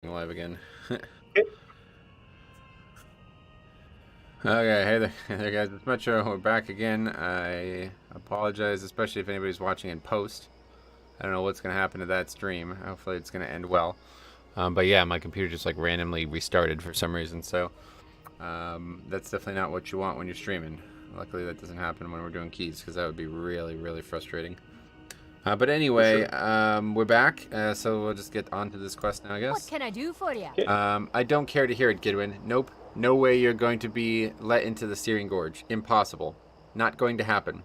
Live again. Okay. Okay, hey there guys, it's Metro. We're back again. I apologize, especially if anybody's watching in post. I don't know what's going to happen to that stream. Hopefully it's going to end well. But yeah, my computer just like randomly restarted for some reason, so that's definitely not what you want when you're streaming. Luckily that doesn't happen when we're doing keys, because that would be really, really frustrating. But anyway, we're back, so we'll just get on to this quest now, I guess. What can I do for you? I don't care to hear it, Gidwin. Nope. No way you're going to be let into the Searing Gorge. Impossible. Not going to happen.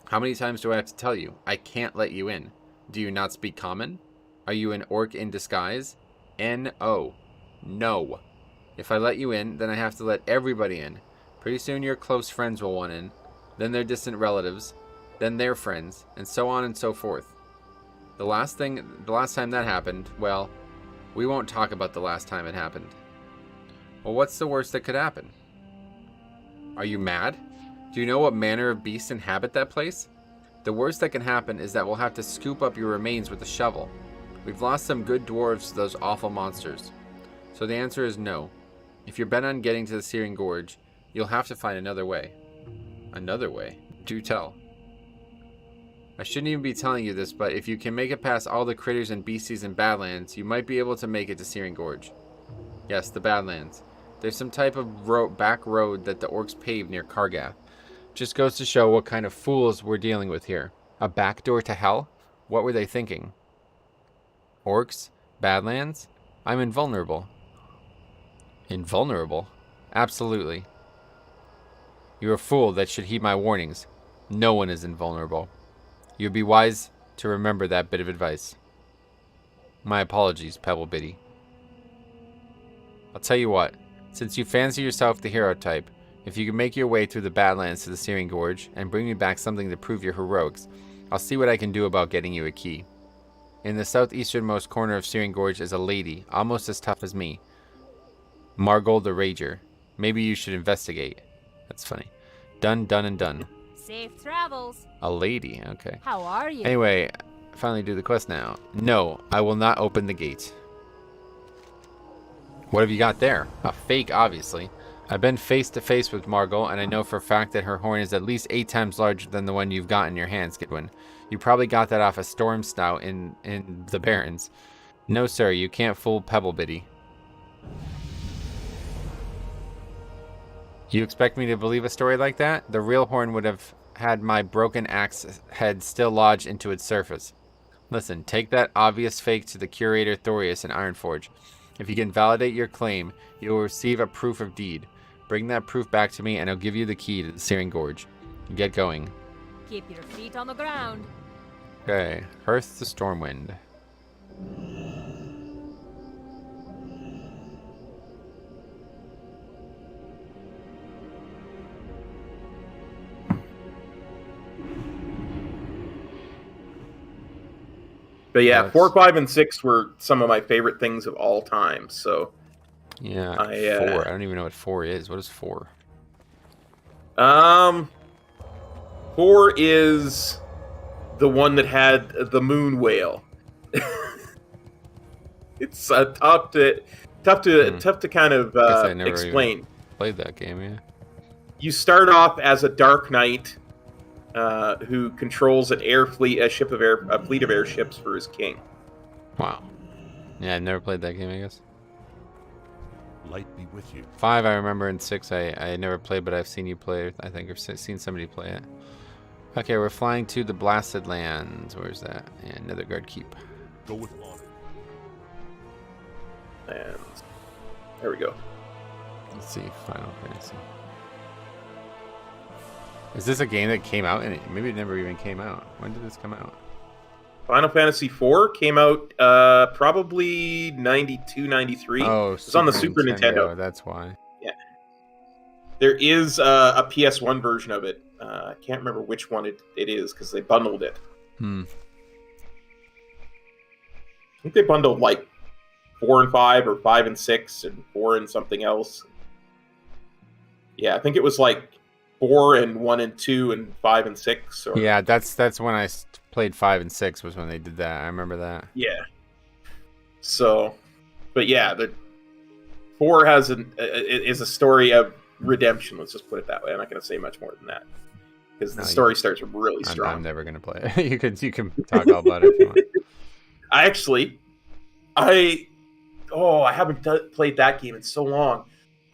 How many times do I have to tell you? I can't let you in. Do you not speak common? Are you an orc in disguise? N-O. No. If I let you in, then I have to let everybody in. Pretty soon your close friends will want in. Then their distant relatives. Then their friends. And so on and so forth. The last time that happened, well, we won't talk about the last time it happened. Well, what's the worst that could happen? Are you mad? Do you know what manner of beasts inhabit that place? The worst that can happen is that we'll have to scoop up your remains with a shovel. We've lost some good dwarves to those awful monsters. So the answer is no. If you're bent on getting to the Searing Gorge, you'll have to find another way. Another way? Do tell. I shouldn't even be telling you this, but if you can make it past all the critters and beasties in Badlands, you might be able to make it to Searing Gorge. Yes, the Badlands. There's some type of back road that the orcs paved near Kargath. Just goes to show what kind of fools we're dealing with here. A backdoor to hell? What were they thinking? Orcs? Badlands? I'm invulnerable. Invulnerable? Absolutely. You're a fool that should heed my warnings. No one is invulnerable. You'd be wise to remember that bit of advice. My apologies, Pebble Biddy. I'll tell you what, since you fancy yourself the hero type, if you can make your way through the Badlands to the Searing Gorge and bring me back something to prove your heroics, I'll see what I can do about getting you a key. In the southeasternmost corner of Searing Gorge is a lady, almost as tough as me. Margol the Rager. Maybe you should investigate. That's funny. Done, and done. Safe travels. A lady, okay. How are you? Anyway, finally do the quest now. No, I will not open the gate. What have you got there? A fake, obviously. I've been face to face with Margol, and I know for a fact that her horn is at least 8 times larger than the one you've got in your hands, Gidwin. You probably got that off a storm snout in the Barrens. No, sir, you can't fool Pebble Biddy. You expect me to believe a story like that? The real horn would have had my broken axe head still lodged into its surface. Listen, take that obvious fake to the curator Thorius in Ironforge. If you can validate your claim, you will receive a proof of deed. Bring that proof back to me and I'll give you the key to the Searing Gorge. Get going. Keep your feet on the ground. Okay, Hearth to Stormwind. But yeah, 4, 5, and 6 were some of my favorite things of all time. So yeah, 4. I don't even know what 4 is. What is 4? 4 is the one that had the moon whale. It's tough to kind of explain. Played that game, yeah. You start off as a dark knight who controls a fleet of airships for his king. Wow. Yeah, I've never played that game, I guess. Light be with you. 5 I remember, and 6 I never played, but I've seen you play it, I think, or seen somebody play it. Okay, we're flying to the Blasted Lands. Where's that? And Netherguard Keep. Go with honor. And there we go. Let's see, Final Fantasy. Is this a game that came out? And maybe it never even came out. When did this come out? Final Fantasy IV came out probably 92, 93. Oh, it's on the Super Nintendo. That's why. Yeah. There is a PS1 version of it. I can't remember which one it is because they bundled it. I think they bundled like 4 and 5 or 5 and 6 and 4 and something else. Yeah, I think it was like 4 and 1 and 2 and 5 and 6. Or... Yeah, that's when I played 5 and 6 was when they did that. I remember that. Yeah. So But yeah, the 4 is a story of redemption. Let's just put it that way. I'm not going to say much more than that because the story starts really strong. I'm never going to play it. you can talk all about it if you want. I haven't played that game in so long.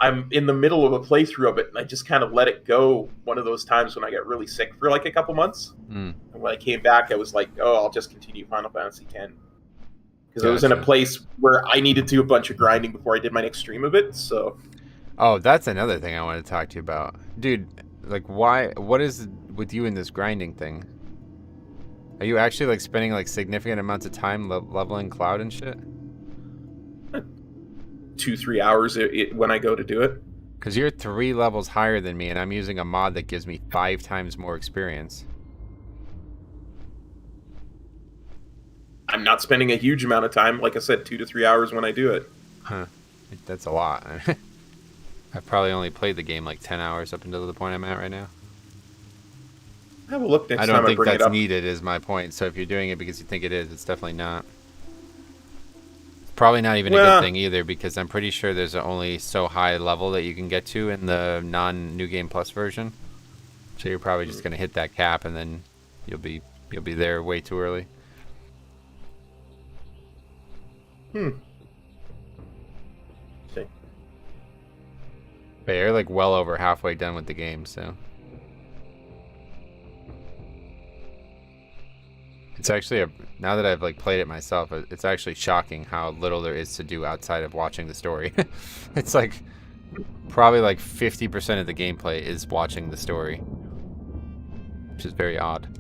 I'm in the middle of a playthrough of it, and I just kind of let it go one of those times when I got really sick for like a couple months. And when I came back, I was like, oh, I'll just continue Final Fantasy X. Because I was in a place where I needed to do a bunch of grinding before I did my next stream of it, so... Oh, that's another thing I want to talk to you about. Dude, like, what is with you in this grinding thing? Are you actually, like, spending, like, significant amounts of time leveling Cloud and shit? 2-3 hours when I go to do it. Because you're 3 levels higher than me, and I'm using a mod that gives me 5 times more experience. I'm not spending a huge amount of time. Like I said, 2 to 3 hours when I do it. Huh. That's a lot. I've probably only played the game like 10 hours up until the point I'm at right now. Have a look next I time don't I think bring it that's up. needed is my point. So if you're doing it because you think it is, it's definitely not. Probably not even a good thing either, because I'm pretty sure there's only so high level that you can get to in the non-New Game Plus version. So you're probably just going to hit that cap, and then you'll be there way too early. See. But you're like well over halfway done with the game, so... It's actually now that I've like played it myself, it's actually shocking how little there is to do outside of watching the story. It's like probably like 50% of the gameplay is watching the story, which is very odd.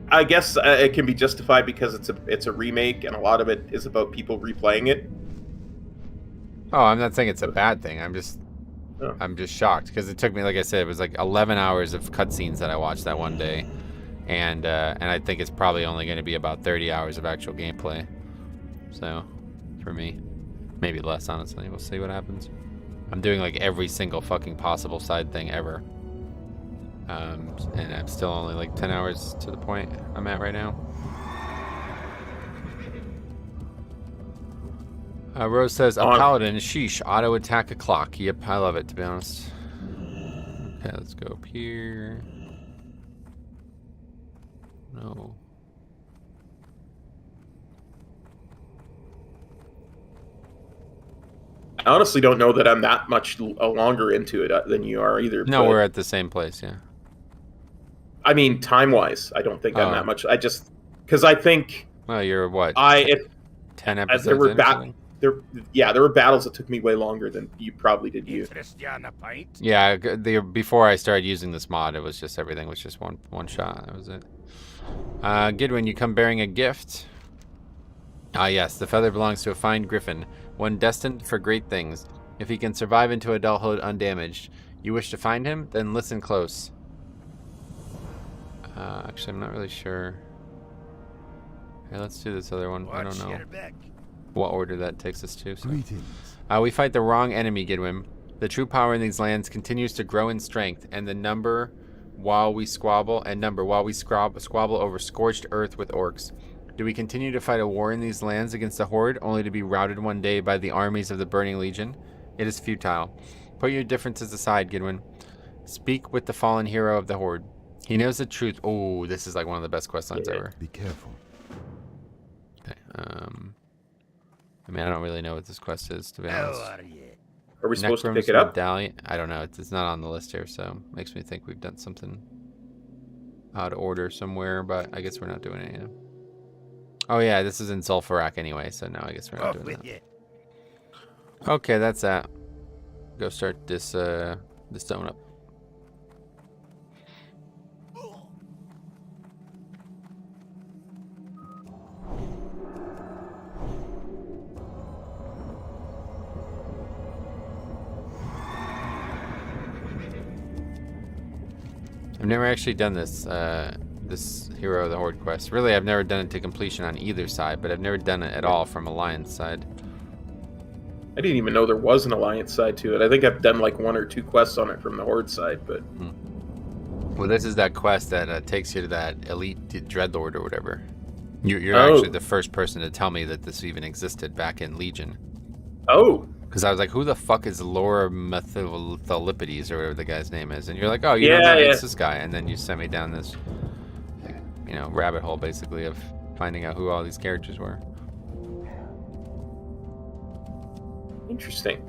I guess it can be justified because it's a remake, and a lot of it is about people replaying it. Oh, I'm not saying it's a bad thing. I'm just shocked because it took me, like I said, it was like 11 hours of cutscenes that I watched that one day. And I think it's probably only going to be about 30 hours of actual gameplay. So, for me, maybe less, honestly. We'll see what happens. I'm doing like every single fucking possible side thing ever. And I'm still only like 10 hours to the point I'm at right now. Rose says, a paladin, sheesh, auto attack a clock. Yep, I love it, to be honest. Okay, let's go up here. No. I honestly don't know that I'm that much longer into it than you are either. No, we're at the same place, yeah. I mean, time-wise, I don't think I'm that much. I just... Because I think... Well, you're what? 10 episodes there were in or something? there were battles that took me way longer than you probably did you. Yeah, before I started using this mod, it was just everything was just one shot. That was it. Gidwin, you come bearing a gift. Ah, yes, the feather belongs to a fine griffin, one destined for great things. If he can survive into adulthood undamaged, you wish to find him? Then listen close. Actually, I'm not really sure. Okay, let's do this other one. I don't know what order that takes us to. So. We fight the wrong enemy, Gidwin. The true power in these lands continues to grow in strength, and the number while we squabble over scorched earth with orcs. Do we continue to fight a war in these lands against the Horde, only to be routed one day by the armies of the Burning Legion? It is futile. Put your differences aside, Gidwin. Speak with the fallen hero of the Horde. He knows the truth. Oh, this is like one of the best quest lines ever. Be careful. Okay. I mean, I don't really know what this quest is, to be honest. Are we supposed to Necrum's pick it up? Medallion. I don't know. It's not on the list here, so makes me think we've done something out of order somewhere, but I guess we're not doing it yet. Oh yeah, this is in Sulfurak anyway, so no, I guess we're not doing that. Okay, that's that. Go start this zone up. I've never actually done this this Hero of the Horde quest. Really, I've never done it to completion on either side, but I've never done it at all from Alliance side. I didn't even know there was an Alliance side to it. I think I've done like 1 or 2 quests on it from the Horde side, but... Well, this is that quest that takes you to that Elite Dreadlord or whatever. You're Oh. actually the first person to tell me that this even existed back in Legion. Oh. Because I was like, who the fuck is Laura Methylippides or whatever the guy's name is? And you're like, oh, you don't Yeah, know, yeah. it's this guy. And then you sent me down this, rabbit hole, basically, of finding out who all these characters were. Interesting.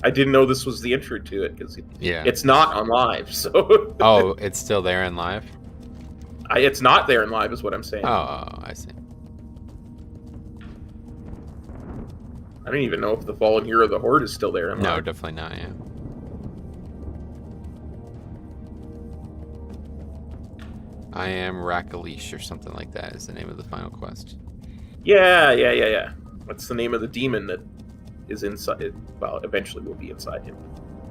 I didn't know this was the intro to it, because Yeah. it's not on live, so... Oh, it's still there in live? It's not there in live, is what I'm saying. Oh, I see. I don't even know if the Fallen Hero of the Horde is still there in No, live. definitely not, yeah. I am Rakalish or something like that is the name of the final quest. Yeah. What's the name of the demon that is inside? Well, eventually will be inside him.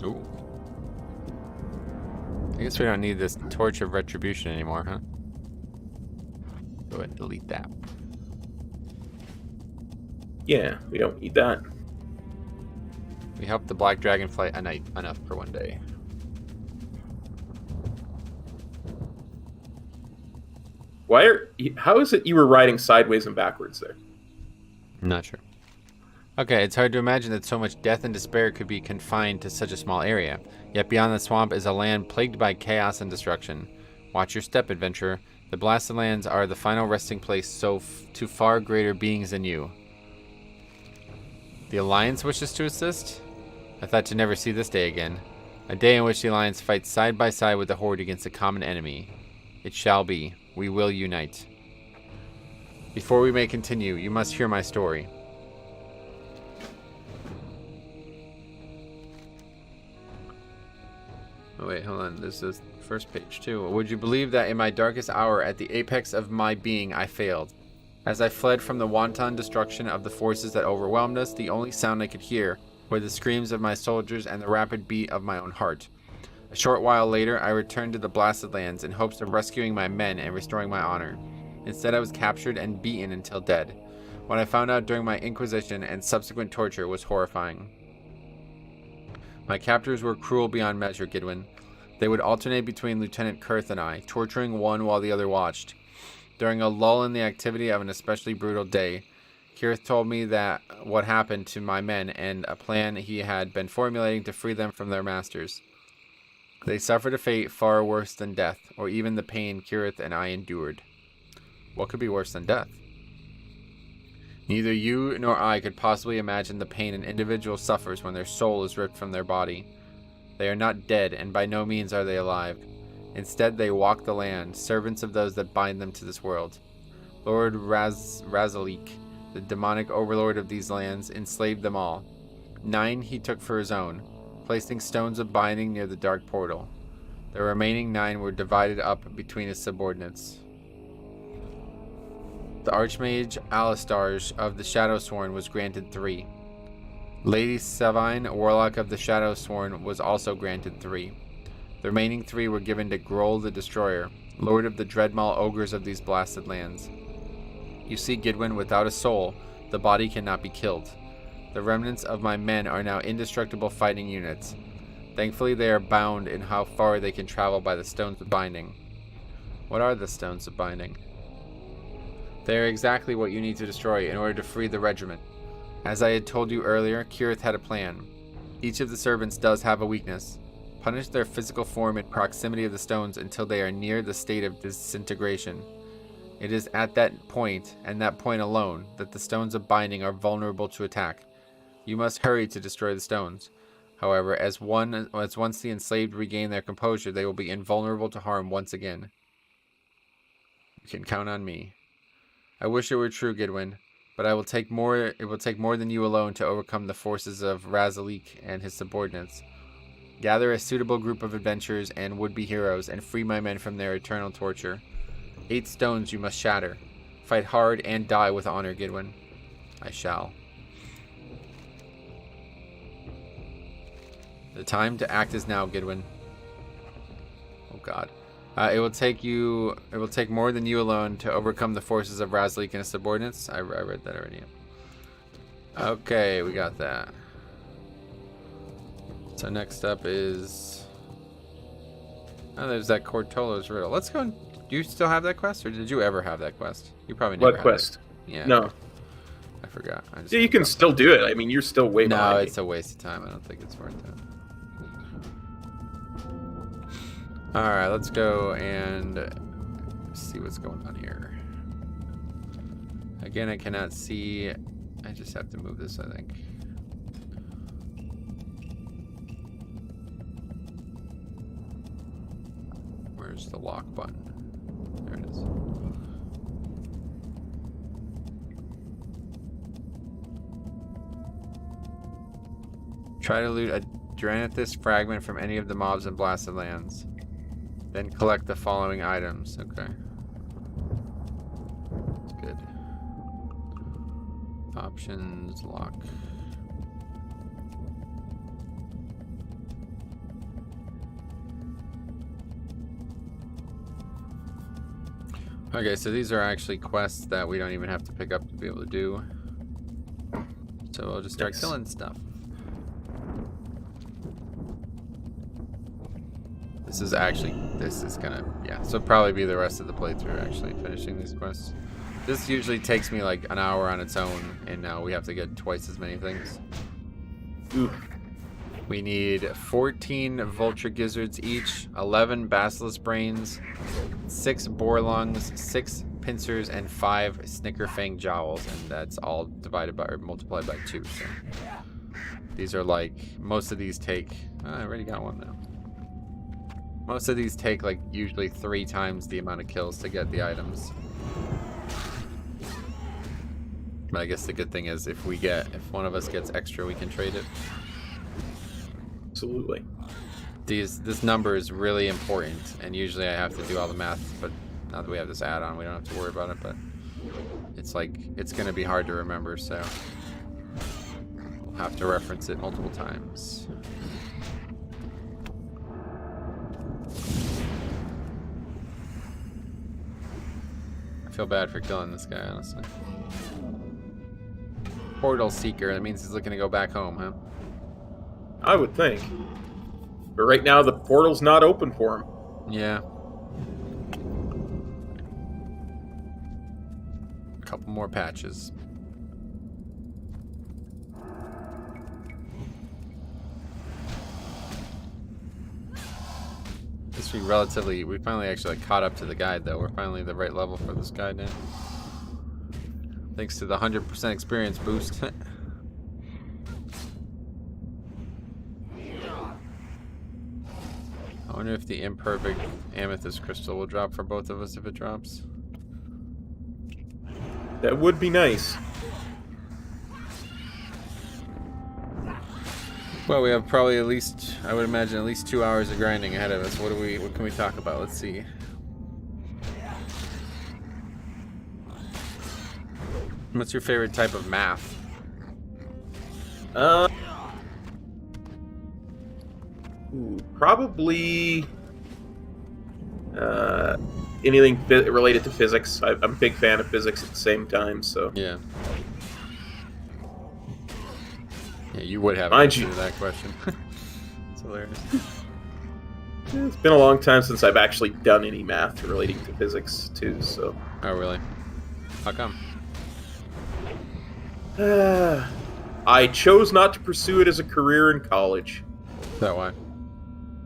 Ooh. I guess we don't need this Torch of Retribution anymore, huh? Go ahead and delete that. Yeah, we don't need that. We helped the Black Dragon fight a night enough for one day. How is it you were riding sideways and backwards there? I'm not sure. Okay, it's hard to imagine that so much death and despair could be confined to such a small area. Yet beyond the swamp is a land plagued by chaos and destruction. Watch your step, adventurer. The Blasted Lands are the final resting place to far greater beings than you. The Alliance wishes to assist? I thought to never see this day again. A day in which the Alliance fights side by side with the Horde against a common enemy. It shall be. We will unite. Before we may continue, you must hear my story. Oh wait, hold on. This is the first page too. Would you believe that in my darkest hour, at the apex of my being, I failed? As I fled from the wanton destruction of the forces that overwhelmed us, the only sound I could hear were the screams of my soldiers and the rapid beat of my own heart. A short while later, I returned to the Blasted Lands in hopes of rescuing my men and restoring my honor. Instead, I was captured and beaten until dead. What I found out during my inquisition and subsequent torture was horrifying. My captors were cruel beyond measure, Gidwin. They would alternate between Lieutenant Kurth and I, torturing one while the other watched. During a lull in the activity of an especially brutal day, Kurth told me that what happened to my men and a plan he had been formulating to free them from their masters. They suffered a fate far worse than death, or even the pain Kurth and I endured. What could be worse than death? Neither you nor I could possibly imagine the pain an individual suffers when their soul is ripped from their body. They are not dead, and by no means are they alive. Instead, they walk the land, servants of those that bind them to this world. Lord Razalik, the demonic overlord of these lands, enslaved them all. 9 he took for his own, placing stones of binding near the dark portal. The remaining 9 were divided up between his subordinates. The Archmage Alistarge of the Shadowsworn was granted 3. Lady Savine, Warlock of the Shadowsworn, was also granted 3. The remaining 3 were given to Groll the Destroyer, Lord of the Dreadmaw Ogres of these Blasted Lands. You see, Gidwin, without a soul, the body cannot be killed. The remnants of my men are now indestructible fighting units. Thankfully, they are bound in how far they can travel by the Stones of Binding. What are the Stones of Binding? They are exactly what you need to destroy in order to free the regiment. As I had told you earlier, Kurth had a plan. Each of the servants does have a weakness. Punish their physical form in proximity of the stones until they are near the state of disintegration. It is at that point, and that point alone, that the Stones of Binding are vulnerable to attack. You must hurry to destroy the stones. However, as once the enslaved regain their composure, they will be invulnerable to harm once again. You can count on me. I wish it were true, Gidwin, but it will take more than you alone to overcome the forces of Razalik and his subordinates. Gather a suitable group of adventurers and would-be heroes and free my men from their eternal torture. 8 stones you must shatter. Fight hard and die with honor, Gidwin. I shall. The time to act is now, Gidwin. Oh God. It will take more than you alone to overcome the forces of Razalik and his subordinates. I read that already. Okay, we got that. So next up is... Oh, there's that Cortolo's riddle. Let's go and Do you still have that quest, or did you ever have that quest? You probably never What had quest? it. Yeah. No. I forgot. I just Yeah, you can still do it. I mean, you're still way No, behind me. it's a waste of time. I don't think it's worth it. Alright, let's go and see what's going on here. Again, I cannot see. I just have to move this, I think. Where's the lock button? There it is. Try to loot a Dranathus fragment from any of the mobs in Blasted Lands. Then collect the following items. Okay. That's good. Options, lock. Okay, so these are actually quests that we don't even have to pick up to be able to do. So we'll just start killing stuff. This is gonna, yeah, so probably be the rest of the playthrough actually finishing these quests. This usually takes me like an hour on its own, and now we have to get twice as many things. Ooh. We need 14 vulture gizzards each, 11 basilisk brains, 6 boar lungs, 6 pincers, and 5 snickerfang jowls, and that's all divided by or multiplied by 2. So these are like, most of these take, I already got one now. Most of these take like usually 3 times the amount of kills to get the items. But I guess the good thing is if one of us gets extra, we can trade it. Absolutely. This number is really important, and usually I have to do all the math, but now that we have this add-on, we don't have to worry about it, but it's like, it's gonna be hard to remember, so we'll have to reference it multiple times. I feel bad for killing this guy, honestly. Portal Seeker, that means he's looking to go back home, huh? I would think. But right now, the portal's not open for him. Yeah. A couple more patches. We finally actually caught up to the guide though. We're finally the right level for this guide now. Thanks to the 100% experience boost. I wonder if the imperfect amethyst crystal will drop for both of us if it drops. That would be nice. Well, we have probably at least, I would imagine, at least 2 hours of grinding ahead of us. What can we talk about? Let's see. What's your favorite type of math? Probably anything related to physics. I'm a big fan of physics at the same time, so. Yeah. Yeah, you would have an Mind answer you. to that question. It's hilarious. It's been a long time since I've actually done any math relating to physics, too, so. Oh, really? How come? I chose not to pursue it as a career in college. Is that why?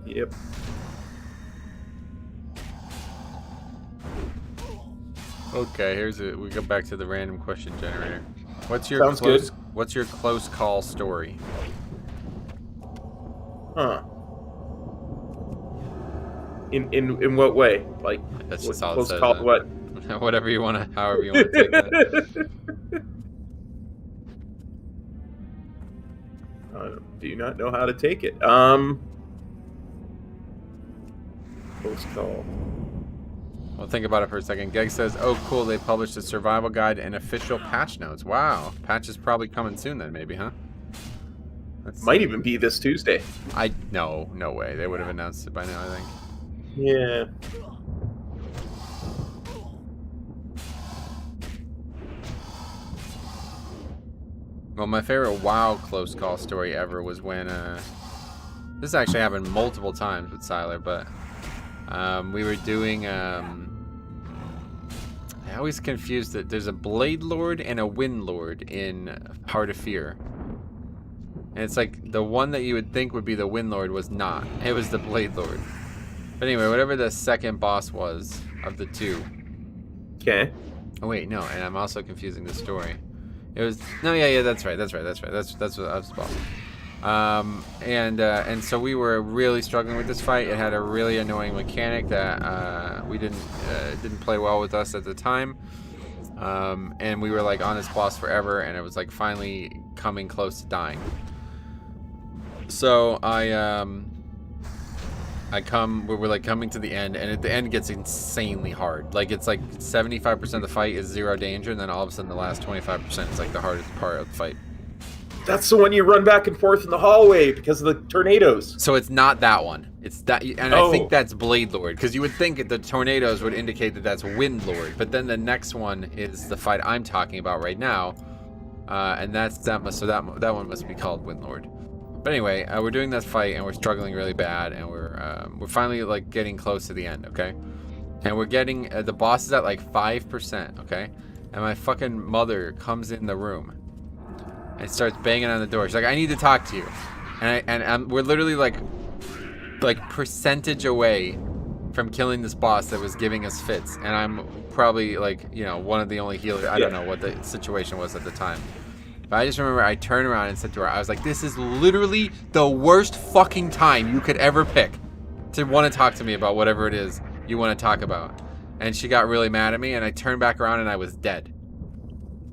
Yep. Okay, we go back to the random question generator. What's your What's your close call story? Huh. In what way? Like, That's what, just all it close says, call huh? what? Whatever you want to, however you want to take that. I do not know how to take it. Close call. Well, think about it for a second. Geg says, oh, cool, they published a survival guide and official patch notes. Wow. Patch is probably coming soon then, maybe, huh? Might even be this Tuesday. No way. They would have announced it by now, I think. Yeah. Well, my favorite WoW close call story ever was when, this actually happened multiple times with Siler, but we were doing always confused that there's a Blade Lord and a Wind Lord in Heart of Fear. And it's like the one that you would think would be the Wind Lord was not. It was the Blade Lord. But anyway, whatever the second boss was of the two. Okay. Oh wait, no, and I'm also confusing the story. It was yeah, that's right. That's what I was about. And so we were really struggling with this fight. It had a really annoying mechanic that we didn't play well with us at the time. And we were like on this boss forever, and it was like finally coming close to dying. So we're like coming to the end, and at the end it gets insanely hard. Like it's like 75% of the fight is zero danger, and then all of a sudden the last 25% is like the hardest part of the fight. That's the one you run back and forth in the hallway because of the tornadoes. So it's not that one. It's that, and I think that's Blade Lord, because you would think the tornadoes would indicate that that's Wind Lord, but then the next one is the fight I'm talking about right now, and that one must be called Wind Lord. But anyway, we're doing this fight and we're struggling really bad, and we're finally like getting close to the end, okay? And we're getting the boss is at like 5%, okay? And my fucking mother comes in the room and starts banging on the door. She's like, "I need to talk to you," and we're literally like percentage away from killing this boss that was giving us fits, and I'm probably like, you know, one of the only healers. I don't know what the situation was at the time. But I just remember I turned around and said to her, I was like, "This is literally the worst fucking time you could ever pick to want to talk to me about whatever it is you want to talk about." And she got really mad at me, and I turned back around and I was dead.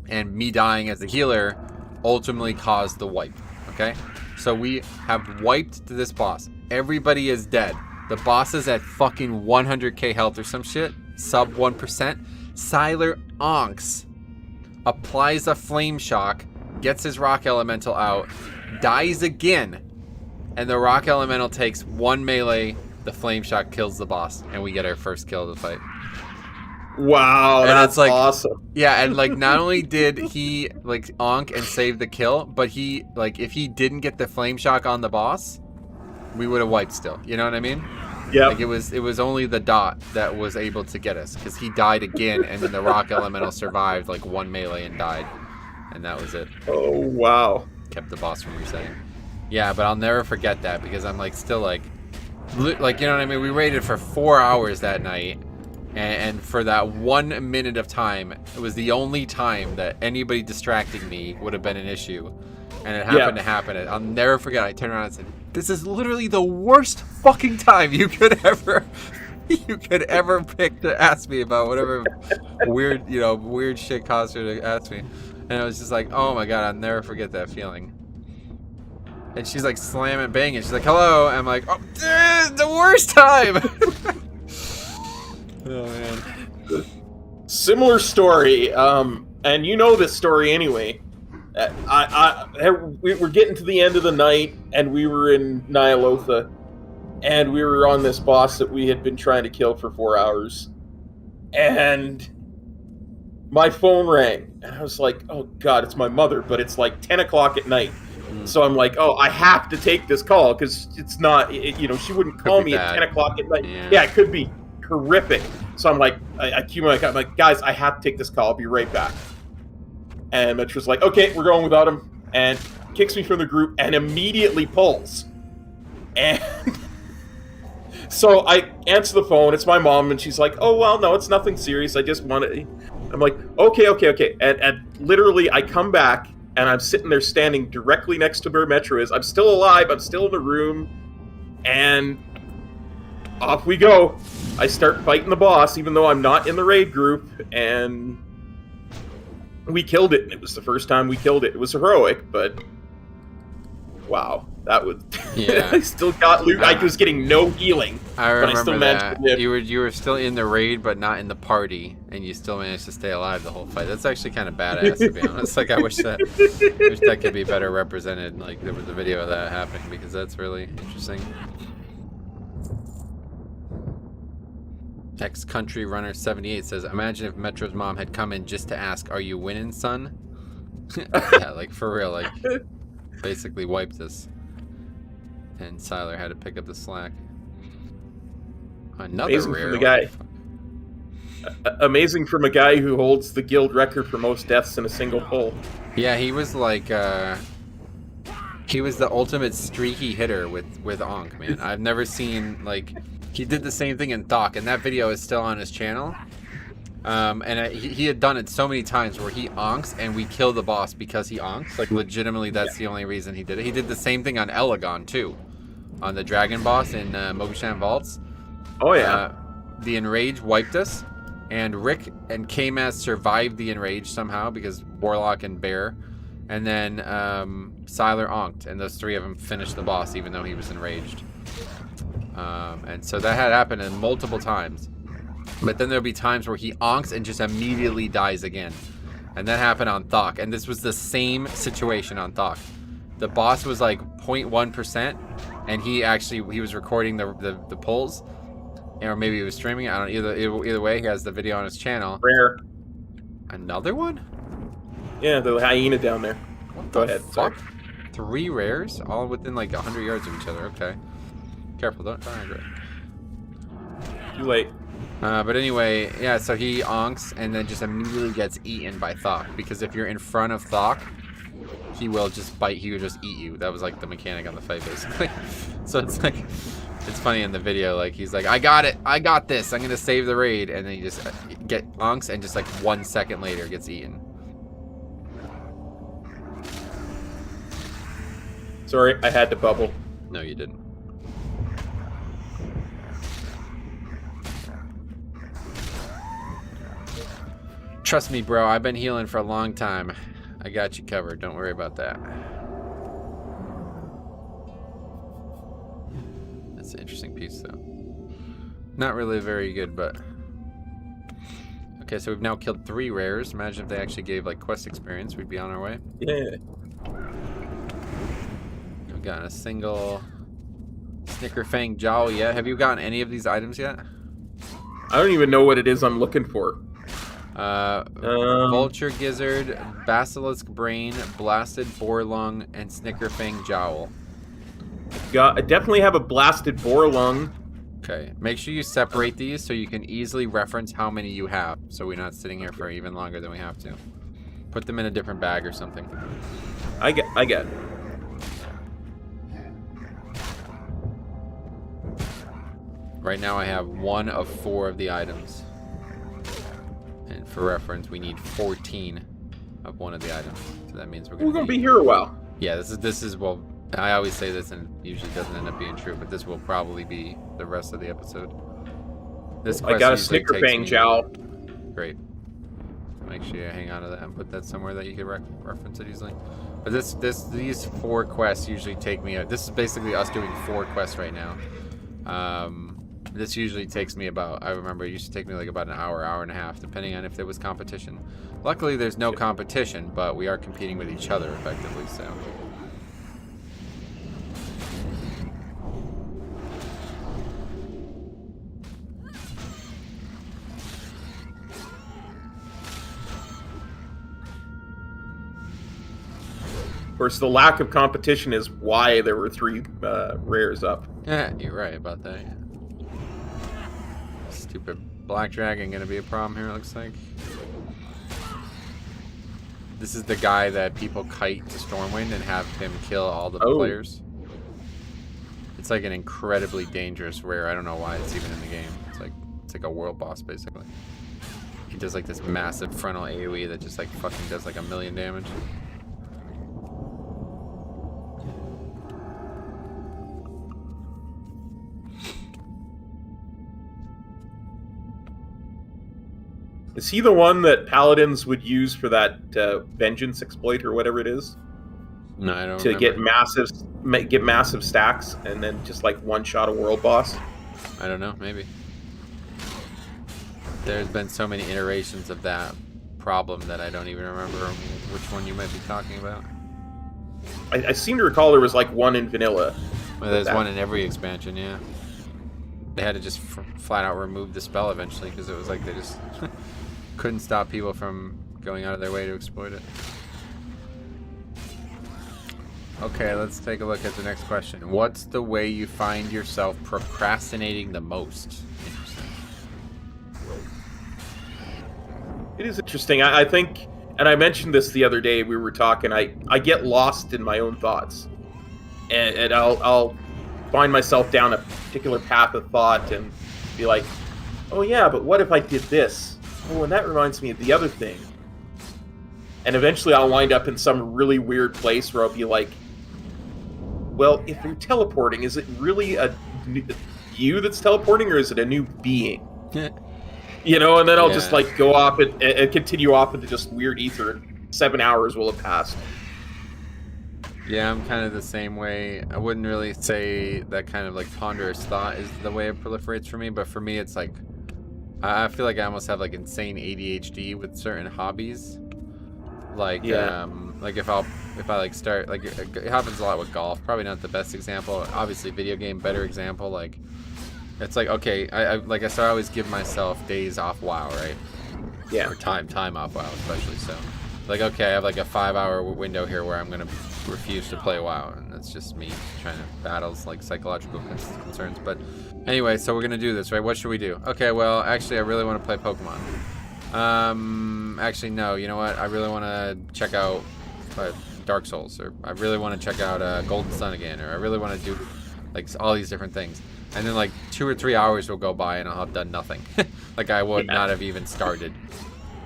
And me dying as the healer ultimately caused the wipe, okay? So we have wiped this boss. Everybody is dead. The boss is at fucking 100k health or some shit, sub 1%. Sylar onks, applies a flame shock, gets his rock elemental out, dies again, and the rock elemental takes one melee, the flame shock kills the boss, and we get our first kill of the fight. Wow, And that's it's like, awesome. Yeah, and like not only did he like onk and save the kill, but he like if he didn't get the flame shock on the boss, we would have wiped still. You know what I mean? Yeah. Like it was only the dot that was able to get us, because he died again, and then the rock elemental survived like one melee and died, and that was it. Oh wow. Kept the boss from resetting. Yeah, but I'll never forget that, because I'm like still like you know what I mean? We raided for 4 hours that night. And for that 1 minute of time, it was the only time that anybody distracting me would have been an issue. And it happened to happen. I'll never forget. I turned around and said, "This is literally the worst fucking time you could ever pick to ask me about whatever weird shit caused her to ask me." And I was just like, "Oh my God, I'll never forget that feeling." And she's like slamming, banging. She's like, "Hello." I'm like, "Oh, this is the worst time." Oh man. Similar story, and you know this story anyway. We were getting to the end of the night, and we were in Nyalotha, and we were on this boss that we had been trying to kill for 4 hours, and my phone rang, and I was like, "Oh God, it's my mother," but it's like 10 o'clock at night. So I'm like, "Oh, I have to take this call, because it's not, she wouldn't call me at 10 o'clock at night." Yeah, it could be horrific. So I'm like, I cue my account. I'm like, "Guys, I have to take this call. I'll be right back." And Mitch was like, "Okay, we're going without him," and kicks me from the group and immediately pulls. And so I answer the phone. It's my mom, and she's like, "Oh, well, no, it's nothing serious. I just wanted..." I'm like, okay. And literally, I come back, and I'm sitting there standing directly next to where Metro is. I'm still alive. I'm still in the room. And off we go. I start fighting the boss, even though I'm not in the raid group, and we killed it. It was the first time we killed it. It was heroic, but wow, that was... Yeah. I still got loot. I was getting no healing. I remember but I still that. managed to You were still in the raid, but not in the party, and you still managed to stay alive the whole fight. That's actually kind of badass, to be honest. Like, I wish that could be better represented. Like, there was a video of that happening, because that's really interesting. Ex-country runner 78 says, "Imagine if Metro's mom had come in just to ask, 'Are you winning, son?'" Yeah, like for real, like basically wiped us. And Sylar had to pick up the slack. Another Amazing rare. from the guy. Amazing from a guy who holds the guild record for most deaths in a single pull. Yeah, he was like, he was the ultimate streaky hitter with Ankh, man. I've never seen, like, he did the same thing in Thok, and that video is still on his channel. He had done it so many times where he onks and we kill the boss because he onks. Like, legitimately, that's the only reason he did it. He did the same thing on Elagon, too. On the dragon boss in Mogushan Vaults. Oh, yeah. The Enrage wiped us, and Rick and K-Maz survived the Enrage somehow because Warlock and Bear. And then Sylar onked, and those three of them finished the boss even though he was enraged. And so that had happened multiple times. But then there'll be times where he onks and just immediately dies again. And that happened on Thok. And this was the same situation on Thok. The boss was like 0.1%, and he was recording the pulls. Or maybe he was streaming it. I don't know. Either way, he has the video on his channel. Rare. Another one? Yeah, the hyena down there. Go ahead. Fuck? Sorry. 3 rares? All within like 100 yards of each other. Okay. Careful, don't aggro. Too late. But anyway, yeah, so he onks and then just immediately gets eaten by Thok. Because if you're in front of Thok, he will just bite, he will just eat you. That was like the mechanic on the fight, basically. So it's like, it's funny in the video, like he's like, I got it, I got this, I'm gonna save the raid. And then he just get onks and just like 1 second later gets eaten. Sorry, I had to bubble. No, you didn't. Trust me, bro, I've been healing for a long time. I got you covered. Don't worry about that. That's an interesting piece, though. Not really very good, but... Okay, so we've now killed 3 rares. Imagine if they actually gave, like, quest experience. We'd be on our way. Yeah. We've gotten a single Snickerfang Jowl yet. Have you gotten any of these items yet? I don't even know what it is I'm looking for. Vulture Gizzard, Basilisk Brain, Blasted Boar Lung, and Snickerfang Jowl. I definitely have a blasted boar lung. Okay, make sure you separate these so you can easily reference how many you have, so we're not sitting here for even longer than we have to. Put them in a different bag or something. I get. Right now I have 1 of 4 of the items. And for reference, we need 14 of 1 of the items. So that means we're gonna be here a while. Yeah, this is well, I always say this and it usually doesn't end up being true, but this will probably be the rest of the episode. This I got a usually takes Snickerfang me- jowl. Great. Make sure you hang on to that and put that somewhere that you can reference it easily. But these 4 quests usually take me. This is basically us doing 4 quests right now. This usually takes me about, I remember it used to take me like about an hour, hour and a half, depending on if there was competition. Luckily, there's no competition, but we are competing with each other effectively, so. Of course, the lack of competition is why there were 3 rares up. Yeah, you're right about that. Yeah. Stupid Black Dragon gonna be a problem here, it looks like. This is the guy that people kite to Stormwind and have him kill all the players. It's like an incredibly dangerous rare. I don't know why it's even in the game. It's like a world boss, basically. He does like this massive frontal AoE that just like fucking does like 1,000,000 damage. Is he the one that paladins would use for that vengeance exploit or whatever it is? No, I don't to remember. get massive stacks and then just like one-shot a world boss? I don't know, maybe. There's been so many iterations of that problem that I don't even remember which one you might be talking about. I seem to recall there was like one in vanilla. Well, there's one in every expansion, yeah. They had to just flat out remove the spell eventually because it was like they just couldn't stop people from going out of their way to exploit it. Okay, let's take a look at the next question. What's the way you find yourself procrastinating the most? Interesting. is interesting. I think, and I mentioned this the other day. We were talking. I get lost in my own thoughts, and I'll find myself down a particular path of thought and be like, oh yeah, but what if I did this? Oh, and that reminds me of the other thing. And eventually I'll wind up in some really weird place where I'll be like, well, if you're teleporting, is it really you that's teleporting, or is it a new being? You know, and then I'll just like go off and continue off into just weird ether, and 7 hours will have passed. Yeah, I'm kind of the same way. I wouldn't really say that kind of like ponderous thought is the way it proliferates for me, but for me it's like, I feel like I almost have like insane ADHD with certain hobbies. Like, like if I like start, like it happens a lot with golf. Probably not the best example. Obviously, video game, better example. Like, it's like, okay, I always give myself days off WoW, right? Yeah. Or time off WoW, especially. So, like, okay, I have like a 5-hour window here where I'm gonna refuse to play WoW, and that's just me trying to battle like psychological concerns. But anyway, so we're gonna do this, right? What should we do? Okay, well, actually, I really want to play Pokemon. Actually, no. You know what? I really want to check out Dark Souls, or I really want to check out Golden Sun again, or I really want to do like all these different things. And then like 2 or 3 hours will go by, and I'll have done nothing. Like I would not have even started.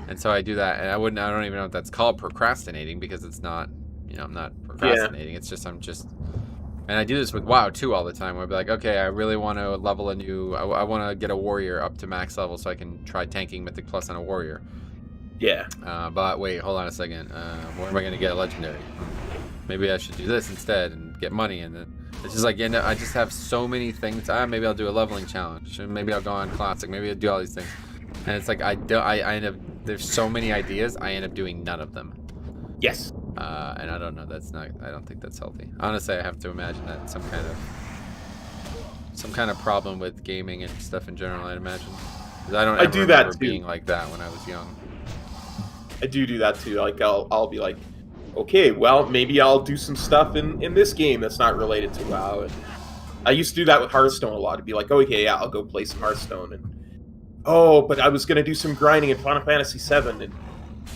And so I do that, and I don't even know if that's called procrastinating, because it's not. You know, I'm not procrastinating. It's just and I do this with WoW too all the time. Where I'll be like, okay, I really want to level I want to get a warrior up to max level so I can try tanking Mythic Plus on a warrior. Yeah. But wait, hold on a second. Where am I going to get a legendary? Maybe I should do this instead and get money. And then it's just like, I just have so many things. Maybe I'll do a leveling challenge. Maybe I'll go on classic. Maybe I'll do all these things. And it's like I end up. There's so many ideas. I end up doing none of them. Yes. And I don't know. I don't think that's healthy. Honestly, I have to imagine that some kind of problem with gaming and stuff in general. I'd imagine. 'Cause I do remember being like that when I was young. I do that too. Like I'll be like, okay, well maybe I'll do some stuff in this game that's not related to WoW. And I used to do that with Hearthstone a lot. To be like, oh, okay, yeah, I'll go play some Hearthstone, and oh, but I was gonna do some grinding in Final Fantasy VII, and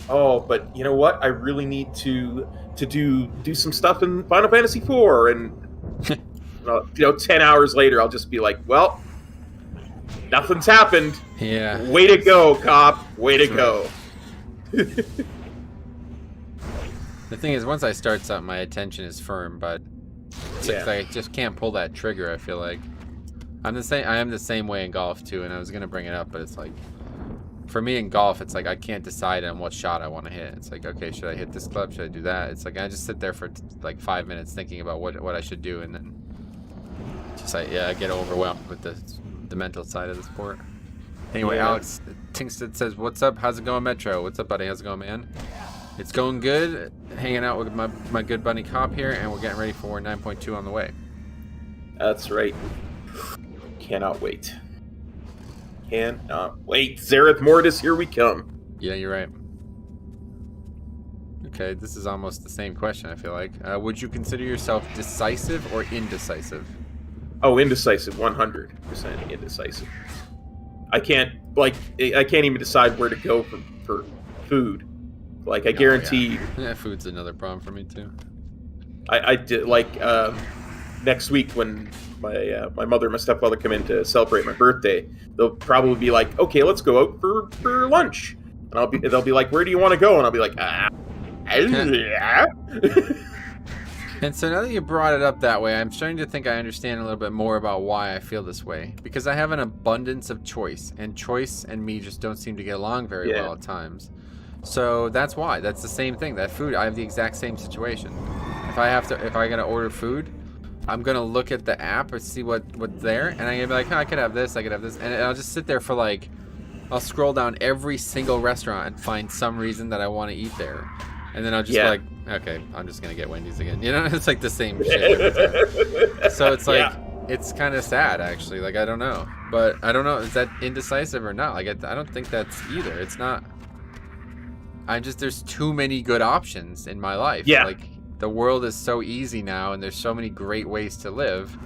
oh, but you know what? I really need to do some stuff in Final Fantasy IV, and 10 hours later, I'll just be like, well, nothing's happened. Yeah. Way to go, cop. Way to go. The thing is, once I start something, my attention is firm, but it's like I just can't pull that trigger. I feel like I am the same way in golf too, and I was gonna bring it up, but it's like, for me in golf, it's like I can't decide on what shot I want to hit. It's like, okay, should I hit this club? Should I do that? It's like I just sit there for like 5 minutes thinking about what I should do, and then just I get overwhelmed with the mental side of the sport. Anyway, Alex Tingsted says, "What's up? How's it going, Metro? What's up, buddy? How's it going, man? It's going good. Hanging out with my good buddy Cop here, and we're getting ready for 9.2 on the way." That's right. Cannot wait. Cannot wait. Zareth Mortis, here we come. Yeah, you're right. Okay, this is almost the same question, I feel like. Would you consider yourself decisive or indecisive? Oh, indecisive. 100% indecisive. I can't even decide where to go for food. Like, I guarantee... Yeah, food's another problem for me, too. I did, next week when my mother and my stepfather come in to celebrate my birthday, they'll probably be like, okay, let's go out for lunch. And they'll be like, where do you want to go? And I'll be like, And so now that you brought it up that way, I'm starting to think I understand a little bit more about why I feel this way. Because I have an abundance of choice, and choice and me just don't seem to get along very well at times. So that's why. That's the same thing. That food, I have the exact same situation. If I gotta order food, I'm gonna look at the app or see what's there, and I'm gonna be like, I could have this, and I'll just sit there for like, I'll scroll down every single restaurant and find some reason that I want to eat there. And then I'll just be like, okay, I'm just going to get Wendy's again. You know, it's like the same shit every time. So it's like, it's kind of sad, actually. Like, I don't know. But I don't know, is that indecisive or not? Like, I don't think that's either. It's not. There's too many good options in my life. Yeah. Like, the world is so easy now, and there's so many great ways to live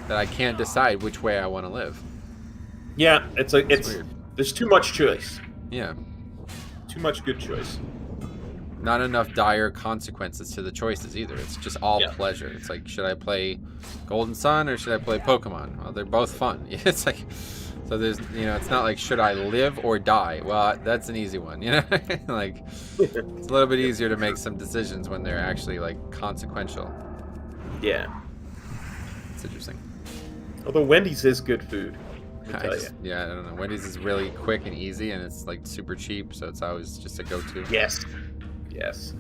that I can't decide which way I want to live. Yeah, it's weird. There's too much choice. Yeah. too much good choice. Not enough dire consequences to the choices either. It's just all Yeah. pleasure. It's like, should I play Golden Sun or should I play Pokemon? Well, they're both fun. It's like, so there's, it's not like, should I live or die? Well, that's an easy one, like, it's a little bit easier to make some decisions when they're actually like consequential. Yeah. It's interesting. Although Wendy's is good food. Let me tell you. Yeah, I don't know. Wendy's is really quick and easy, and it's like super cheap, so it's always just a go-to. Yes. Yes.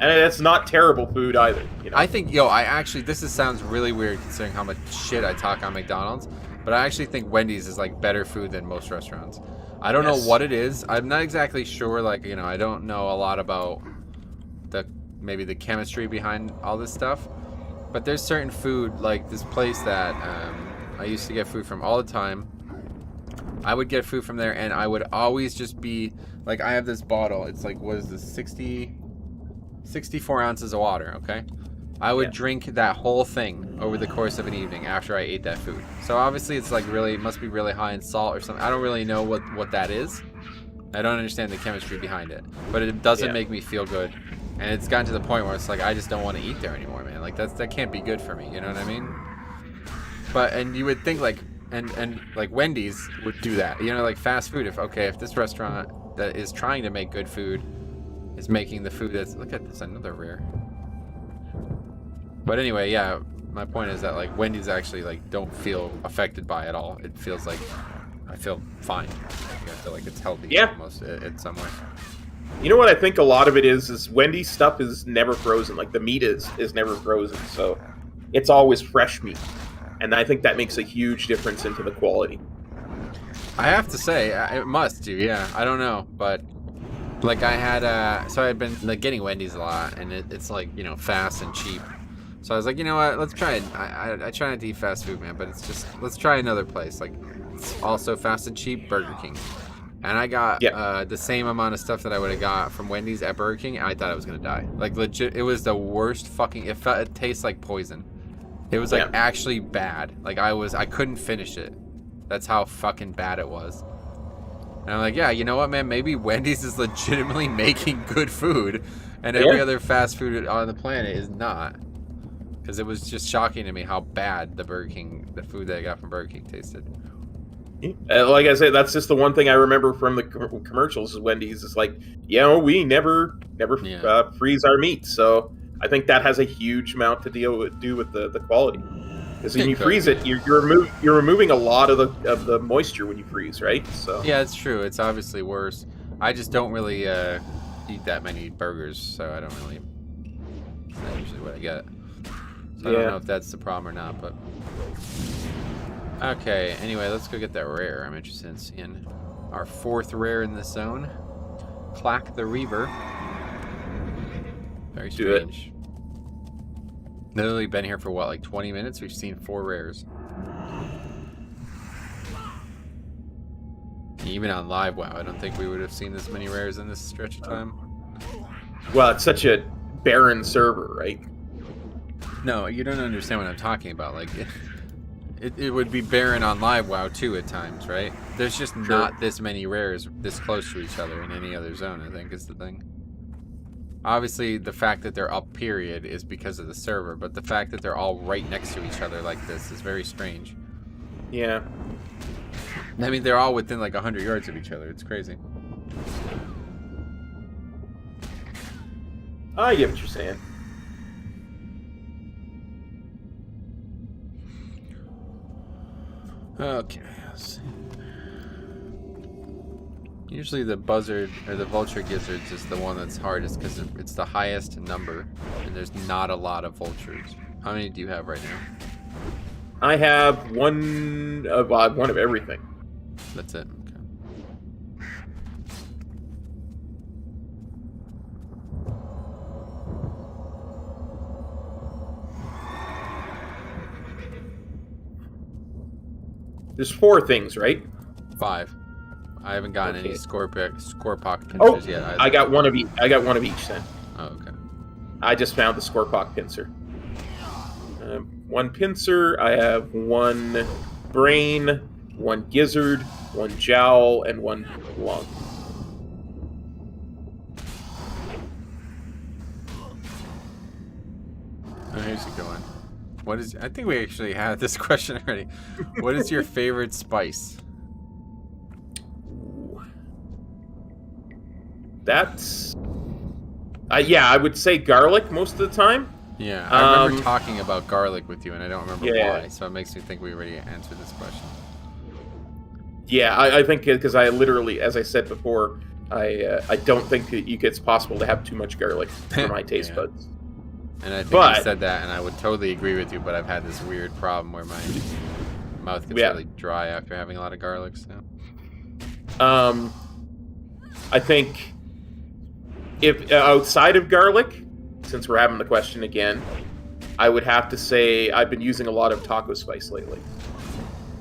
And it's not terrible food either. I think, this sounds really weird considering how much shit I talk on McDonald's, but I actually think Wendy's is like better food than most restaurants. I don't know what it is. I'm not exactly sure. Like, I don't know a lot about maybe the chemistry behind all this stuff, but there's certain food, like this place that I used to get food from all the time. I would get food from there, and I would always just be like, I have this bottle. It's like, what is this, 64 ounces of water, okay? I would drink that whole thing over the course of an evening after I ate that food. So obviously it's like must be really high in salt or something. I don't really know what that is. I don't understand the chemistry behind it, but it doesn't make me feel good. And it's gotten to the point where it's like, I just don't want to eat there anymore, man. Like that can't be good for me, you know what I mean? And you would think like, and like Wendy's would do that, like fast food. If this restaurant that is trying to make good food is making the food look at this, another rare. But anyway, yeah, my point is that like Wendy's actually like don't feel affected by it at all. It feels like I feel fine. I feel like it's healthy almost in some way. You know what I think a lot of it is Wendy's stuff is never frozen. Like the meat is never frozen, so it's always fresh meat. And I think that makes a huge difference into the quality. I have to say, it must do, yeah. I don't know, but like I had, so I'd been like getting Wendy's a lot, and it's like, fast and cheap. So I was like, you know what, let's try it. I try not to eat fast food, man, but it's just, let's try another place. Like, it's also fast and cheap, Burger King. And I got the same amount of stuff that I would have got from Wendy's at Burger King, and I thought I was going to die. Like, legit, it was the worst fucking, it tastes like poison. It was like actually bad. Like I couldn't finish it. That's how fucking bad it was. And I'm like, yeah, you know what, man? Maybe Wendy's is legitimately making good food, and every other fast food on the planet is not. Because it was just shocking to me how bad the food that I got from Burger King tasted. Like I said, that's just the one thing I remember from the commercials. Is Wendy's is like, we never freeze our meat, so. I think that has a huge amount to do with the quality. Because when you freeze it, you're removing a lot of the moisture when you freeze, right? So yeah, it's true. It's obviously worse. I just don't really eat that many burgers, so I don't really. It's not usually what I get. So I don't know if that's the problem or not, but okay. Anyway, let's go get that rare. I'm interested in seeing our 4th rare in this zone. Clack the Reaver. Very strange. Literally been here for what, like 20 minutes? We've seen 4 rares. Even on live WoW, I don't think we would have seen this many rares in this stretch of time. Well, it's such a barren server, right? No, you don't understand what I'm talking about. Like, it would be barren on live WoW too at times, right? There's just not this many rares this close to each other in any other zone, I think is the thing. Obviously, the fact that they're up period is because of the server, but the fact that they're all right next to each other like this is very strange. Yeah. I mean, they're all within like 100 yards of each other. It's crazy. I get what you're saying. Okay, let's see. Usually the buzzard or the vulture gizzards is the one that's hardest because it's the highest number, and there's not a lot of vultures. How many do you have right now? I have one of everything. That's it. Okay. There's 4 things, right? 5. I haven't gotten any Scorpock pincers yet either. I got one of each. Then. Oh, okay. I just found the Scorpock pincer. 1 pincer. I have 1 brain, 1 gizzard, 1 jowl, and 1 lung. Here's a good one. What is? I think we actually had this question already. What is your favorite spice? Ooh. That's... yeah, I would say garlic most of the time. Yeah, I remember talking about garlic with you, and I don't remember Yeah. why. So it makes me think we already answered this question. Yeah, I think because I literally, as I said before, I don't think that it's possible to have too much garlic for my taste Yeah. buds. And I think But- you said that, and I would totally agree with you. But I've had this weird problem where my mouth gets Yeah. really dry after having a lot of garlic. So I think if outside of garlic, since we're having the question again, I would have to say I've been using a lot of taco spice lately.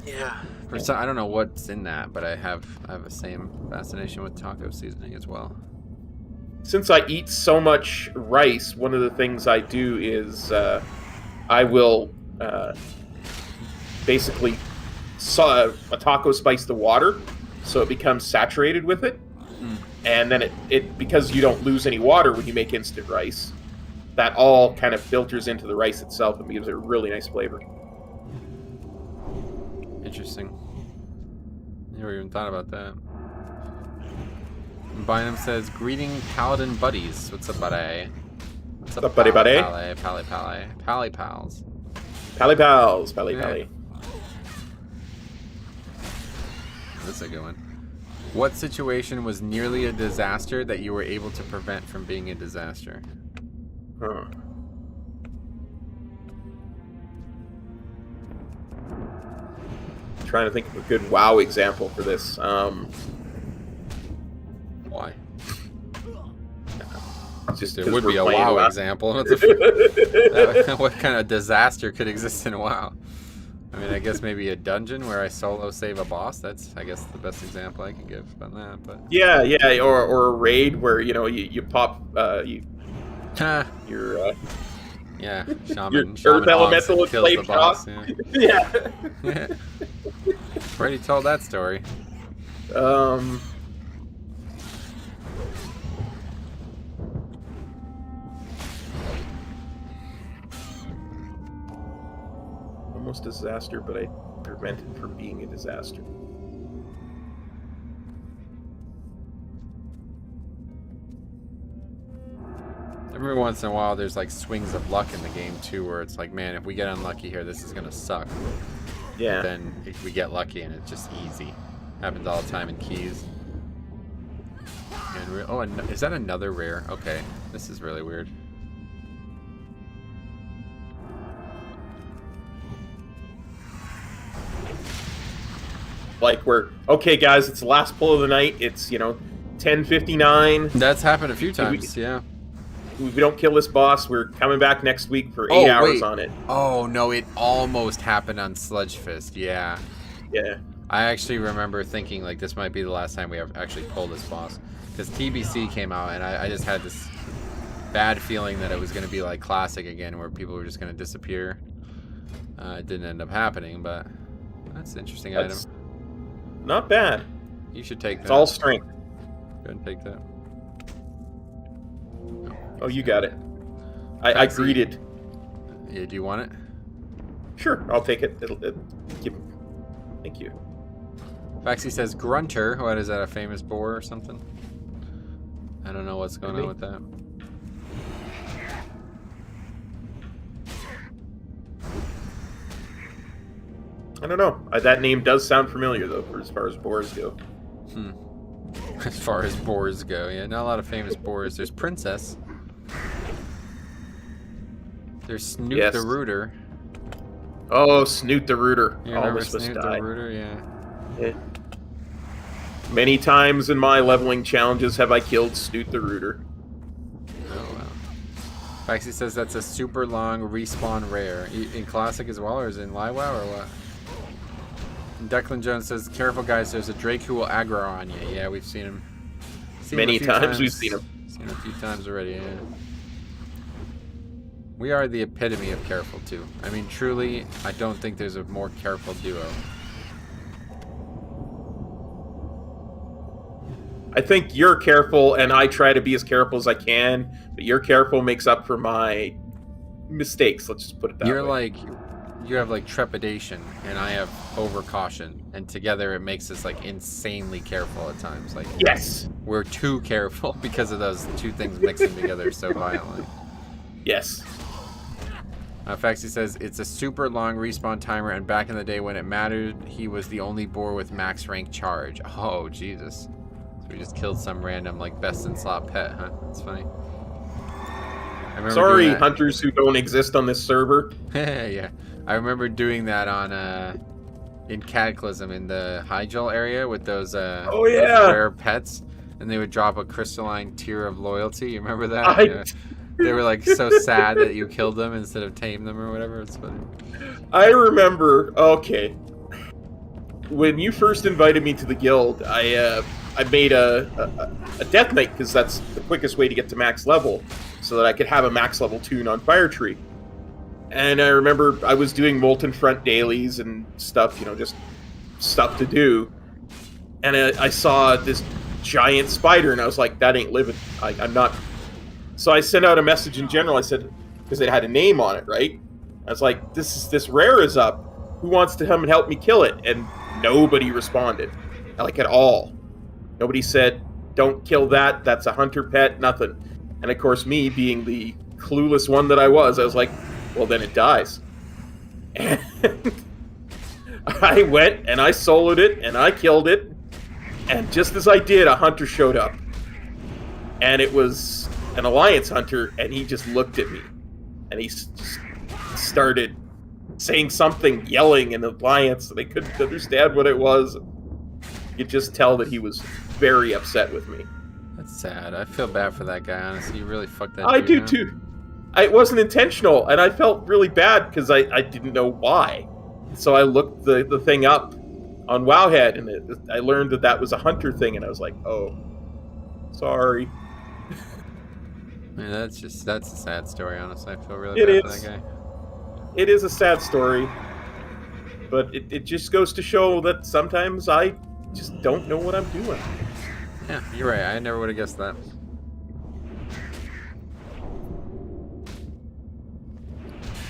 yeah, for some, I don't know what's in that, but I have the same fascination with taco seasoning as well. Since I eat so much rice, one of the things I do is I will basically a taco spice the water so it becomes saturated with it. And then it because you don't lose any water when you make instant rice, that all kind of filters into the rice itself and gives it a really nice flavor. Interesting. Never even thought about that. Bynum says, "Greeting Paladin buddies. What's up, buddy? What's up, buddy, buddy? Pally pals. Pally Pals, Pally Yeah. Pally. That's a good one. What situation was nearly a disaster that you were able to prevent from being a disaster?" Huh. Trying to think of a good WoW example for this. Why? Just There 'cause would we're be a playing WoW example. What kind of disaster could exist in WoW? I mean, I guess maybe a dungeon where I solo save a boss. That's, I guess, the best example I can give on that. But Yeah, or a raid where you pop your yeah, shaman. Your shaman earth elemental kills the flame boss. shock. Yeah. yeah. Already told that story. Almost disaster, but I prevented from being a disaster. Every once in a while, there's like swings of luck in the game too, where it's like, man, if we get unlucky here, this is gonna suck. Yeah. Then we get lucky and it's just easy. Happens all the time in keys. And is that another rare? Okay, this is really weird. Like okay, guys, it's the last pull of the night. It's 10:59. That's happened a few times. Yeah. If we don't kill this boss, we're coming back next week for 8 hours on it. Oh no, it almost happened on Sludge Fist. Yeah. Yeah. I actually remember thinking like this might be the last time we ever actually pull this boss, because TBC came out and I just had this bad feeling that it was going to be like Classic again, where people were just going to disappear. It didn't end up happening, but that's an interesting item. Not bad. You should take that. It's all strength. Go ahead and take that. Oh, you got it. I greeted. Yeah, do you want it? Sure, I'll take it. Thank you. Faxi says Grunter. What is that, a famous boar or something? I don't know what's going on with that. I don't know. That name does sound familiar, though, for as far as boars go. As far as boars go, yeah, not a lot of famous boars. There's Princess. There's Snoot the Rooter. Oh, Snoot the Rooter. You remember Almost Snoot the Rooter? Yeah. Many times in my leveling challenges have I killed Snoot the Rooter. Oh, wow. Faxi says that's a super long respawn rare. In Classic as well, or is it in Live WoW, or what? And Declan Jones says, careful guys, there's a Drake who will aggro on you. Yeah, we've seen him. Many times we've seen him. Seen him a few times already, yeah. We are the epitome of careful, too. I mean, truly, I don't think there's a more careful duo. I think you're careful, and I try to be as careful as I can, but your careful makes up for my mistakes. Let's just put it that You're way. like, you have like trepidation, and I have over caution, and together it makes us like insanely careful at times. Like, Yes. we're too careful because of those two things mixing together so violently. Yes. Faxi says it's a super long respawn timer, and back in the day when it mattered, he was the only boar with max rank charge. Oh, Jesus. So we just killed some random, like, best in slot pet, huh? That's funny. I remember Sorry, doing that- hunters who don't exist on this server. Yeah. I remember doing that on, in Cataclysm in the Hyjal area with those, Oh, those yeah. rare pets, and they would drop a crystalline tear of loyalty. You remember that? I Yeah. They were like so sad that you killed them instead of tame them or whatever. It's funny. I remember. Okay, when you first invited me to the guild, I made a death knight because that's the quickest way to get to max level, so that I could have a max level tune on Fire Tree. And I remember I was doing Molten Front dailies and stuff, just stuff to do. And I saw this giant spider, and I was like, "That ain't living. I'm not." So I sent out a message in general. I said, because it had a name on it, right? I was like, this rare is up. Who wants to come and help me kill it? And nobody responded, like at all. Nobody said, don't kill that. That's a hunter pet. Nothing. And of course, me being the clueless one that I was like, well, then it dies. And I went and I soloed it and I killed it. And just as I did, a hunter showed up. And it was an alliance hunter, and he just looked at me, and he just started saying something, yelling in alliance, and I couldn't understand what it was. You could just tell that he was very upset with me. That's sad. I feel bad for that guy, honestly. You really fucked that I dude do up. too. It wasn't intentional, and I felt really bad because I didn't know why. So I looked the thing up on Wowhead, and I learned that was a hunter thing, and I was like, oh, sorry. Yeah, that's a sad story, honestly. I feel really It bad for is. that guy. It is a sad story, but it just goes to show that sometimes I just don't know what I'm doing. Yeah, you're right. I never would have guessed that.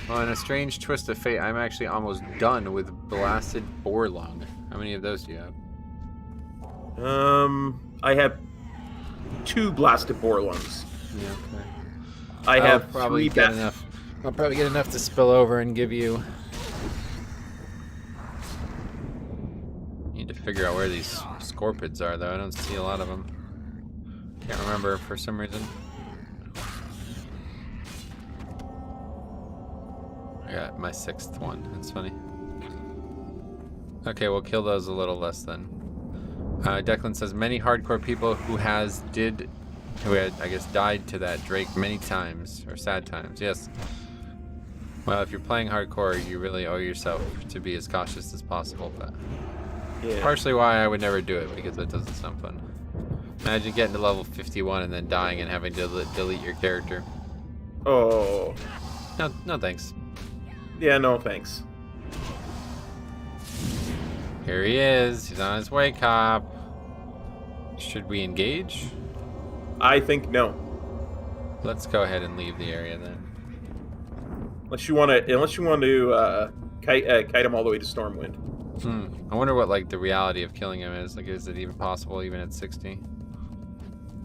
Well, in a strange twist of fate, I'm actually almost done with Blasted Boar Lung. How many of those do you have? I have 2 blasted boar lungs. Yeah, okay. I have I'll probably 3 get best. enough. I'll probably get enough to spill over and give you. Need to figure out where these scorpids are, though. I don't see a lot of them. Can't remember for some reason. I got my 6th one. That's funny. Okay, we'll kill those a little less then. Declan says many hardcore people who had, I guess, died to that Drake many times, or sad times. Yes. Well, if you're playing hardcore, you really owe yourself to be as cautious as possible. But Yeah. partially why I would never do it, because it doesn't sound fun. Imagine getting to level 51 and then dying and having to delete your character. Oh. No thanks. Yeah, no thanks. Here he is. He's on his way, cop. Should we engage? I think no. Let's go ahead and leave the area then. Unless you want to kite him all the way to Stormwind. I wonder what like the reality of killing him is. Like, is it even possible even at 60?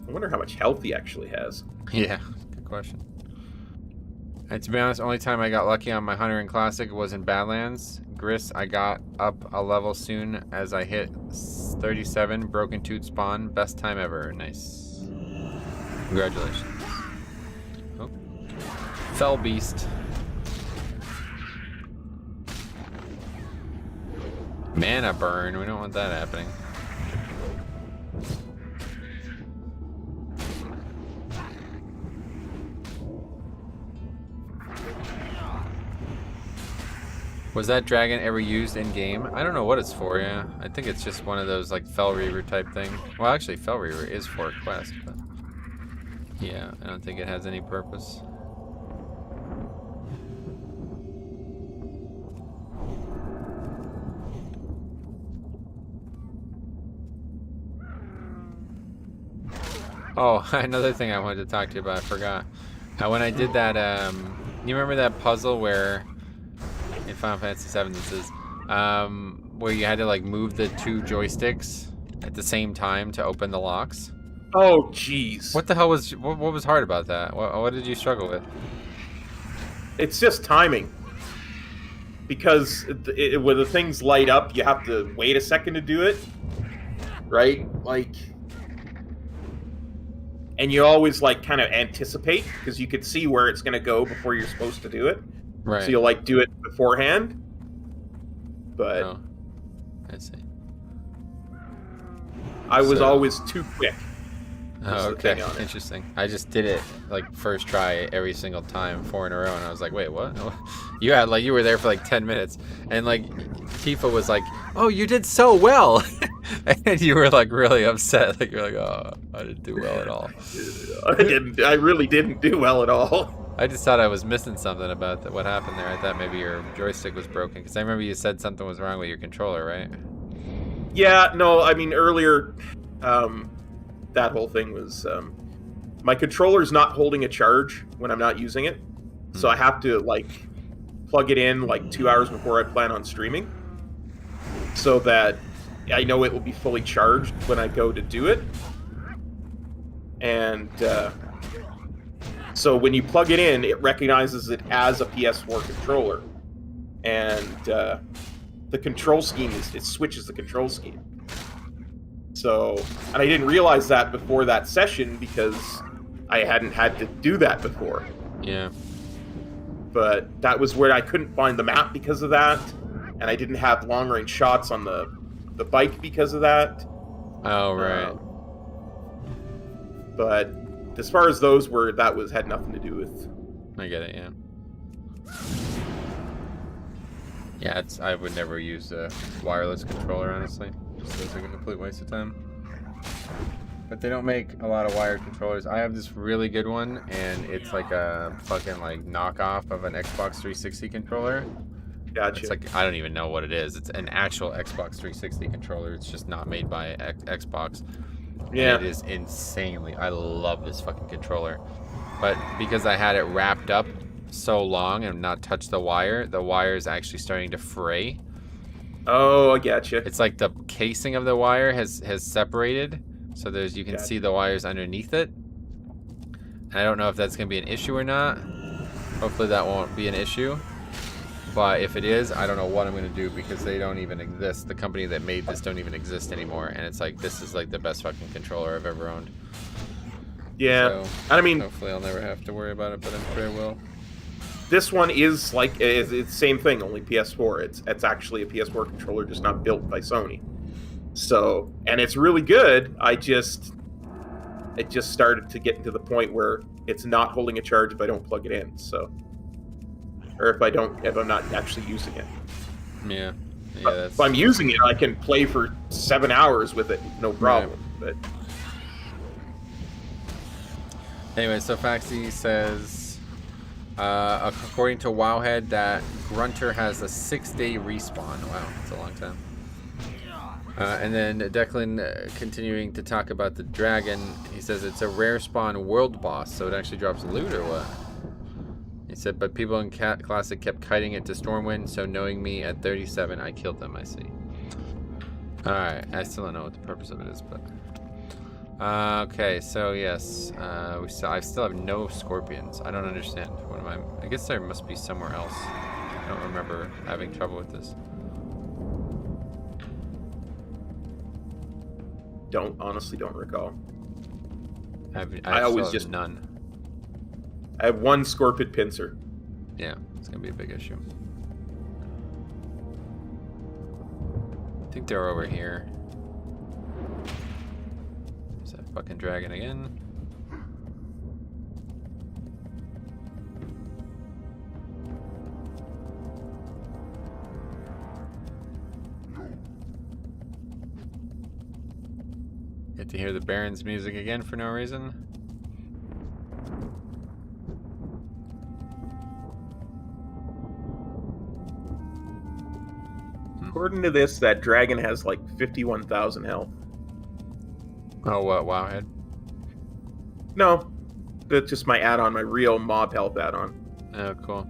I wonder how much health he actually has. Yeah, good question. And to be honest, only time I got lucky on my Hunter in Classic was in Badlands. Gris, I got up a level soon as I hit 37, Broken Tooth spawn. Best time ever. Nice. Congratulations. Oh. Fell Beast. Mana burn. We don't want that happening. Was that dragon ever used in game? I don't know what it's for, yeah. I think it's just one of those like Fell Reaver type thing. Well, actually Fell Reaver is for a quest, but yeah, I don't think it has any purpose. Oh, another thing I wanted to talk to you about, I forgot. When I did that You remember that puzzle where in Final Fantasy VII this is where you had to like move the two joysticks at the same time to open the locks? Oh, jeez. What the hell was what was hard about that? What did you struggle with? It's just timing. Because when the things light up, you have to wait a second to do it, right? Like, and you always like kind of anticipate because you could see where it's going to go before you're supposed to do it. Right. So you'll like do it beforehand. But Oh, I see. I was So- always too quick. That's Oh, the okay. thing on it. Interesting. I just did it like first try every single time, 4 in a row, and I was like, wait, what? You had like you were there for like 10 minutes, and like Tifa was like, oh, you did so well, and you were like really upset. Like you're like, oh, I didn't do well at all. I really didn't do well at all. I just thought I was missing something about what happened there. I thought maybe your joystick was broken because I remember you said something was wrong with your controller, right? Yeah, no, I mean earlier, that whole thing was my controller's not holding a charge when I'm not using it, so I have to like plug it in like 2 hours before I plan on streaming, so that I know it will be fully charged when I go to do it. And so when you plug it in, it recognizes it as a PS4 controller, and the control scheme it switches the control scheme. So, and I didn't realize that before that session because I hadn't had to do that before. Yeah. But that was where I couldn't find the map because of that, and I didn't have long range shots on the bike because of that. Oh, right. But as far as those were, had nothing to do with. I get it. Yeah. Yeah, I would never use a wireless controller, honestly. Just feels like a complete waste of time. But they don't make a lot of wired controllers. I have this really good one, and it's like a fucking like knockoff of an Xbox 360 controller. Gotcha. It's like I don't even know what it is. It's an actual Xbox 360 controller. It's just not made by Xbox. Yeah. And it is insanely. I love this fucking controller, but because I had it wrapped up so long and not touched the wire is actually starting to fray. Oh, I gotcha. It's like the casing of the wire has separated, so you can Gotcha. see the wires underneath it. And I don't know if that's gonna be an issue or not. Hopefully that won't be an issue. But if it is, I don't know what I'm gonna do because they don't even exist. The company that made this don't even exist anymore, and it's like this is like the best fucking controller I've ever owned. Yeah. So, I mean, hopefully I'll never have to worry about it, but I'm sure I will. this one is like it's the same thing, only PS4. It's actually a PS4 controller, just not built by Sony. So, and it's really good. It just started to get to the point where it's not holding a charge if I don't plug it in. So, or if I'm not actually using it. Yeah. But if I'm using it, I can play for 7 hours with it, no problem. But anyway, so Faxi says, according to Wowhead, that Grunter has a 6-day respawn. Wow, that's a long time. And then Declan, continuing to talk about the dragon, he says it's a rare spawn world boss, so it actually drops loot or what? He said, but people in Classic kept kiting it to Stormwind, so knowing me at 37, I killed them, I see. Alright, I still don't know what the purpose of it is, but... okay, so yes, I still have no scorpions. I don't understand. What am I guess there must be somewhere else. I don't remember having trouble with this. honestly don't recall. I always still have just- none. I have one Scorpion pincer. Yeah, it's gonna be a big issue. I think they're over here. There's that fucking dragon again. Get to hear the Baron's music again for no reason. According to this, that dragon has like 51,000 health. Oh, what? Wowhead? No, that's just my add-on, my real mob health add-on. Oh, cool.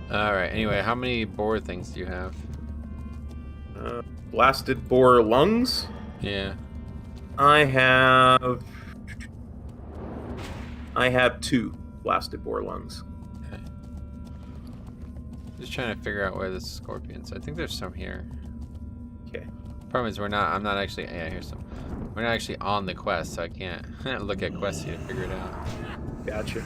Alright, anyway, how many boar things do you have? Blasted boar lungs. Yeah. I have 2 blasted boar lungs. Okay. Just trying to figure out where the scorpions. I think there's some here. Okay. Problem is I'm not actually, yeah, here's some. We're not actually on the quest, so I can't look at quests here to figure it out. Gotcha.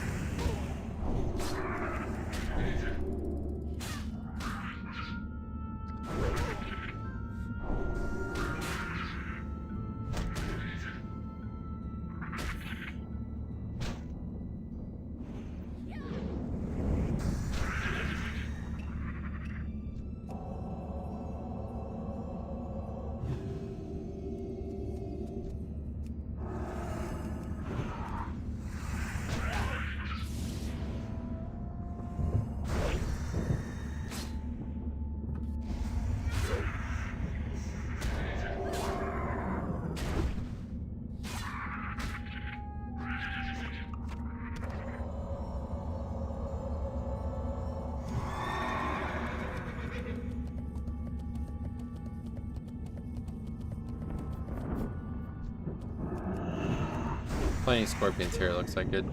Plenty of scorpions here, looks like good.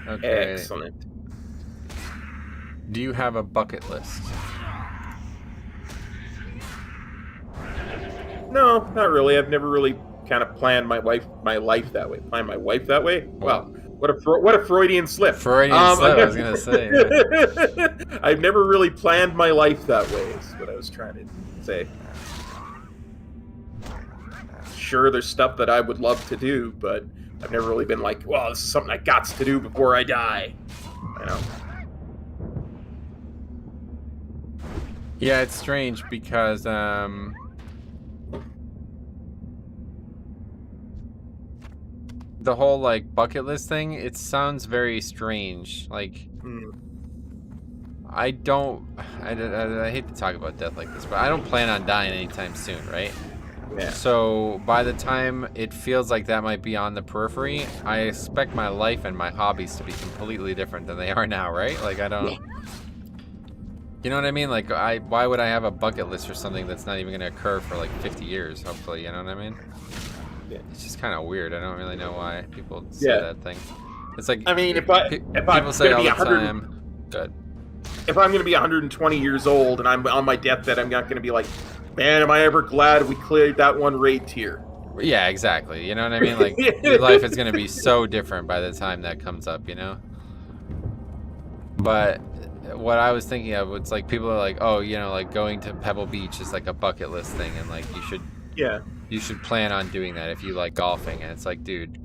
Okay. Excellent. Do you have a bucket list? No, not really. I've never really kind of planned my life that way. Plan my wife that way? Well, what a Freudian slip. Freudian slip, I was gonna say. Yeah. I've never really planned my life that way, is what I was trying to say. Sure, there's stuff that I would love to do, but I've never really been like, well, this is something I got to do before I die. I know. Yeah, it's strange because the whole like bucket list thing, it sounds very strange. Like I hate to talk about death like this, but I don't plan on dying anytime soon, right? Yeah. So by the time it feels like that might be on the periphery, I expect my life and my hobbies to be completely different than they are now, right? Like I don't. You know what I mean? Like, why would I have a bucket list for something that's not even going to occur for like 50 years, hopefully, you know what I mean? Yeah. It's just kind of weird. I don't really know why people say that thing. It's like, I mean, if people I'm say all gonna the be 100, time, good. if I'm going to be 120 years old and I'm on my deathbed, I'm not going to be like, man, am I ever glad we cleared that one raid tier? Yeah, exactly. You know what I mean? Like, your life is going to be so different by the time that comes up, you know? But what I was thinking of was like people are like, oh, you know, like going to Pebble Beach is like a bucket list thing, and like you should plan on doing that if you like golfing. And it's like, dude,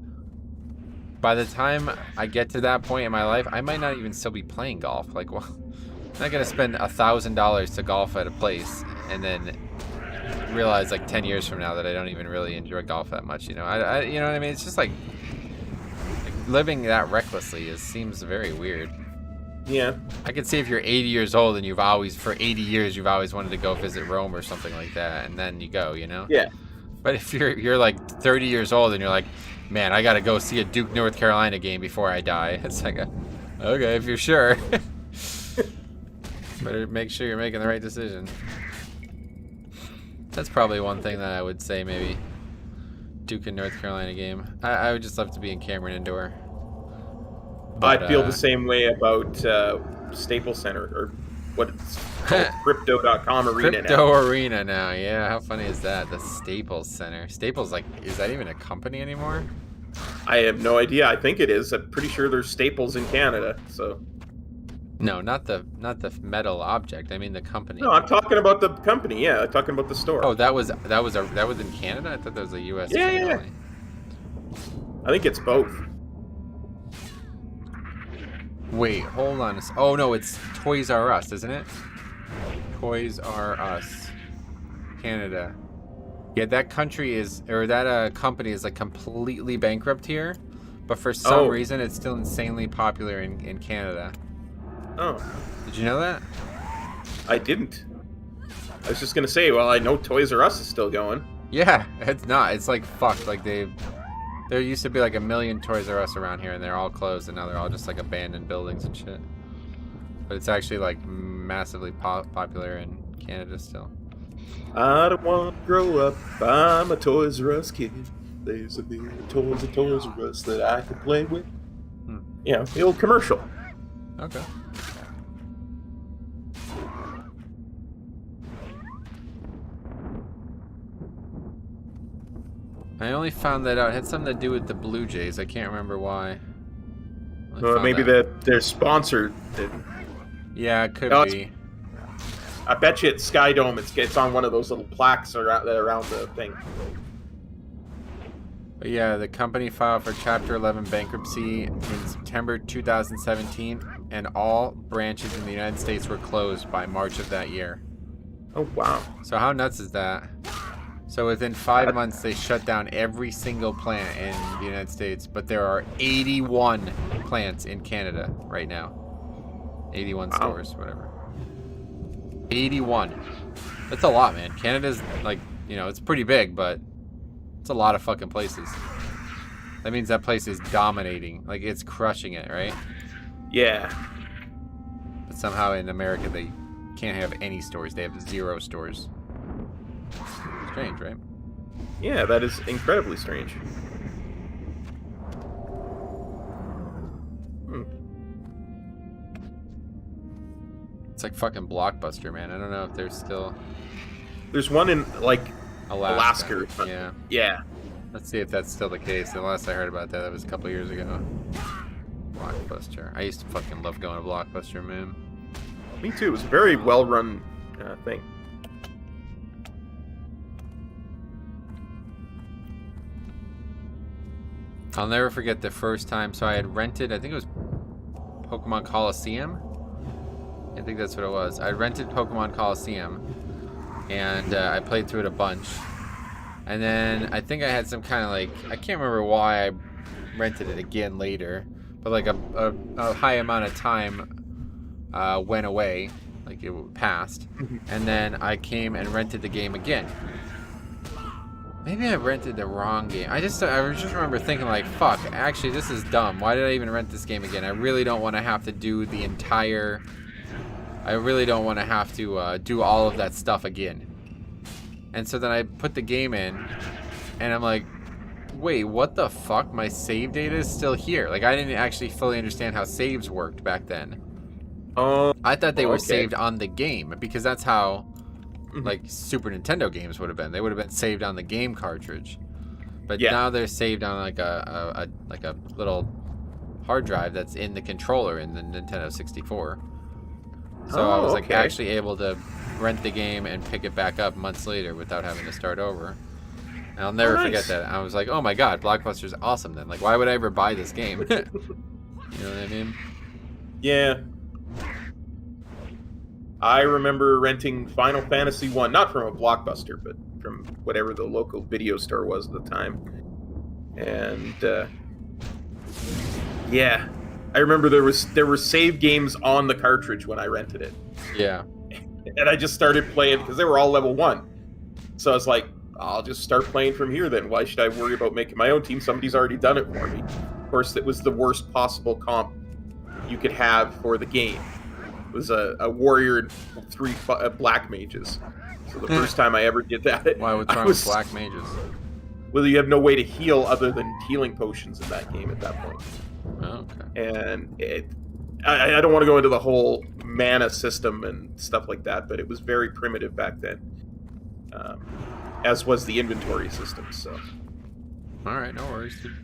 by the time I get to that point in my life, I might not even still be playing golf. Like, well, I'm not gonna spend $1,000 to golf at a place and then realize like 10 years from now that I don't even really enjoy golf that much. You know, I you know what I mean? It's just like living that recklessly seems very weird. Yeah. I could see if you're 80 years old and for 80 years you've always wanted to go visit Rome or something like that, and then you go, you know? Yeah. But if you're like 30 years old and you're like, man, I gotta go see a Duke, North Carolina game before I die, it's like, okay, if you're sure. Better make sure you're making the right decision. That's probably one thing that I would say, maybe. Duke and North Carolina game. I would just love to be in Cameron Indoor. But, I feel the same way about Staples Center, or what it's called, Crypto.com Arena now. Crypto Arena now, yeah. How funny is that? The Staples Center. Staples, like, is that even a company anymore? I have no idea. I think it is. I'm pretty sure there's Staples in Canada. So. No, not the metal object. I mean the company. No, I'm talking about the company. Yeah, I'm talking about the store. Oh, that was in Canada. I thought that was a U.S. Yeah, thing yeah. only. I think it's both. Wait, hold on. Oh no, it's Toys R Us, isn't it? Toys R Us, Canada. Yeah, that country is, or that company is like completely bankrupt here, but for some Oh. reason it's still insanely popular in Canada. Oh, Did you know that? I didn't. I was just gonna say, well, I know Toys R Us is still going. Yeah, it's not. It's like fucked. Like there used to be like 1 million Toys R Us around here, and they're all closed, and now they're all just like abandoned buildings and shit. But it's actually like massively popular in Canada still. I don't want to grow up. I'm a Toys R Us kid. There's a million toys and Toys R Us that I can play with. Yeah, the old commercial. Okay. I only found that out. It had something to do with the Blue Jays. I can't remember why. I found Maybe that. they're sponsored. Yeah, it could Oh, be. I bet you it's Skydome. It's on one of those little plaques around the thing. But yeah, the company filed for Chapter 11 bankruptcy in September 2017, and all branches in the United States were closed by March of that year. Oh wow! So how nuts is that? So within 5 months, they shut down every single plant in the United States, but there are 81 plants in Canada right now. 81 stores, whatever. 81. That's a lot, man. Canada's like, it's pretty big, but it's a lot of fucking places. That means that place is dominating. Like, it's crushing it, right? Yeah. But somehow in America, they can't have any stores. They have 0 stores. Strange, right? Yeah, that is incredibly strange. It's like fucking Blockbuster, man. I don't know if there's still There's one in like Alaska. Alaska. Yeah. Yeah. Let's see if that's still the case. The last I heard about that was a couple years ago. Blockbuster. I used to fucking love going to Blockbuster, man. Me too. It was a very well-run thing. I'll never forget the first time. So I had rented, I think it was Pokemon Coliseum. I think that's what it was. I rented Pokemon Coliseum, and I played through it a bunch. And then I think I had some kind of like, I can't remember why I rented it again later, but like a high amount of time went away, like it passed. And then I came and rented the game again. Maybe I rented the wrong game. I just remember thinking like, fuck, actually this is dumb. Why did I even rent this game again? I really don't want to have to do the entire... I really don't want to have to do all of that stuff again. And so then I put the game in, and I'm like, wait, what the fuck? My save data is still here. Like, I didn't actually fully understand how saves worked back then. I thought they were saved on the game, because that's how, like, Super Nintendo games would have been. They would have been saved on the game cartridge. But now they're saved on, like, a little hard drive that's in the controller in the Nintendo 64. So I was like actually able to rent the game and pick it back up months later without having to start over. And I'll never forget that. I was like, oh my god, Blockbuster's awesome then. Like, why would I ever buy this game? You know what I mean? Yeah. I remember renting Final Fantasy 1, not from a Blockbuster, but from whatever the local video store was at the time. And yeah, I remember there were save games on the cartridge when I rented it. Yeah. And I just started playing because they were all level 1. So I was like, I'll just start playing from here then. Why should I worry about making my own team? Somebody's already done it for me. Of course, it was the worst possible comp you could have for the game. It was a warrior and 3 black mages. So the first time I ever did that... Why, what's wrong with black mages? Well, you have no way to heal other than healing potions in that game at that point. Oh, okay. And I don't want to go into the whole mana system and stuff like that, but it was very primitive back then, as was the inventory system. So, all right, no worries, dude.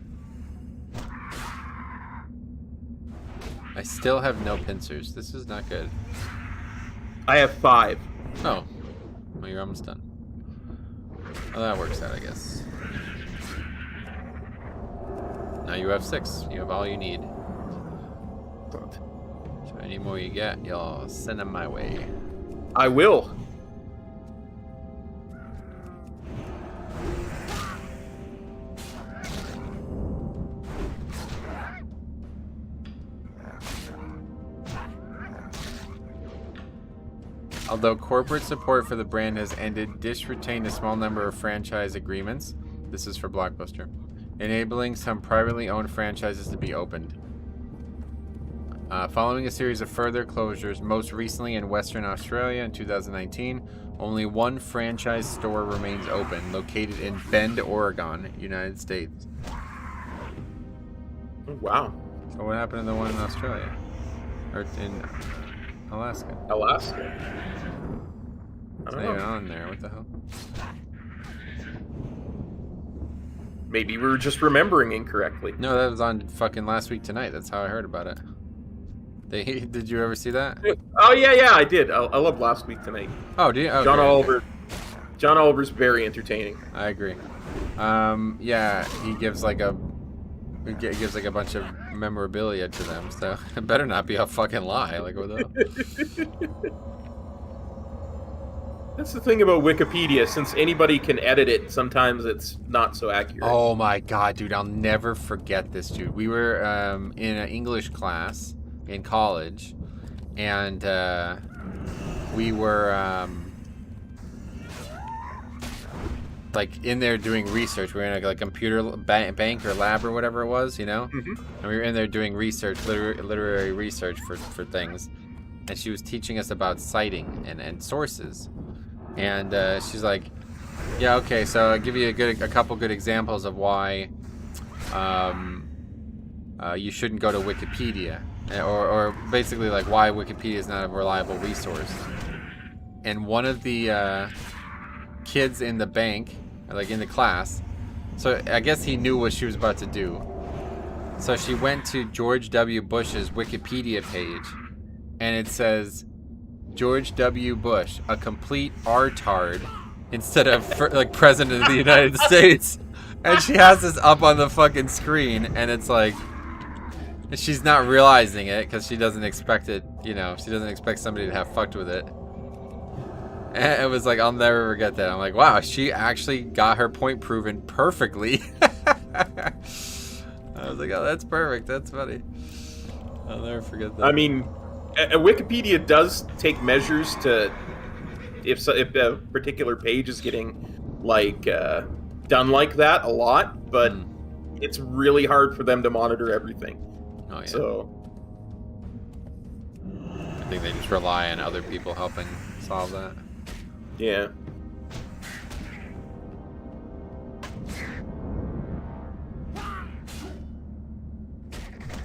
I still have no pincers. This is not good. I have 5. Oh, well, you're almost done. Well, that works out, I guess. Now you have 6. You have all you need. So any more you get, you'll send them my way. I will. Although corporate support for the brand has ended, Dish retained a small number of franchise agreements. This is for Blockbuster, enabling some privately owned franchises to be opened. Following a series of further closures, most recently in Western Australia in 2019, only one franchise store remains open, located in Bend, Oregon, United States. Oh, wow. So what happened to the one in Australia? Or in Alaska? Alaska. I It's don't not even know. on there. What the hell? Maybe we were just remembering incorrectly. No, that was on fucking last week tonight. That's how I heard about it. Did you ever see that? Oh yeah, I did. I love Last Week Tonight. Oh, do you? Okay, John okay. Oliver. John Oliver's very entertaining. I agree. Yeah, he gives like a bunch of memorabilia to them, so it better not be a fucking lie. Like what the? That's the thing about Wikipedia. Since anybody can edit it, sometimes it's not so accurate. Oh my god, dude! I'll never forget this, dude. We were in an English class in college, and we were like in there doing research. We were in a like computer bank or lab or whatever it was, you know. Mhm. And we were in there doing research, literary research for things. And she was teaching us about citing and sources. And she's like, "Yeah, okay. So I'll give you a couple good examples of why you shouldn't go to Wikipedia, or basically like why Wikipedia is not a reliable resource." And one of the kids in the bank, like in the class, so I guess he knew what she was about to do. So she went to George W. Bush's Wikipedia page, and it says, George W. Bush, a complete artard, instead of like President of the United States. And she has this up on the fucking screen, and it's like, she's not realizing it because she doesn't expect it, you know, she doesn't expect somebody to have fucked with it. And it was like, I'll never forget that. I'm like, wow, she actually got her point proven perfectly. I was like, oh, that's perfect. That's funny. I'll never forget that. I mean, Wikipedia does take measures to if a particular page is getting like done like that a lot, but it's really hard for them to monitor everything. Oh yeah. So I think they just rely on other people helping solve that. yeah.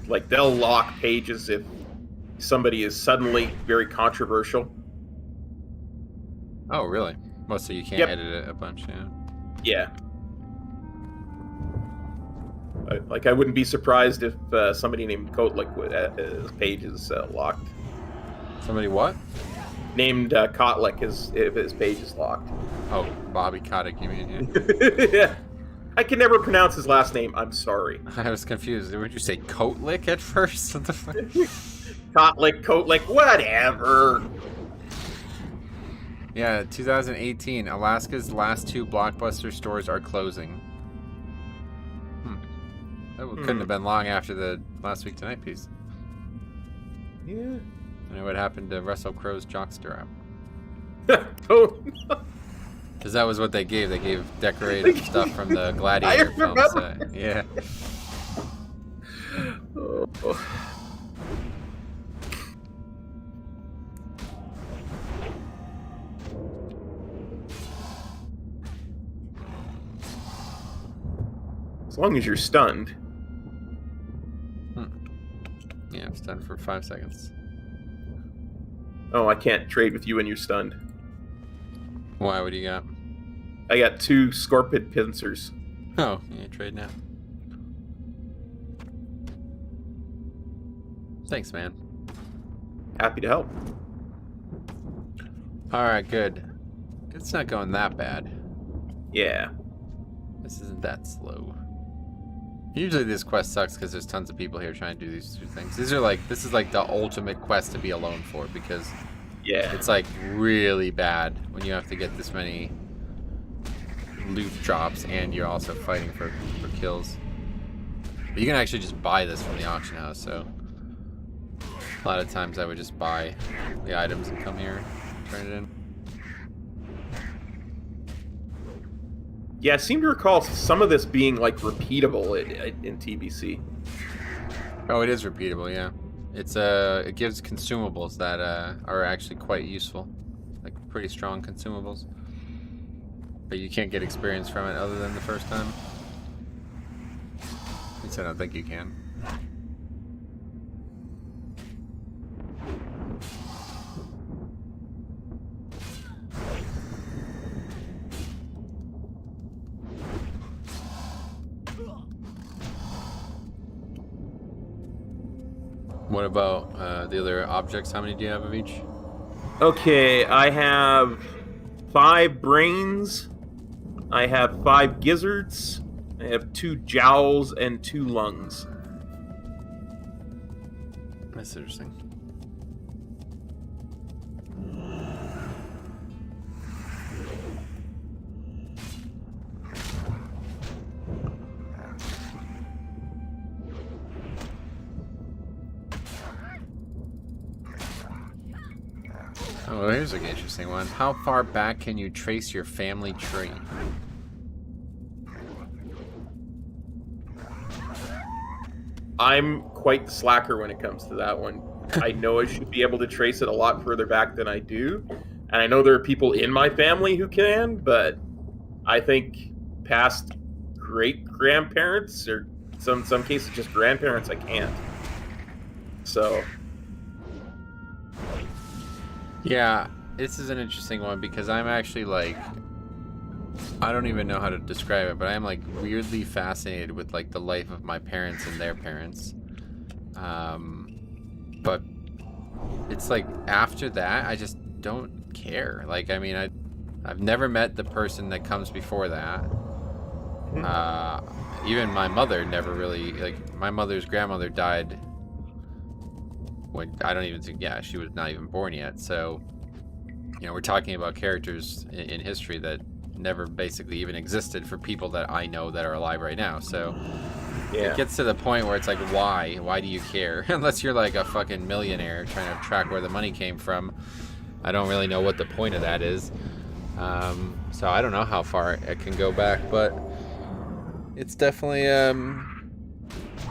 Like they'll lock pages if somebody is suddenly very controversial. Oh really? Mostly you can't Yep. edit it a bunch, yeah. Yeah. Like I wouldn't be surprised if somebody named Kotlik would his page is locked. Somebody what? Named Kotlik if his page is locked. Oh, Bobby Kotick, you mean? Yeah. Yeah. I can never pronounce his last name. I'm sorry. I was confused. Would you say Coatlick at first? What the fuck? Kotlik, whatever. Yeah, 2018. Alaska's last 2 Blockbuster stores are closing. That couldn't have been long after the Last Week Tonight piece. Yeah. I know what happened to Russell Crowe's jockstrap. Oh. Because that was what they gave. They gave decorative stuff from the Gladiator I film remember. set. Yeah. Oh. As long as you're stunned. Yeah, it's done for 5 seconds. Oh, I can't trade with you when you're stunned. Why? What do you got? I got 2 Scorpid pincers. Oh, yeah, trade now. Thanks, man. Happy to help. Alright, good. It's not going that bad. Yeah. This isn't that slow. Usually this quest sucks because there's tons of people here trying to do these 2 things. This is like the ultimate quest to be alone for, because Yeah. it's like really bad when you have to get this many loot drops and you're also fighting for kills. But you can actually just buy this from the auction house, so a lot of times I would just buy the items and come here. turn it in. Yeah, I seem to recall some of this being like repeatable in TBC. Oh, it is repeatable, yeah. It gives consumables that are actually quite useful, like pretty strong consumables. But you can't get experience from it other than the first time. At least I don't think you can. What about the other objects? How many do you have of each? Okay, I have 5 brains. I have 5 gizzards. I have 2 jowls and 2 lungs. That's interesting. Oh, here's an interesting one. How far back can you trace your family tree? I'm quite the slacker when it comes to that one. I know I should be able to trace it a lot further back than I do. And I know there are people in my family who can, but I think past great-grandparents, or some cases just grandparents, I can't. So... Yeah, this is an interesting one because I'm actually like, I don't even know how to describe it, but I'm like weirdly fascinated with like the life of my parents and their parents. But it's like after that, I just don't care. Like, I mean, I've never met the person that comes before that. Even my mother never really, like, my mother's grandmother died when I don't even think, yeah, she was not even born yet. So, you know, we're talking about characters in history that never basically even existed for people that I know that are alive right now. So yeah. It gets to the point where it's like, why do you care? Unless you're like a fucking millionaire trying to track where the money came from. I don't really know what the point of that is. So I don't know how far it can go back, but it's definitely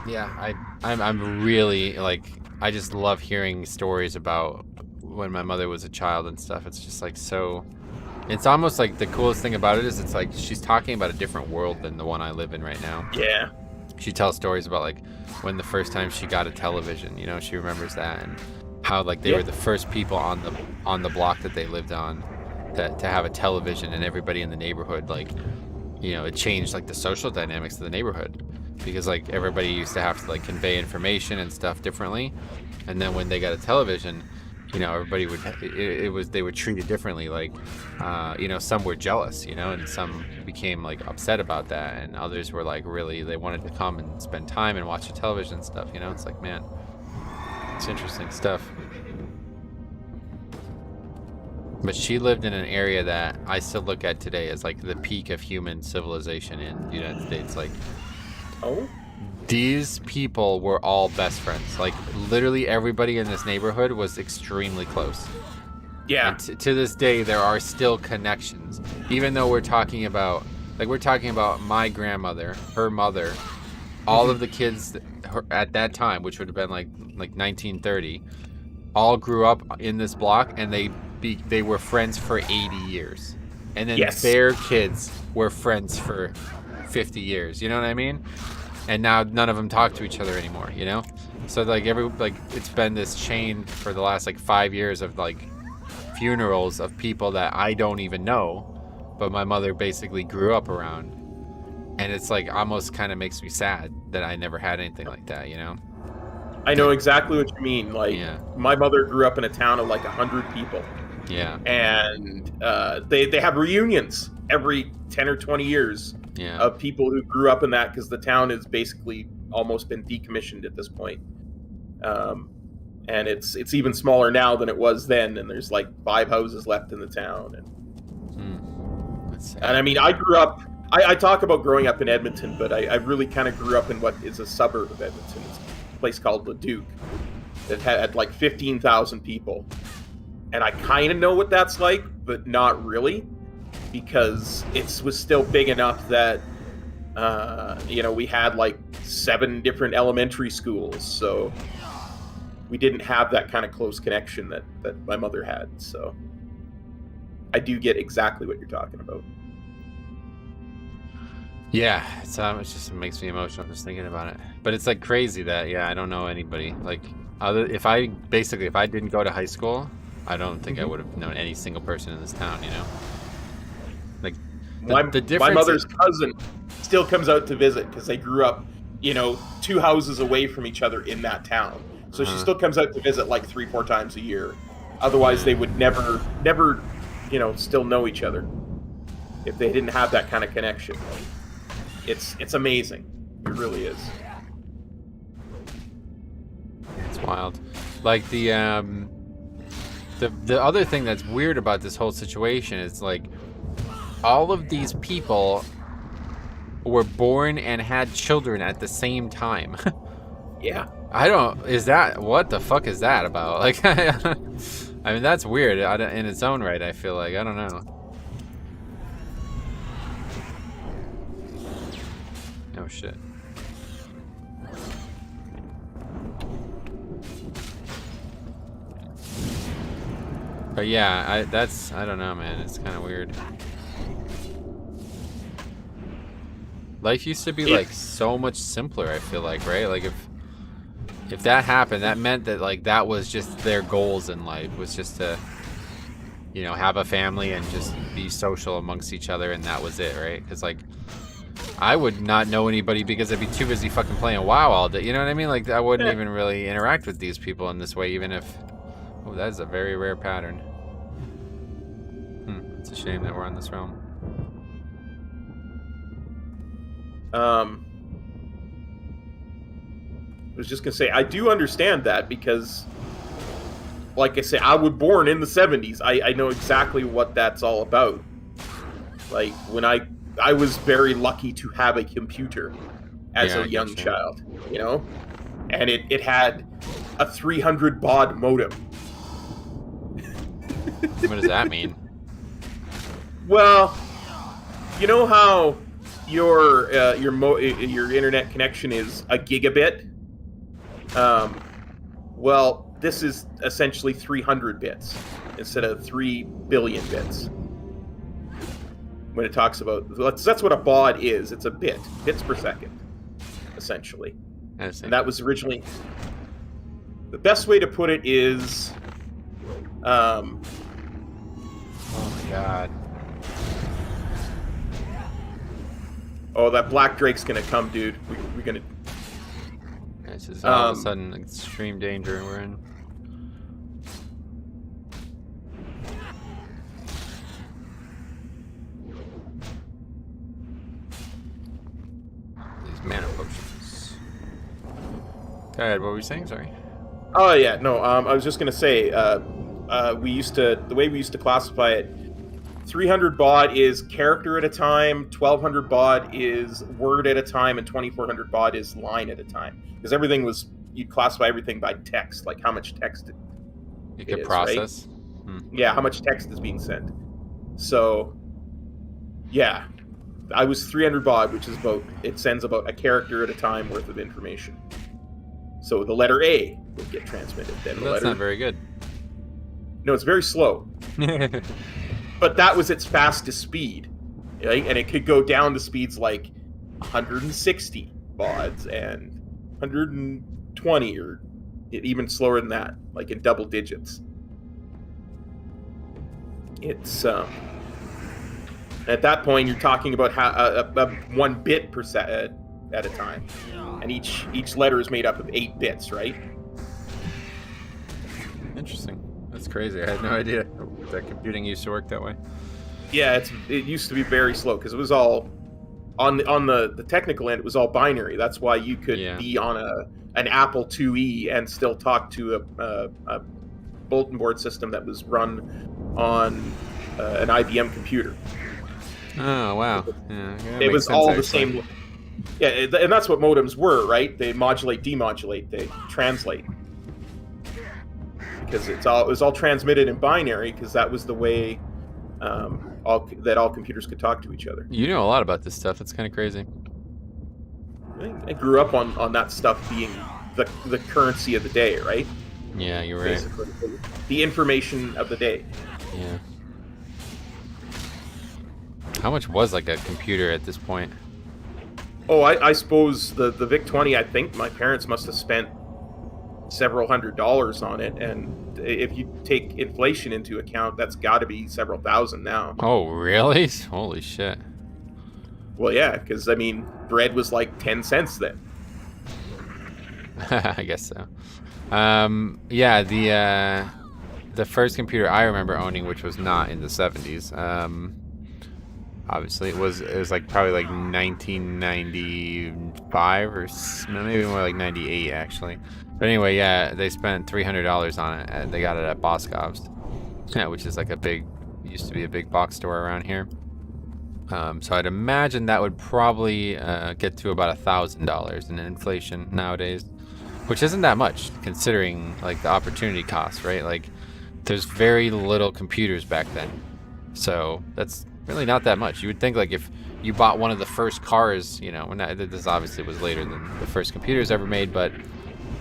yeah, I'm really like, I just love hearing stories about when my mother was a child and stuff. It's just like so, it's almost like the coolest thing about it is it's like she's talking about a different world than the one I live in right now. Yeah. She tells stories about like when the first time she got a television, you know, she remembers that, and how like they were the first people on the block that they lived on to have a television, and everybody in the neighborhood, like, you know, it changed like the social dynamics of the neighborhood. Because like everybody used to have to like convey information and stuff differently, and then when they got a television, you know, everybody would they were treated differently. Like, you know, some were jealous, you know, and some became like upset about that, and others were like really they wanted to come and spend time and watch the television and stuff. You know, it's like, man, it's interesting stuff. But she lived in an area that I still look at today as like the peak of human civilization in the United States. Like, oh, these people were all best friends. Like, literally everybody in this neighborhood was extremely close. yeah. And to this day, there are still connections. Even though we're talking about my grandmother, her mother, all of the kids at that time, which would have been like 1930, all grew up in this block, and they were friends for 80 years. And then their kids were friends for 50 years, you know what I mean? And now none of them talk to each other anymore, you know? So like it's been this chain for the last like 5 years of like funerals of people that I don't even know, but my mother basically grew up around. And it's like almost kind of makes me sad that I never had anything like that, you know? I know exactly what you mean. Like, my mother grew up in a town of like 100 people. Yeah. And they have reunions every 10 or 20 years of people who grew up in that, because the town has basically almost been decommissioned at this point. And it's even smaller now than it was then, and there's like 5 houses left in the town. And I mean, I grew up, I talk about growing up in Edmonton, but I really kind of grew up in what is a suburb of Edmonton. It's a place called Leduc that had like 15,000 people. and I kind of know what that's like, but not really, because it was still big enough that we had like 7 different elementary schools, so we didn't have that kind of close connection that my mother had. So I do get exactly what you're talking about. Yeah, it just makes me emotional just thinking about it. But it's like crazy that I don't know anybody. Like, if I didn't go to high school, I don't think I would have known any single person in this town. Like the difference. My mother's cousin still comes out to visit because they grew up, 2 houses away from each other in that town. So she still comes out to visit like 3-4 times a year. Otherwise, they would never, still know each other if they didn't have that kind of connection. It's amazing. It really is. It's wild. Like the other thing that's weird about this whole situation is like all of these people were born and had children at the same time. Yeah. What the fuck is that about? Like, I mean, that's weird in its own right, I feel like. I don't know. Oh, shit. But yeah, I don't know, man. It's kind of weird. Life used to be like so much simpler, I feel like, right? Like if that happened, that meant that like that was just their goals in life, was just to have a family and just be social amongst each other, and that was it, right? Because like I would not know anybody because I'd be too busy fucking playing WoW all day. You know what I mean? Like I wouldn't even really interact with these people in this way, even if that is a very rare pattern. It's a shame that we're on this realm. I was just gonna say, I do understand that because, like I say, I was born in the 70s. I know exactly what that's all about. Like, when I was very lucky to have a computer as a young child, and it had a 300 baud modem. What does that mean? Well, you know how your internet connection is a gigabit? Well, this is essentially 300 bits instead of 3 billion bits. When it talks about, that's what a baud is. It's a bits per second, essentially. And that was originally, the best way to put it is, oh my god. Oh, that Black Drake's gonna come, dude. We're gonna. This is all of a sudden extreme danger we're in. These mana potions. Go ahead, what were you saying? Sorry. Oh yeah, no. I was just gonna say, the way we used to classify it. 300 baud is character at a time, 1200 baud is word at a time, and 2400 baud is line at a time. Because you'd classify everything by text, like how much text you could process. Right? Yeah, how much text is being sent. So, yeah, I was 300 baud, which is it sends about a character at a time worth of information. So the letter A would get transmitted. Then that's not very good. No, it's very slow. But that was its fastest speed, right? And it could go down to speeds like 160 bauds and 120, or even slower than that, like in double digits. It's at that point you're talking about 1 bit per second at a time, and each letter is made up of 8 bits, right? Interesting. That's crazy. I had no idea that computing used to work that way. Yeah, it used to be very slow because it was all on the technical end. It was all binary. That's why you could be on an Apple IIe and still talk to a bulletin board system that was run on an IBM computer. Oh wow! Yeah, it was all the same. Yeah, and that's what modems were, right? They modulate, demodulate, they translate. because it was all transmitted in binary, because that was the way all computers could talk to each other. You know a lot about this stuff. It's kind of crazy. I grew up on that stuff being the currency of the day, right? Yeah, you're right. Basically, the information of the day. Yeah. How much was like a computer at this point? Oh, I suppose the VIC-20, I think my parents must have spent several $100s on it, and if you take inflation into account, that's got to be several thousand now. Oh, really? Holy shit. Well, yeah, because, I mean, bread was like 10 cents then. I guess so. Yeah, the first computer I remember owning, which was not in the 70s, obviously it was like probably like 1995 or maybe more like 98 actually. But anyway, yeah, they spent $300 on it, and they got it at Boscov's, yeah, which is like used to be a big box store around here. So I'd imagine that would probably get to about $1,000 in inflation nowadays, which isn't that much considering like the opportunity cost, right? Like there's very little computers back then, so that's really not that much. You would think like if you bought one of the first cars, you know, this obviously was later than the first computers ever made, but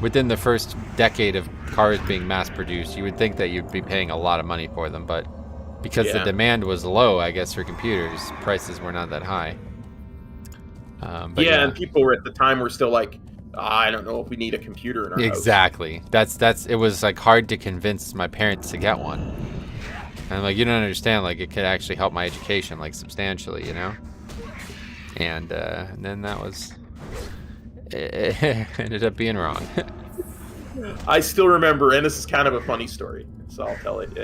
within the first decade of cars being mass produced, you would think that you'd be paying a lot of money for them, but because the demand was low, I guess, for computers, prices were not that high. And people were at the time were still like, I don't know if we need a computer in our house. Exactly. It was like hard to convince my parents to get one. And I'm like, you don't understand, like it could actually help my education like substantially, you know? And then that was it ended up being wrong. I still remember, and this is kind of a funny story, so I'll tell it.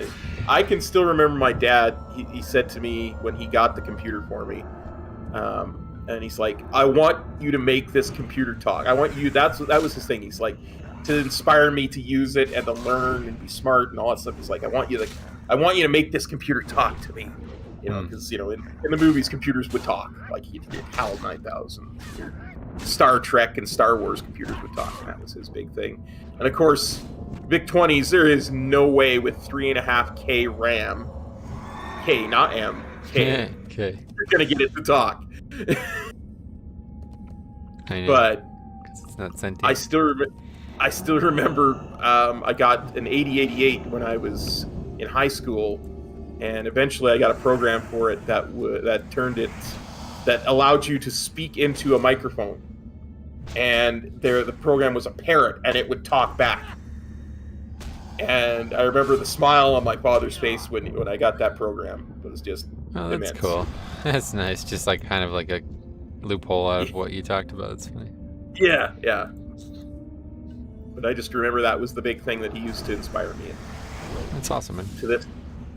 I can still remember my dad, he said to me when he got the computer for me, and he's like, I want you to make this computer talk. I want you, that was his thing. He's like, to inspire me to use it and to learn and be smart and all that stuff. He's like, I want you to make this computer talk to me. You know, because, you know, in the movies, computers would talk. Like, you did HAL 9000. Star Trek and Star Wars computers would talk, and that was his big thing. And, of course, VIC-20s, there is no way with 3.5K RAM, K, not M, K, Okay. you're going to get it to talk. I know, But 'cause it's not sentient. I still remember I got an 8088 when I was in high school, and eventually I got a program for it that allowed you to speak into a microphone, and the program was a parrot, and it would talk back. And I remember the smile on my father's face when I got that program. It was just immense. Cool. That's nice. Just like kind of like a loophole out of what you talked about. It's funny. Yeah. But I just remember that was the big thing that he used to inspire me. That's awesome, man. To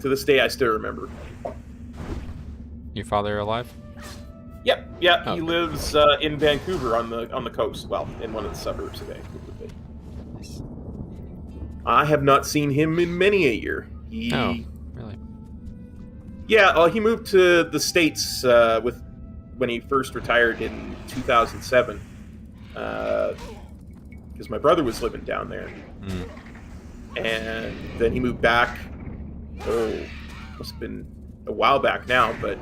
this day, I still remember. Your father alive? Yep. Oh. He lives in Vancouver on the coast. Well, in one of the suburbs of Vancouver. Nice. I have not seen him in many a year. Oh, really? Yeah, he moved to the States when he first retired in 2007. Because my brother was living down there. And then he moved back. Must have been a while back now, but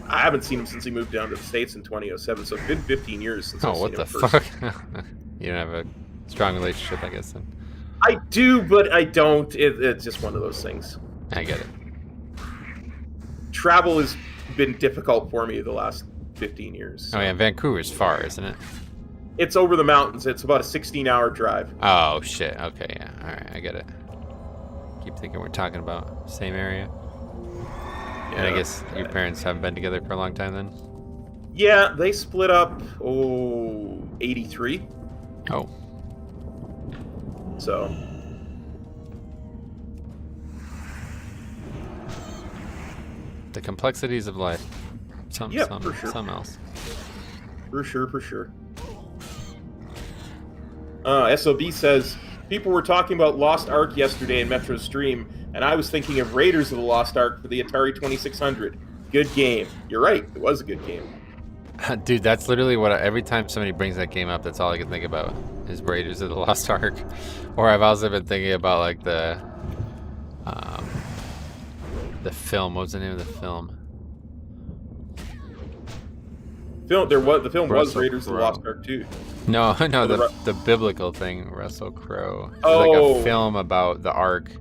I haven't seen him since he moved down to the States in 2007. So it's been 15 years since I've seen him. What the fuck? You don't have a strong relationship, I guess, then. I do, but I don't. It's just one of those things. I get it. Travel has been difficult for me the last 15 years. Oh, yeah, Vancouver's far, isn't it? It's over the mountains. It's about a 16-hour drive. Oh, shit. Okay, yeah. All right, I get it. Keep thinking we're talking about same area. Yeah, and I guess your parents haven't been together for a long time then? Yeah, they split up, 83. Oh. So. The complexities of life. For sure. Some else. For sure. SOB says, people were talking about Lost Ark yesterday in Metro's stream, and I was thinking of Raiders of the Lost Ark for the Atari 2600. Good game. You're right, it was a good game. Dude, that's literally what every time somebody brings that game up, that's all I can think about is Raiders of the Lost Ark. Or I've also been thinking about like the The film. What was the name of the film? The film was Russell Raiders of the Crowe. Lost Ark 2. No, no, the the biblical thing. Russell Crowe. It was Oh. like a film about the Ark.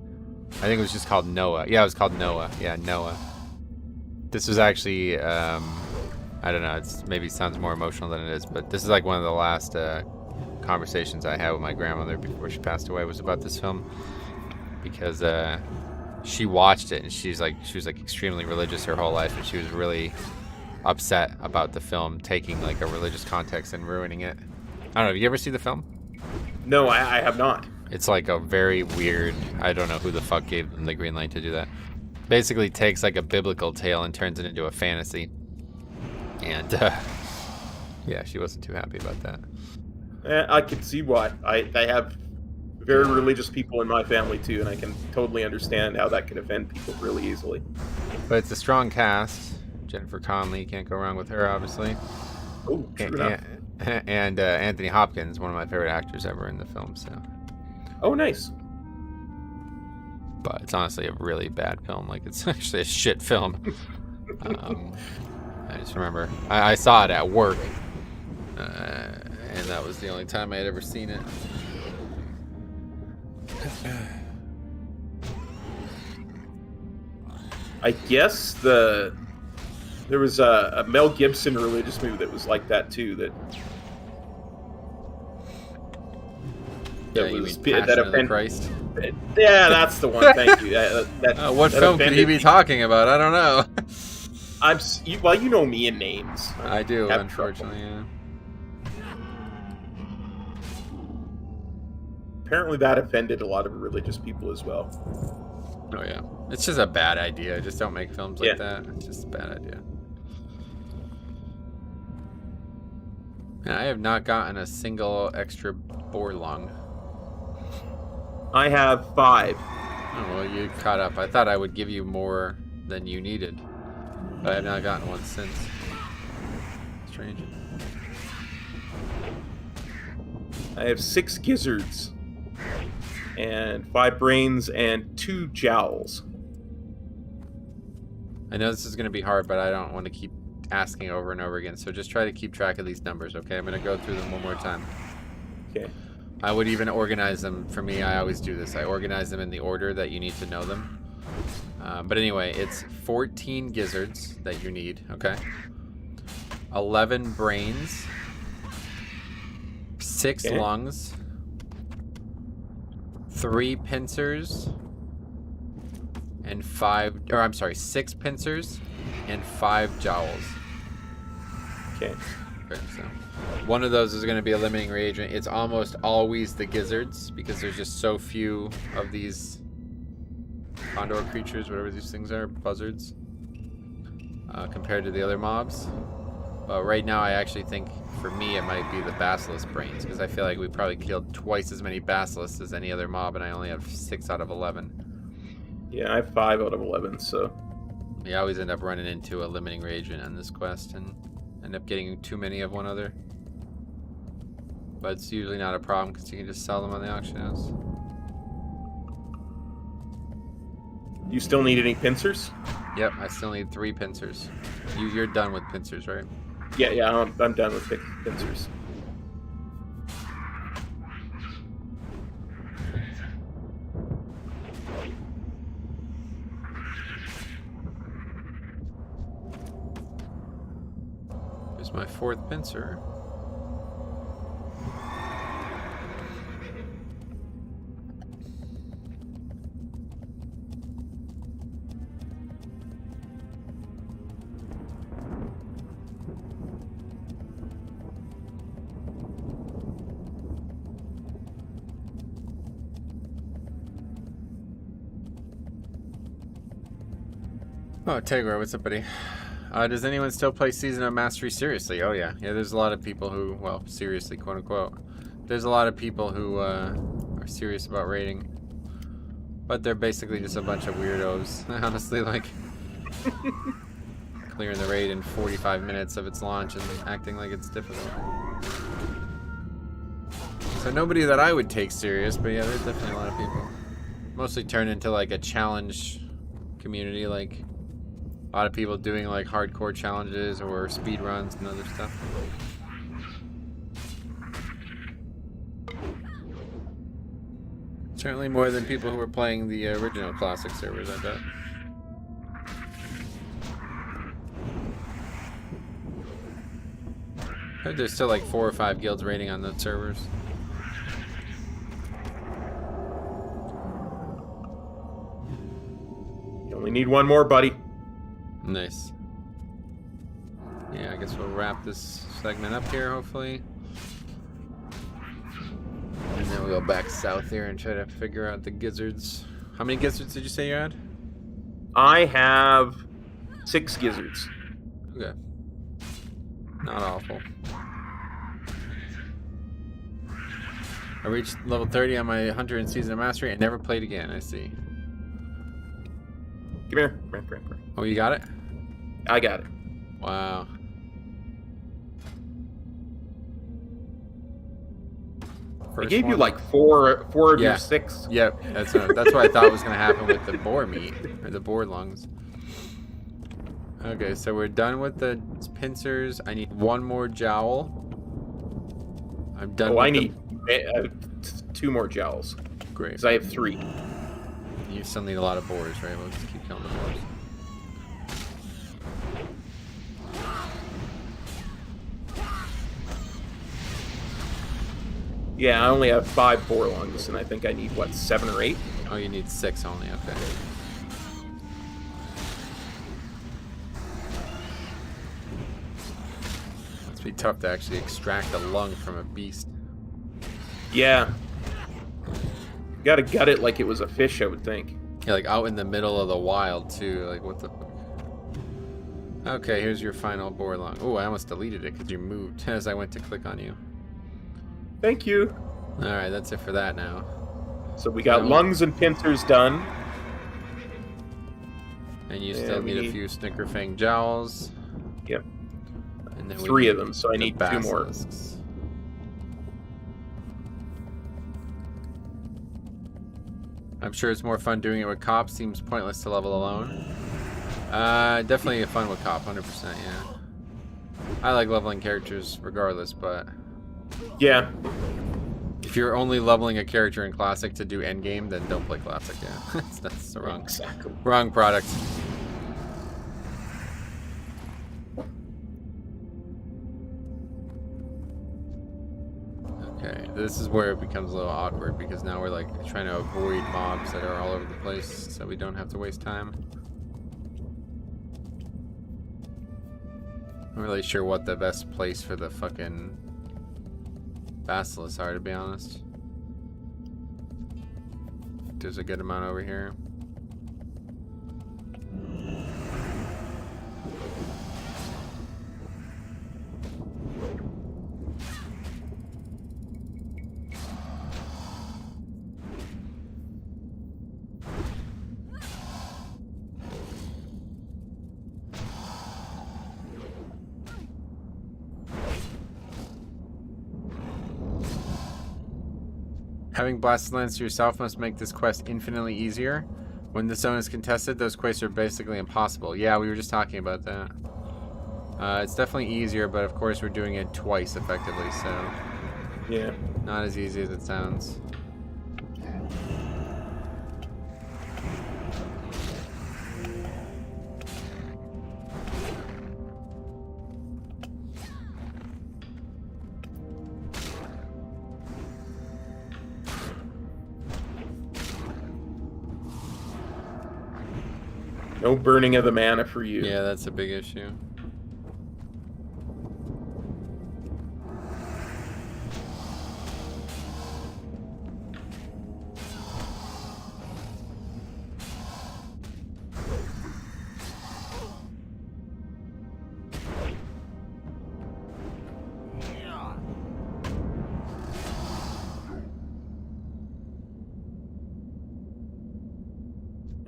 I think it was just called Noah. Yeah, it was called Noah. Yeah, Noah. This was actually, I don't know. It's maybe sounds more emotional than it is, but this is like one of the last conversations I had with my grandmother before she passed away was about this film, because she watched it and she was like extremely religious her whole life, and she was really upset about the film taking like a religious context and ruining it. I don't know. Have you ever seen the film? No, I have not. It's like a very weird. I don't know who the fuck gave them the green light to do that. Basically, takes like a biblical tale and turns it into a fantasy. And yeah, she wasn't too happy about that. I can see why. I have very religious people in my family too, and I can totally understand how that can offend people really easily. But it's a strong cast. Jennifer Connelly, can't go wrong with her, obviously. Oh, true enough. And Anthony Hopkins, one of my favorite actors ever in the film. So. Oh, nice. But it's honestly a really bad film. Like, it's actually a shit film. I just remember I saw it at work, and that was the only time I had ever seen it. I guess there was a Mel Gibson religious movie that was like that too. Yeah, you mean Passion of the Christ? Yeah, that's the one. Thank you. What film could he be talking about? I don't know. Well, you know me and names. I do, unfortunately. Yeah. Apparently, that offended a lot of religious people as well. Oh yeah, it's just a bad idea. Just don't make films like that. It's just a bad idea. And I have not gotten a single extra boar lung. I have 5. Oh, well, you caught up. I thought I would give you more than you needed, but I have not gotten one since. Strange. I have 6 gizzards, and 5 brains, and 2 jowls. I know this is going to be hard, but I don't want to keep asking over and over again, so just try to keep track of these numbers, okay? I'm going to go through them one more time. Okay. I would even organize them. For me, I always do this. I organize them in the order that you need to know them. But anyway, it's 14 gizzards that you need, okay? 11 brains. 6 lungs. 3 pincers. And 6 pincers and 5 jowls. Okay. Okay, so one of those is going to be a limiting reagent. It's almost always the gizzards because there's just so few of these condor creatures, whatever these things are, buzzards, compared to the other mobs. But right now, I actually think for me it might be the basilisk brains because I feel like we probably killed twice as many basilisks as any other mob, and I only have 6 out of 11. Yeah, I have 5 out of 11, so We always end up running into a limiting reagent on this quest and end up getting too many of one other. But it's usually not a problem because you can just sell them on the auction house. You still need any pincers? Yep, I still need 3 pincers. You're done with pincers, right? Yeah, I'm done with pincers. Here's my 4th pincer. Oh, Tegra, what's up, buddy? Does anyone still play Season of Mastery seriously? Oh, yeah. Yeah, there's a lot of people who, well, seriously, quote unquote. There's a lot of people who are serious about raiding. But they're basically just a bunch of weirdos. Honestly, like, clearing the raid in 45 minutes of its launch and acting like it's difficult. So nobody that I would take serious, but yeah, there's definitely a lot of people. mostly turned into like a challenge community, like a lot of people doing like hardcore challenges or speed runs and other stuff. Certainly more than people who were playing the original classic servers, I bet. I heard there's still like 4 or 5 guilds raiding on those servers. You only need one more, buddy. Nice. Yeah, I guess we'll wrap this segment up here, hopefully. And then we'll go back south here and try to figure out the gizzards. How many gizzards did you say you had? I have 6 gizzards. Okay. Not awful. I reached level 30 on my Hunter and Season of Mastery and never played again, I see. Come here. Come here. Oh, you got it? I got it. Wow. I gave you like four of Yeah. your 6. Yep, that's what I thought was going to happen with the boar meat, or the boar lungs. Okay, so we're done with the pincers. I need one more jowl. I'm done Oh, with I need 2 more jowls. Great. Because I have 3. You still need a lot of boars, right? We'll just keep killing the boars. Yeah, I only have 5 boar lungs, and I think I need, what, 7 or 8? Oh, you need 6 only, okay. Must be tough to actually extract a lung from a beast. Yeah. You gotta gut it like it was a fish, I would think. Yeah, like out in the middle of the wild, too. Like, what the fuck? Okay, here's your final boar lung. Oh, I almost deleted it because you moved as I went to click on you. Thank you. Alright, that's it for that now. So we got lungs and pincers done. And you still need a few Snickerfang jowls. Yep. And then 3 of them, so I need 2 more. basilisks. I'm sure it's more fun doing it with Cop. Seems pointless to level alone. Definitely fun with Cop, 100%, yeah. I like leveling characters regardless, but... Yeah. If you're only leveling a character in Classic to do endgame, then don't play Classic, yeah. That's the wrong product. Okay, this is where it becomes a little awkward because now we're like trying to avoid mobs that are all over the place so we don't have to waste time. I'm not really sure what the best place for the fucking basilisks are, to be honest. There's a good amount over here. Having blasted lands to yourself must make this quest infinitely easier. When the zone is contested, those quests are basically impossible. Yeah, we were just talking about that. It's definitely easier, but of course we're doing it twice effectively, so... Yeah. Not as easy as it sounds. No burning of the mana for you. Yeah, that's a big issue.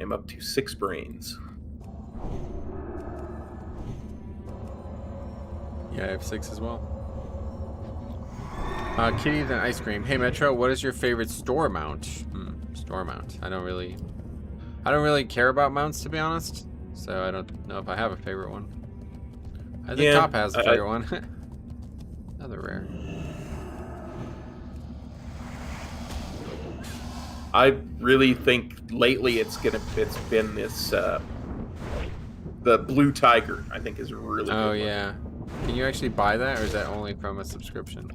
I'm up to 6 brains. Yeah, I have 6 as well. Kitty then ice cream. Hey Metro, what is your favorite store mount? Store mount. I don't really care about mounts, to be honest. So I don't know if I have a favorite one. I think Top has a favorite one. Another rare. I really think lately it's been this the Blue Tiger. I think is a really good one. Yeah. Can you actually buy that, or is that only from a subscription?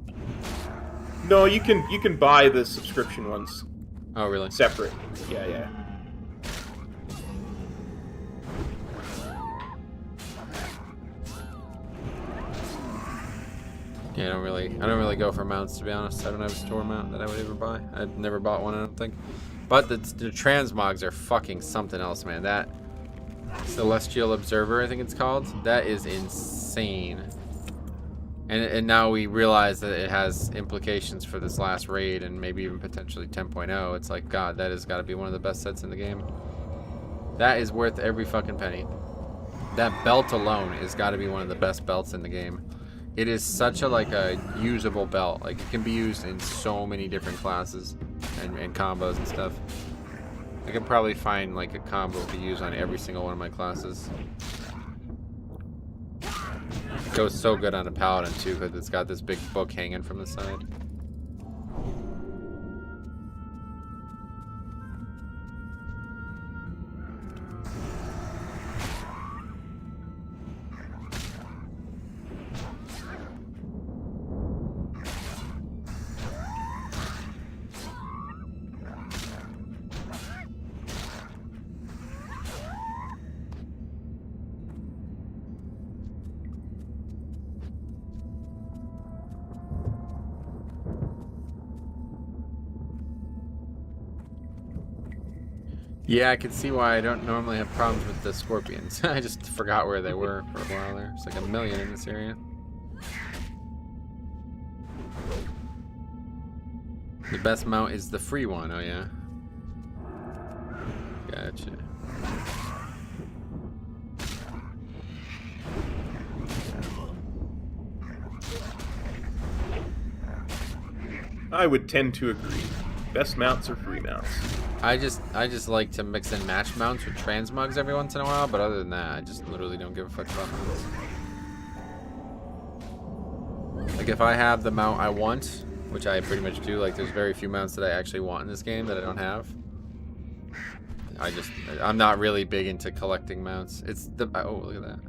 No, you can buy the subscription ones. Oh, really? Separate. Yeah. Yeah, I don't really go for mounts, to be honest. I don't have a store mount that I would ever buy. I've never bought one, I don't think. But the transmogs are fucking something else, man. That Celestial Observer, I think it's called. That is insane. And now we realize that it has implications for this last raid and maybe even potentially 10.0. It's like, God, that has got to be one of the best sets in the game. That is worth every fucking penny. That belt alone has got to be one of the best belts in the game. It is such a usable belt. Like, it can be used in so many different classes and combos and stuff. I could probably find like a combo to use on every single one of my classes. It goes so good on a Paladin too, because it's got this big book hanging from the side. Yeah, I can see why I don't normally have problems with the scorpions. I just forgot where they were for a while there. It's like a million in this area. The best mount is the free one, oh yeah. Gotcha. I would tend to agree. Best mounts are free mounts. I just like to mix and match mounts with transmogs every once in a while, but other than that, I just literally don't give a fuck about mounts. Like, if I have the mount I want, which I pretty much do, like, there's very few mounts that I actually want in this game that I don't have. I'm not really big into collecting mounts. It's the, oh, look at that.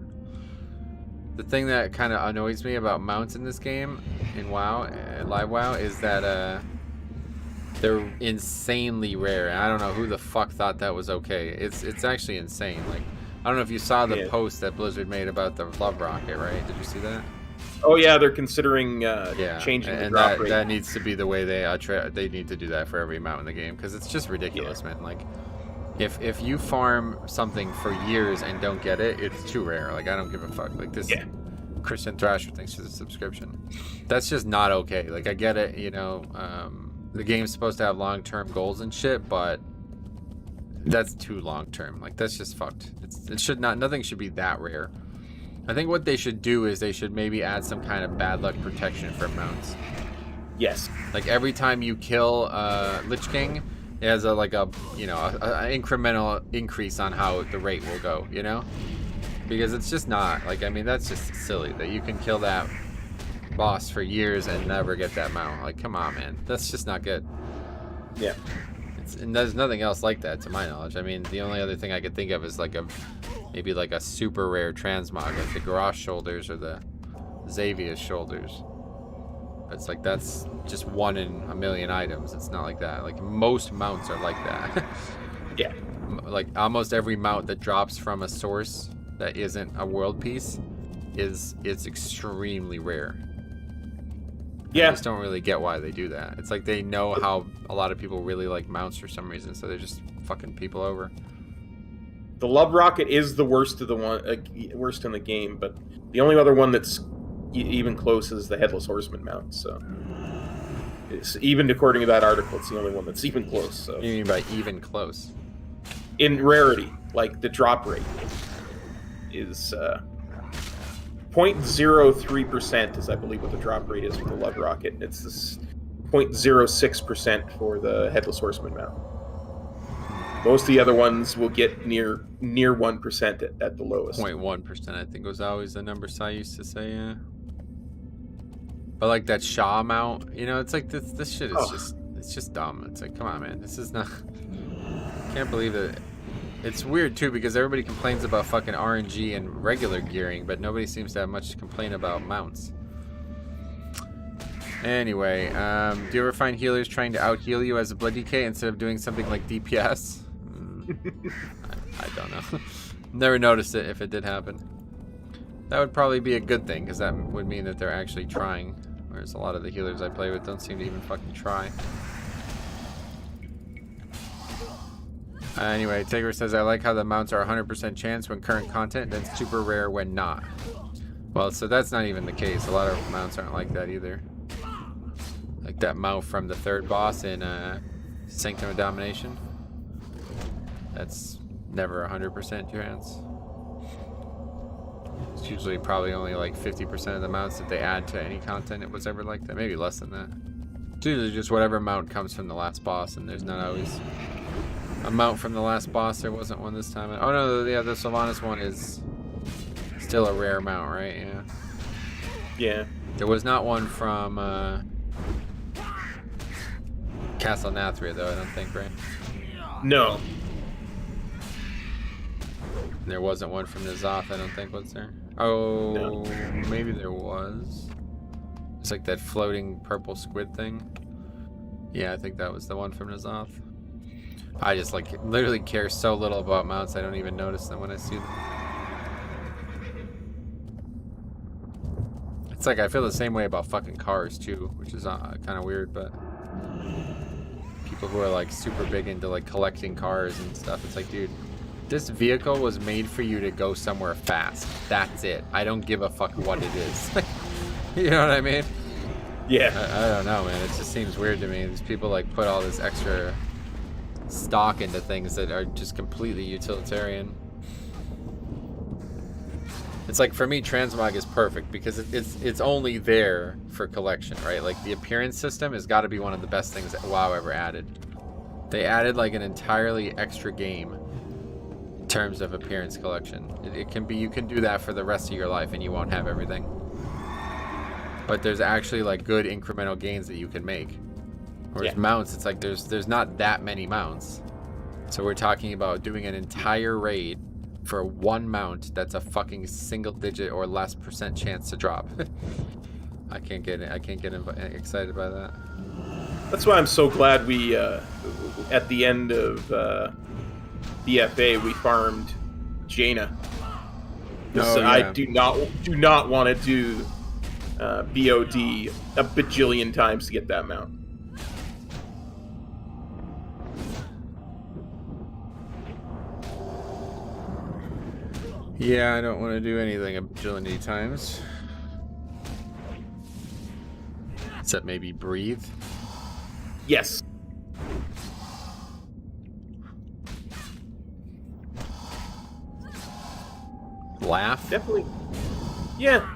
The thing that kind of annoys me about mounts in this game, in WoW, Live WoW, is that, they're insanely rare, and I don't know who the fuck thought that was okay. It's actually insane. Like, I don't know if you saw the post that Blizzard made about the Love Rocket, right? Did you see that? Oh yeah, they're considering changing the drop rate. That needs to be the way they need to do that for every mount in the game, because it's just ridiculous, man. Like, if you farm something for years and don't get it, it's too rare. Like, I don't give a fuck. Like this. Yeah. Christian Thrasher, thanks for the subscription. That's just not okay. Like, I get it, you know. The game's supposed to have long-term goals and shit, but that's too long-term. Like, that's just fucked. Nothing should be that rare. I think what they should do is they should maybe add some kind of bad luck protection for mounts. Yes. Like, every time you kill Lich King, it has a incremental increase on how the rate will go, you know? Because it's just not, like, I mean, that's just silly that you can kill that boss for years and never get that mount. Like, come on, man. That's just not good. Yeah. And there's nothing else like that to my knowledge. I mean, the only other thing I could think of is like maybe like a super rare transmog, like the Garrosh shoulders or the Xavius shoulders. It's like, that's just 1 in a million items. It's not like that. Like, most mounts are like that. Yeah. Like, almost every mount that drops from a source that isn't a world piece it's extremely rare. Yeah. I just don't really get why they do that. It's like they know how a lot of people really like mounts for some reason, so they're just fucking people over. The Love Rocket is the worst of the worst in the game, but the only other one that's even close is the Headless Horseman mount. So, even according to that article, it's the only one that's even close. So, What do you mean by even close? In rarity, like the drop rate is 0.03% is, I believe, what the drop rate is for the Love Rocket. It's this 0.06% for the Headless Horseman mount. Most of the other ones will get near 1% at the lowest. 0.1%, I think, was always the number I used to say, yeah. But like that Shaw amount, you know, it's like this shit is it's just dumb. It's like, come on, man, this is not. Can't believe it. It's weird too because everybody complains about fucking RNG and regular gearing, but nobody seems to have much to complain about mounts. Anyway, do you ever find healers trying to out-heal you as a blood DK instead of doing something like DPS? I don't know. Never noticed it if it did happen. That would probably be a good thing because that would mean that they're actually trying. Whereas a lot of the healers I play with don't seem to even fucking try. Anyway, Tigger says, I like how the mounts are 100% chance when current content, then super rare when not. Well, so that's not even the case. A lot of mounts aren't like that either. Like that mount from the third boss in Sanctum of Domination. That's never 100% chance. It's usually probably only like 50% of the mounts that they add to any content it was ever like that. Maybe less than that. It's usually just whatever mount comes from the last boss, and there's not always a mount from the last boss. There wasn't one this time. Oh no, yeah, the Sylvanas one is still a rare mount, right? Yeah. Yeah. There was not one from Castle Nathria, though, I don't think, right? No. There wasn't one from N'Zoth, I don't think, was there? Oh, No. Maybe there was. It's like that floating purple squid thing. Yeah, I think that was the one from N'Zoth. I just, like, literally care so little about mounts, I don't even notice them when I see them. It's like I feel the same way about fucking cars, too, which is kind of weird, but people who are, like, super big into, like, collecting cars and stuff, it's like, dude, this vehicle was made for you to go somewhere fast. That's it. I don't give a fuck what it is. You know what I mean? Yeah. I don't know, man. It just seems weird to me. These people like put all this extra stock into things that are just completely utilitarian. It's like, for me, transmog is perfect because it's only there for collection, right? Like, the appearance system has got to be one of the best things that WoW ever added. They added like an entirely extra game in terms of appearance collection. It can be, you can do that for the rest of your life and you won't have everything. But there's actually like good incremental gains that you can make. Whereas mounts, it's like there's not that many mounts. So we're talking about doing an entire raid for one mount that's a fucking single digit or less % chance to drop. I can't get excited by that. That's why I'm so glad we, at the end of BFA, we farmed Jaina. Oh, yeah. I do not want to do BOD a bajillion times to get that mount. Yeah, I don't want to do anything a bajillion times. Except maybe breathe. Yes. Laugh? Definitely. Yeah.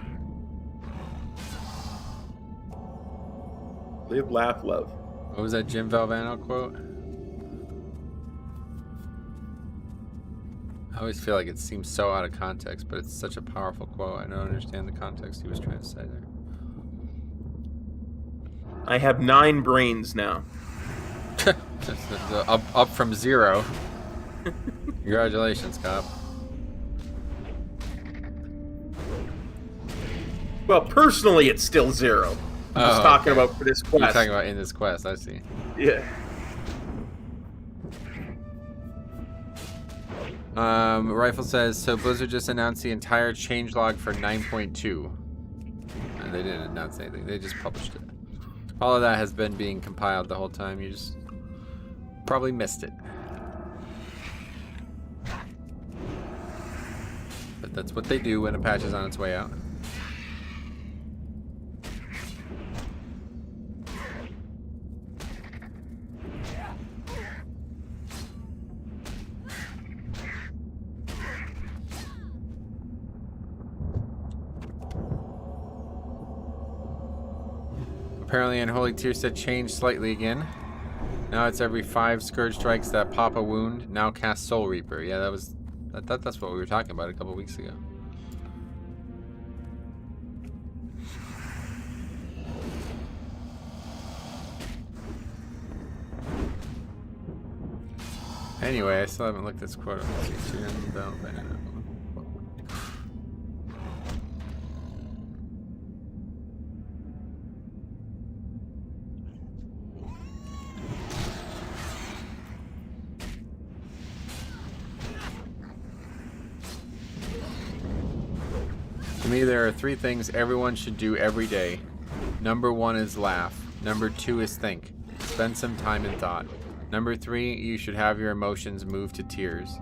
Live, laugh, love. What was that Jim Valvano quote? I always feel like it seems so out of context, but it's such a powerful quote. I don't understand the context he was trying to say there. I have 9 brains now. up from 0. Congratulations, cop. Well, personally, it's still 0. I'm just talking about for this quest. You're talking about in this quest, I see. Yeah. Rifle says, so Blizzard just announced the entire changelog for 9.2. And they didn't announce anything, they just published it. All of that has been being compiled the whole time, you just probably missed it. But that's what they do when a patch is on its way out. Apparently Unholy Tear said changed slightly again. Now it's every 5 Scourge strikes that pop a wound. Now cast Soul Reaper. Yeah, that's what we were talking about a couple weeks ago. Anyway, I still haven't looked at this quote. Let's see. To me, there are 3 things everyone should do every day. Number 1 is laugh. Number 2 is think. Spend some time in thought. Number 3, you should have your emotions move to tears.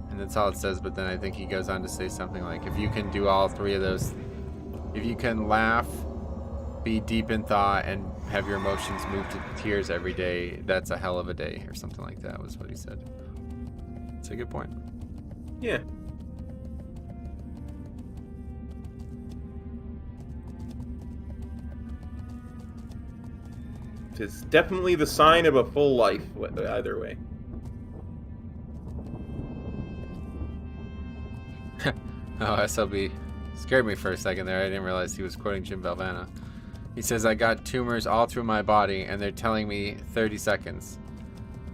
And that's all it says, but then I think he goes on to say something like, if you can do all 3 of those, if you can laugh, be deep in thought, and have your emotions move to tears every day, that's a hell of a day, or something like that was what he said. It's a good point. Yeah. It's definitely the sign of a full life, either way. Oh, SLB scared me for a second there. I didn't realize he was quoting Jim Valvano. He says, I got tumors all through my body, and they're telling me 30 seconds.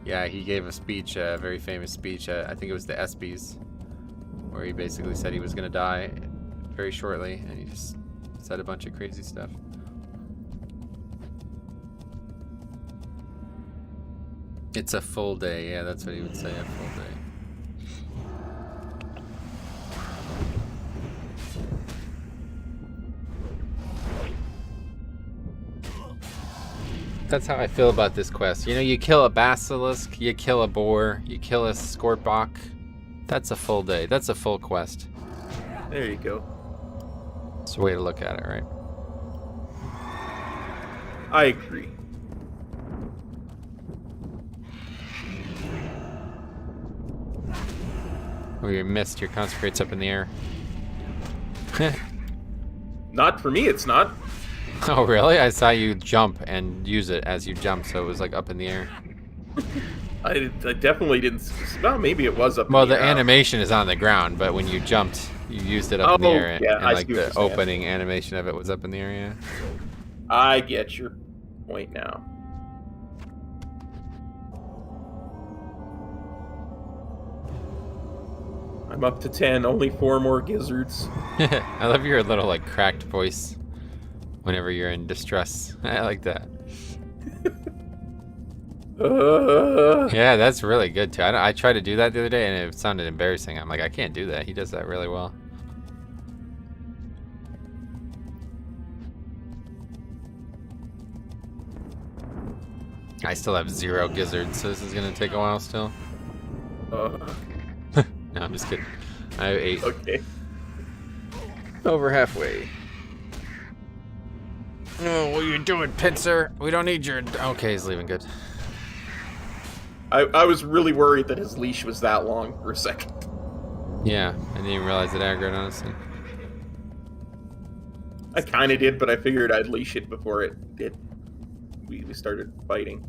Yeah, he gave a speech, a very famous speech, I think it was the ESPYs, where he basically said he was going to die very shortly, and he just said a bunch of crazy stuff. It's a full day. Yeah, that's what he would say, a full day. That's how I feel about this quest. You know, you kill a basilisk, you kill a boar, you kill a scorpbok. That's a full day. That's a full quest. There you go. It's a way to look at it, right? I agree. Oh, you missed. Your consecrate's up in the air. Not for me, it's not. Oh, really? I saw you jump and use it as you jumped, so it was like up in the air. I definitely didn't. Well, maybe it was up. Well, in the the air. animation is on the ground, but when you jumped, you used it up in the air, yeah, and I like see what the you're saying. opening animation of it was up in the air. Yeah. I get your point now. I'm up to 10. Only 4 more gizzards. I love your little like cracked voice whenever you're in distress. I like that. Yeah, that's really good too. I tried to do that the other day and it sounded embarrassing. I'm like, I can't do that. He does that really well. I still have 0 gizzards, so this is gonna take a while still. No, I'm just kidding. I have 8. Okay. Over halfway. Oh, what are you doing, pincer? We don't need your... Okay, he's leaving. Good. I was really worried that his leash was that long for a second. Yeah, I didn't even realize it aggroed, honestly. I kind of did, but I figured I'd leash it before it did. We started fighting.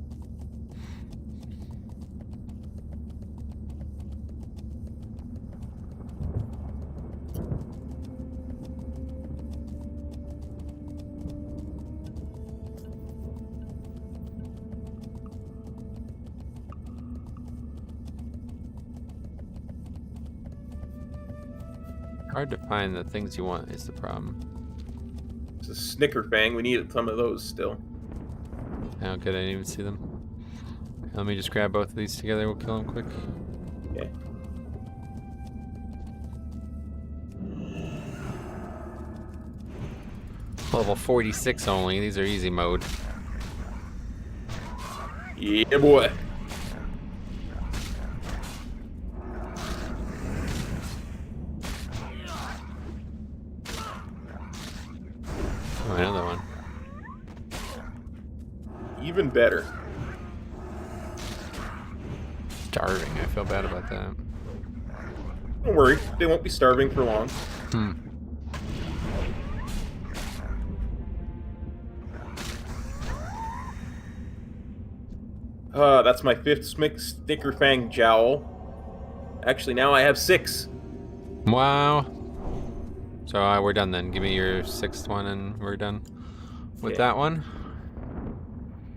Hard to find the things you want is the problem. It's a Snicker Fang. We needed some of those still. How could I didn't even see them? Let me just grab both of these together. We'll kill them quick. Okay. Level 46 only. These are easy mode. Yeah, boy. Oh, another one. Even better. Starving. I feel bad about that. Don't worry. They won't be starving for long. That's my 5th Snickerfang Jowl. Actually, now I have 6. Wow. So we're done then. Give me your 6th one and we're done with Okay. that one.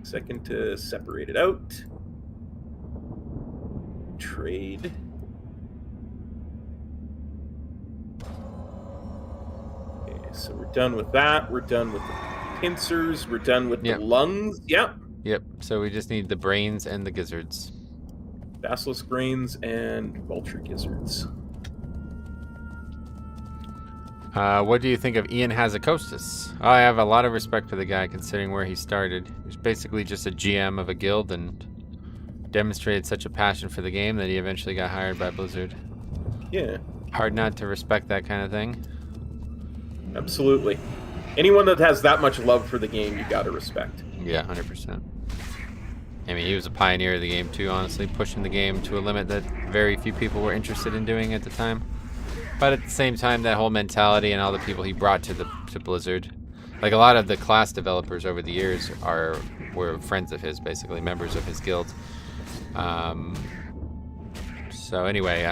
Second to separate it out. Trade. Okay, so we're done with that. We're done with the pincers. We're done with Yep. the lungs. Yep. Yep. So we just need the brains and the gizzards. Basilisk brains and vulture gizzards. What do you think of Ian Hazakostas? I have a lot of respect for the guy considering where he started. He was basically just a GM of a guild and demonstrated such a passion for the game that he eventually got hired by Blizzard. Yeah, Hard not to respect that kind of thing. absolutely. Anyone that has that much love for the game, you gotta respect. Yeah, 100%. I mean, he was a pioneer of the game too, honestly, pushing the game to a limit that very few people were interested in doing at the time. But at the same time, that whole mentality and all the people he brought to Blizzard, like a lot of the class developers over the years were friends of his, basically members of his guild. So anyway,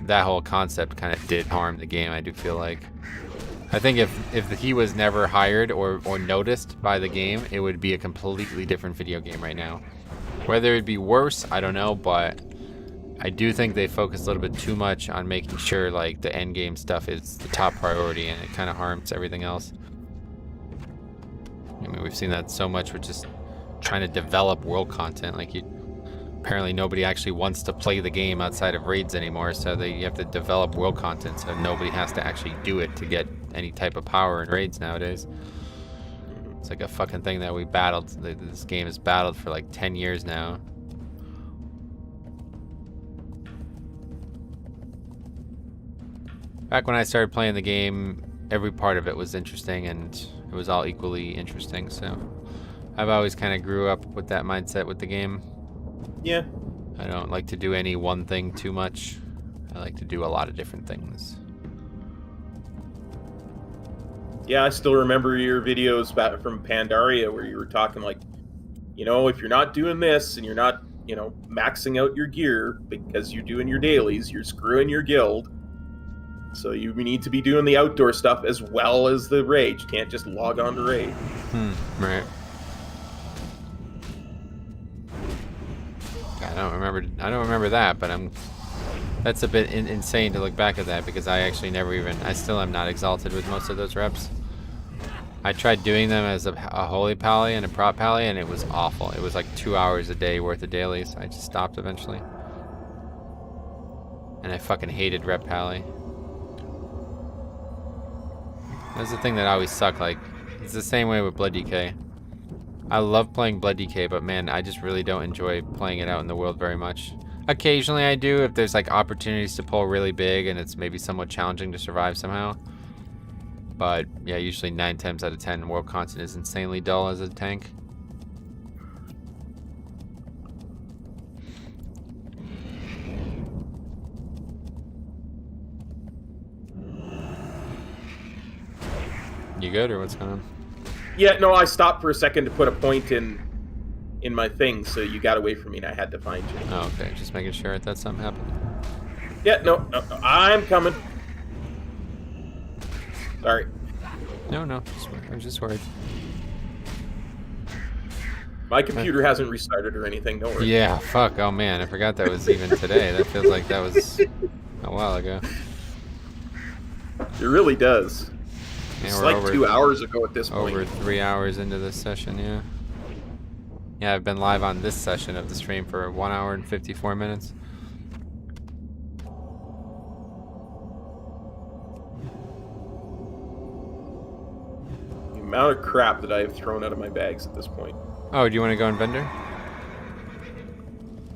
that whole concept kind of did harm the game, I do feel like. I think if he was never hired or noticed by the game, it would be a completely different video game right now. Whether it'd be worse, I don't know, but I do think they focus a little bit too much on making sure like the end game stuff is the top priority, and it kind of harms everything else. I mean, we've seen that so much with just trying to develop world content. Like, apparently nobody actually wants to play the game outside of raids anymore, so you have to develop world content so nobody has to actually do it to get any type of power in raids nowadays. It's like a fucking thing that we battled. This game has battled for like 10 years now. Back when I started playing the game, every part of it was interesting and it was all equally interesting, so I've always kind of grew up with that mindset with the game. Yeah. I don't like to do any one thing too much. I like to do a lot of different things. Yeah, I still remember your videos back from Pandaria where you were talking like, if you're not doing this and you're not, maxing out your gear because you're doing your dailies, you're screwing your guild. So you need to be doing the outdoor stuff as well as the raid. You can't just log on to raid. Right. I don't remember that, but that's a bit insane to look back at that, because I still am not exalted with most of those reps. I tried doing them as a holy pally and a prop pally, and it was awful. It was like 2 hours a day worth of dailies. I just stopped eventually. And I fucking hated rep pally. That's the thing that always sucked. Like, it's the same way with Blood DK. I love playing Blood DK, but man, I just really don't enjoy playing it out in the world very much. Occasionally I do if there's like opportunities to pull really big and it's maybe somewhat challenging to survive somehow. But yeah, usually 9 times out of 10 world content is insanely dull as a tank. You good or what's going on? Yeah, no, I stopped for a second to put a point in my thing, so you got away from me and I had to find you. Oh, okay. Just making sure that something happened. Yeah, no, I'm coming. Sorry. No, I was just worried. My computer hasn't restarted or anything, don't worry. Yeah, fuck. Oh man, I forgot that was even today. That feels like that was a while ago. It really does. Yeah, It's we're like 2 hours ago at this point. over 3 hours into this session, yeah. Yeah, I've been live on this session of the stream for 1 hour and 54 minutes. The amount of crap that I have thrown out of my bags at this point. Oh, do you want to go in vendor?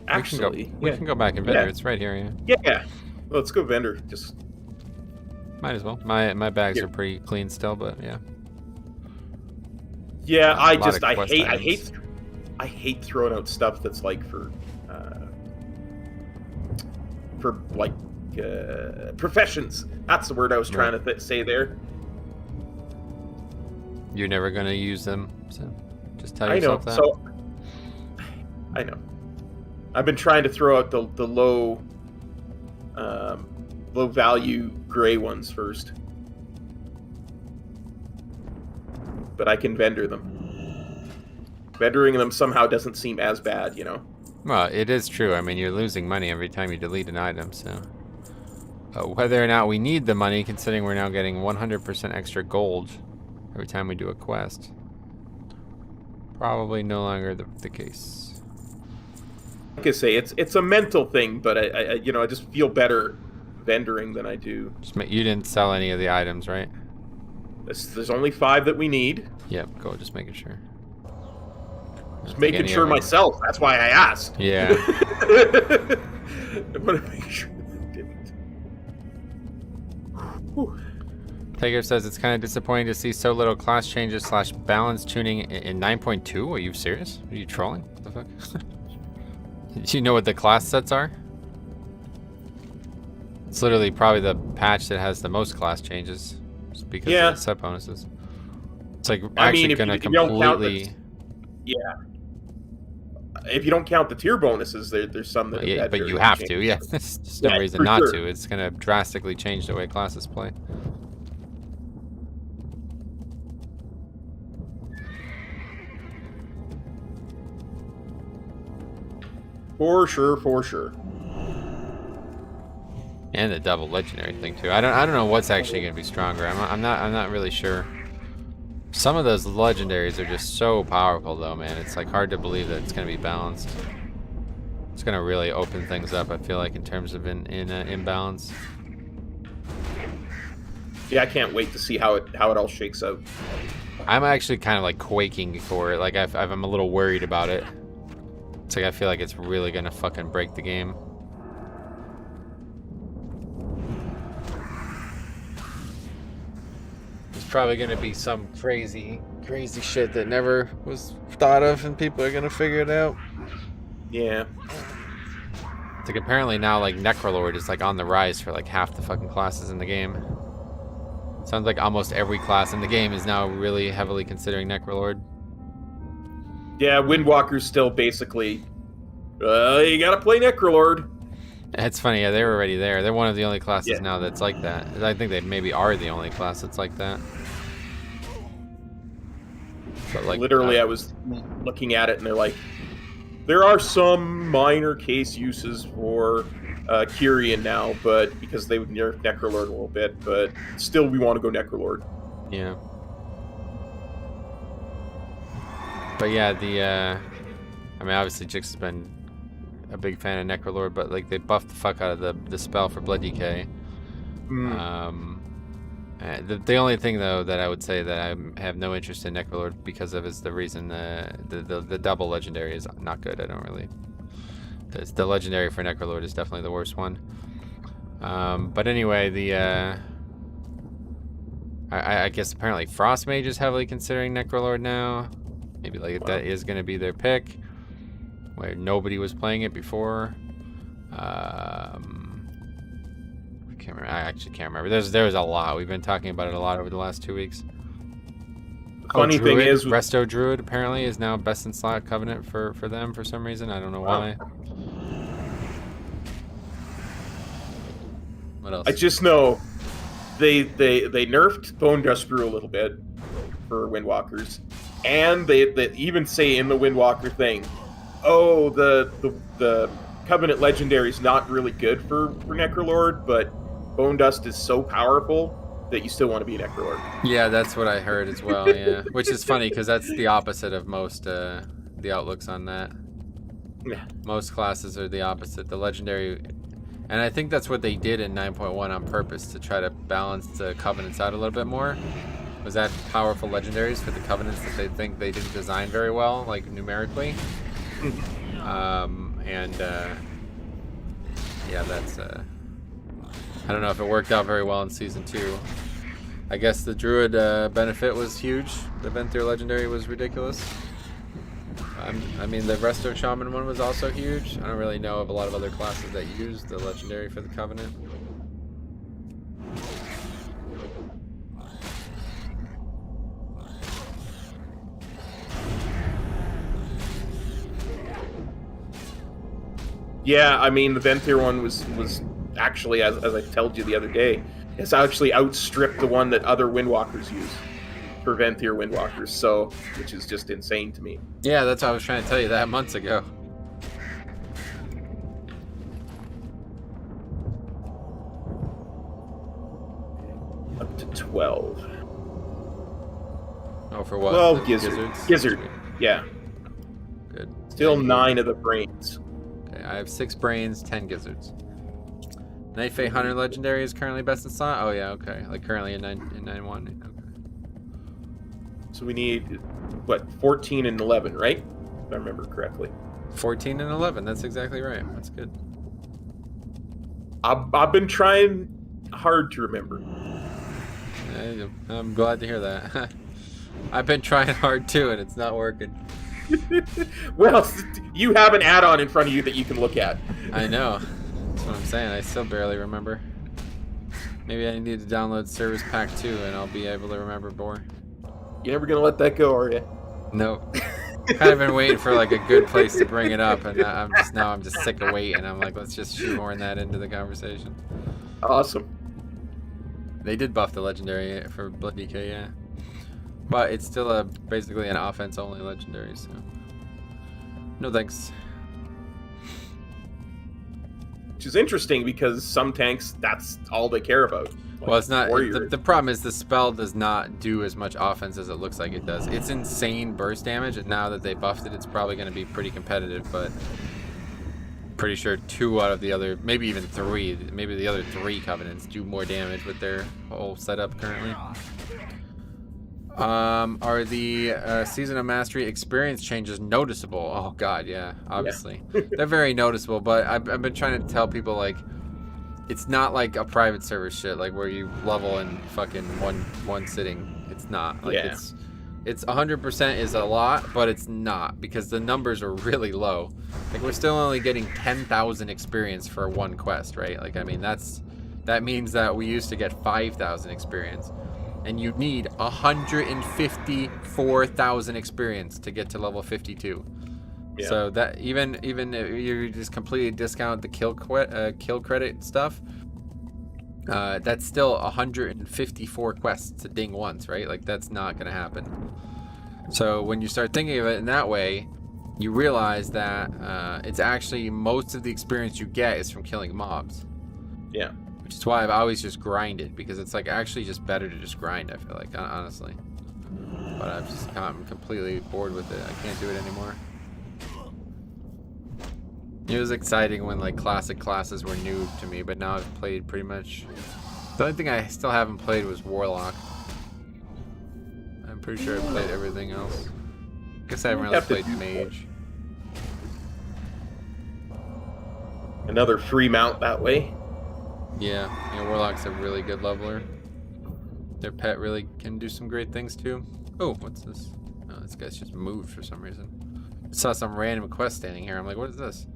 Actually, we can go back in vendor. Yeah. It's right here, yeah. Yeah. Let's go vendor. Just Might as well. My bags Here. are pretty clean still, but yeah. yeah. A lot of I quest hate throwing out stuff that's like for like professions. That's the word I was trying to say there. You're never gonna use them, so just tell I know. yourself that. So I know. I've been trying to throw out the low value gray ones first. But I can vendor them. Vendoring them somehow doesn't seem as bad, you know? Well, it is true. I mean, you're losing money every time you delete an item, so... whether or not we need the money, considering we're now getting 100% extra gold every time we do a quest, probably no longer the case. Like I say, it's a mental thing, but I just feel better vendoring than I do. You didn't sell any of the items, right? There's only 5 that we need. Yep, go, just making sure. Just making sure myself. That's why I asked. Yeah. I want to make sure that I didn't. Whew. Tiger says it's kind of disappointing to see so little class changes / balance tuning in 9.2. Are you serious? Are you trolling? What the fuck? Do you know what the class sets are? It's literally probably the patch that has the most class changes, just because of the set bonuses. It's like actually gonna completely. Yeah. If you don't count the tier bonuses, there's some that. Yeah, but you have to. Yeah, there's just no reason not to. It's gonna drastically change the way classes play. For sure. And the double legendary thing too. I don't know what's actually gonna be stronger. I'm not really sure. Some of those legendaries are just so powerful though, man. It's like hard to believe that it's gonna be balanced. It's gonna really open things up, I feel like, in terms of imbalance. Yeah, I can't wait to see how it all shakes out. I'm actually kind of like quaking for it. Like I'm a little worried about it. It's like I feel like it's really gonna fucking break the game. It's probably gonna be some crazy shit that never was thought of, and people are gonna figure it out. Yeah. It's like apparently now like Necrolord is like on the rise for like half the fucking classes in the game. Sounds like almost every class in the game is now really heavily considering Necrolord. Yeah, Windwalker's still basically, you gotta play Necrolord. It's funny, yeah, they were already there. They're one of the only classes now that's like that. I think they maybe are the only class that's like that. But like, literally, I was looking at it and they're like, there are some minor case uses for Kyrian now, but because they would nerf Necrolord a little bit, but still we want to go Necrolord. Yeah. But yeah, I mean, obviously Jix has been a big fan of Necrolord, but like they buffed the fuck out of the spell for Blood Decay. The only thing though that I would say that I have no interest in Necrolord because of is the reason the double legendary is not good. I don't really. The legendary for Necrolord is definitely the worst one. But anyway, I guess apparently Frost Mage is heavily considering Necrolord now. Maybe like that is going to be their pick, where nobody was playing it before. I can't remember. I actually can't remember. There's a lot. We've been talking about it a lot over the last 2 weeks. Funny thing is, Resto Druid apparently is now best in slot covenant for them for some reason. I don't know why. What else? I just know they nerfed Bone Dust Brew a little bit for Windwalkers, and they even say in the Windwalker thing, oh, the Covenant Legendary is not really good for Necrolord, but Bone Dust is so powerful that you still want to be a Necrolord. Yeah, that's what I heard as well, yeah. Which is funny, because that's the opposite of most, the outlooks on that. Yeah. Most classes are the opposite. The Legendary... And I think that's what they did in 9.1 on purpose, to try to balance the Covenants out a little bit more. Was that powerful Legendaries for the Covenants that they think they didn't design very well, like, numerically. Yeah, that's... I don't know if it worked out very well in Season 2. I guess the Druid benefit was huge. The Venthyr Legendary was ridiculous. I mean, the Resto Shaman one was also huge. I don't really know of a lot of other classes that use the Legendary for the Covenant. Yeah, I mean, the Venthyr one was actually, as I told you the other day, it's actually outstripped the one that other Windwalkers use for Venthyr Windwalkers, so, which is just insane to me. Yeah, that's what I was trying to tell you that months ago. Up to 12. Oh, for what? 12 The gizzard. gizzards? Gizzard, yeah. Good. Still 9 of the brains. Okay, I have 6 brains, 10 gizzards. Night Fae Hunter Legendary is currently best in slot? Oh yeah, okay. Like currently in 9-1. Okay. So we need, what, 14 and 11, right? If I remember correctly. 14 and 11, that's exactly right. That's good. I've been trying hard to remember. I'm glad to hear that. I've been trying hard too, and it's not working. Well, you have an add-on in front of you that you can look at. I know. That's what I'm saying. I still barely remember. Maybe I need to download Service Pack 2, and I'll be able to remember more. You're never gonna let that go, are you? Nope. Kind of been waiting for like a good place to bring it up, and I'm just sick of waiting. I'm like, let's just shoehorn that into the conversation. Awesome. They did buff the legendary for Blood DK, yeah. But it's still basically an offense-only legendary, so... No thanks. Which is interesting because some tanks, that's all they care about. Like Well, it's not... warriors. The problem is the spell does not do as much offense as it looks like it does. It's insane burst damage, and now that they buffed it, it's probably going to be pretty competitive, but... Pretty sure 2 out of the other... Maybe even 3. Maybe the other 3 Covenants do more damage with their whole setup currently. Are the Season of Mastery experience changes noticeable? Oh god, yeah, obviously. Yeah. They're very noticeable, but I've been trying to tell people, like, it's not like a private server shit, like where you level in fucking one sitting. It's not. Like, yeah. It's 100% is a lot, but it's not, because the numbers are really low. Like, we're still only getting 10,000 experience for one quest, right? Like, I mean, that means that we used to get 5,000 experience. And you need 154,000 experience to get to level 52. Yeah. So that even if you just completely discount the kill credit stuff, that's still 154 quests to ding once, right? Like, that's not gonna happen. So when you start thinking of it in that way, you realize that it's actually most of the experience you get is from killing mobs. Yeah. Which is why I've always just grinded, because it's like actually just better to just grind, I feel like, honestly. But I'm completely bored with it. I can't do it anymore. It was exciting when like classic classes were new to me, but now I've played pretty much... The only thing I still haven't played was Warlock. I'm pretty sure I played everything else. I guess I haven't really played Mage. Another free mount that way. Yeah, Warlock's a really good leveler. Their pet really can do some great things too. Oh, what's this? Oh, this guy's just moved for some reason. I saw some random quest standing here. I'm like, what is this?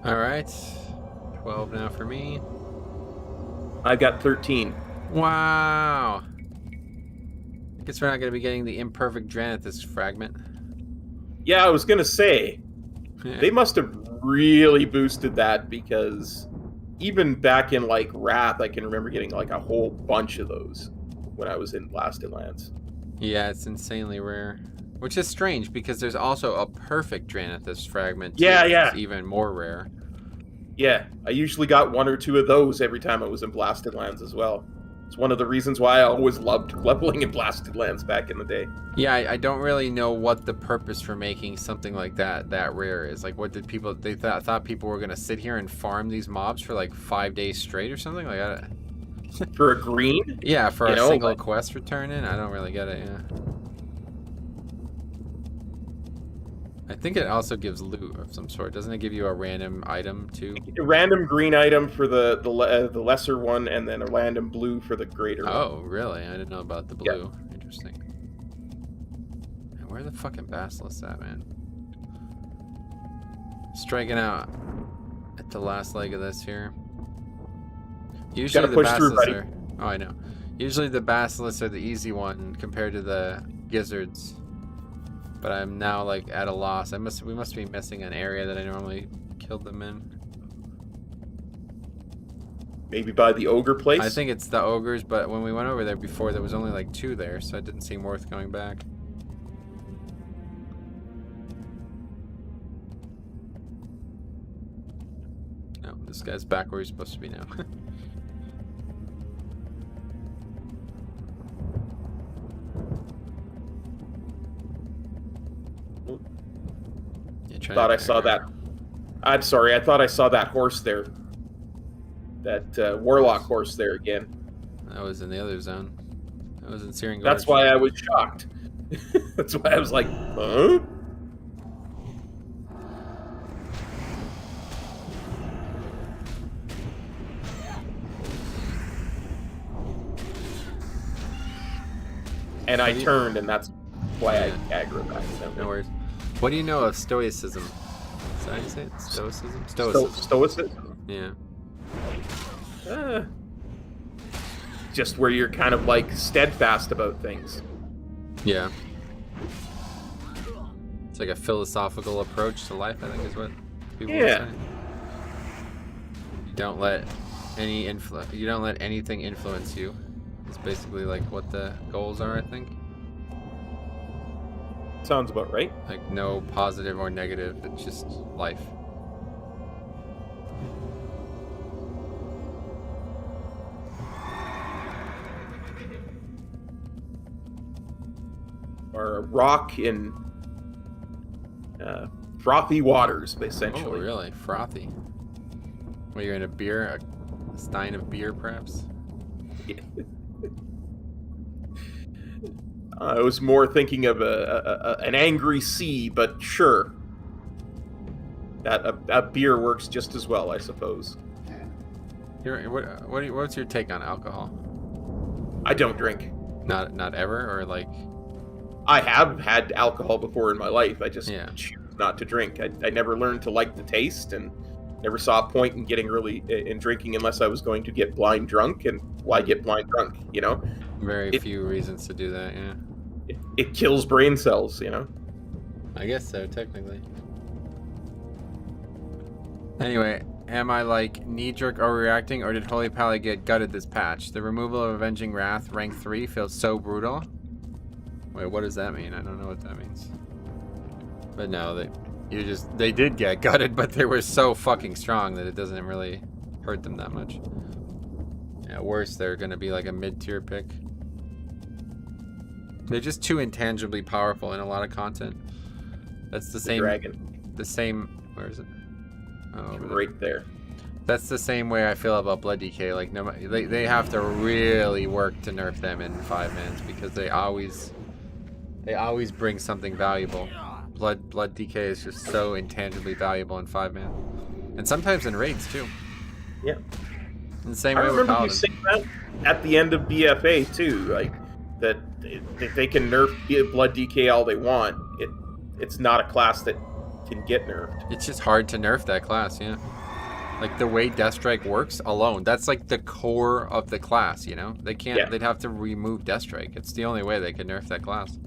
Alright, 12 now for me. I've got 13. Wow! I guess we're not going to be getting the imperfect Dranithus fragment. Yeah, I was going to say, they must have really boosted that, because even back in like Wrath, I can remember getting like a whole bunch of those when I was in Blasted Lands. Yeah, it's insanely rare. Which is strange, because there's also a perfect Dranithus fragment. Yeah, yeah. It's even more rare. Yeah, I usually got 1 or 2 of those every time I was in Blasted Lands as well. It's one of the reasons why I always loved leveling in Blasted Lands back in the day. Yeah, I don't really know what the purpose for making something like that rare is. Like, what did people... They thought people were going to sit here and farm these mobs for, like, 5 days straight or something? Like, For a green? yeah, for You a know, single like- quest return in? I don't really get it, yeah. I think it also gives loot of some sort. Doesn't it give you a random item, too? A random green item for the lesser one, and then a random blue for the greater one. Oh, really? I didn't know about the blue. Interesting. Man, where the fucking basilisk at, man? Striking out at the last leg of this here. Usually Gotta the push through, basilisks buddy. are... Oh, I know. Usually the basilisks are the easy one compared to the gizzards. But I'm now, like, at a loss. We must be missing an area that I normally killed them in. Maybe by the ogre place? I think it's the ogres, but when we went over there before, there was only like 2 there, so it didn't seem worth going back. No, this guy's back where he's supposed to be now. Thought I saw that. I'm sorry, I thought I saw that horse there. That warlock horse there again. That was in the other zone. That was in Searing Gorge. That's why I was shocked. That's why I was like, huh? And I turned, and that's why I aggro back. No worries. What do you know of stoicism? Is that how you say it? Stoicism? Stoicism. Stoicism? Yeah. Just where you're kind of like steadfast about things. Yeah. It's like a philosophical approach to life, I think is what people would say. You don't let you don't let anything influence you. It's basically like what the goals are, I think. Sounds about right. Like no positive or negative, it's just life. Or a rock in frothy waters, essentially. Oh, really? Frothy. Well, you're in a stein of beer, perhaps? I was more thinking of an angry sea, but sure. That a beer works just as well, I suppose. What's your take on alcohol? I don't drink. Not ever, or like... I have had alcohol before in my life. I just choose not to drink. I never learned to like the taste, and never saw a point in getting in drinking unless I was going to get blind drunk. And why get blind drunk? You know, very few reasons to do that. Yeah, it kills brain cells. You know. I guess so, technically. Anyway, am I like knee-jerk overreacting, or did Holy Pally get gutted this patch? The removal of Avenging Wrath, rank 3, feels so brutal. Wait, what does that mean? I don't know what that means. But no, they did get gutted, but they were so fucking strong that it doesn't really hurt them that much. Yeah, worse, they're gonna be like a mid-tier pick. They're just too intangibly powerful in a lot of content. That's the same. Dragon. The same. Where is it? Oh, right there. That's the same way I feel about Blood DK. Like, no, they have to really work to nerf them in 5-mans because they always bring something valuable. Blood DK is just so intangibly valuable in 5-man, and sometimes in raids too. Yeah. In the same I way with remember you Paladin. saying that at the end of BFA too, like that they can nerf Blood DK all they want. It's not a class that can get nerfed. It's just hard to nerf that class, yeah. Like the way Deathstrike works alone, that's like the core of the class, you know? They can't, they'd have to remove Deathstrike. It's the only way they can nerf that class.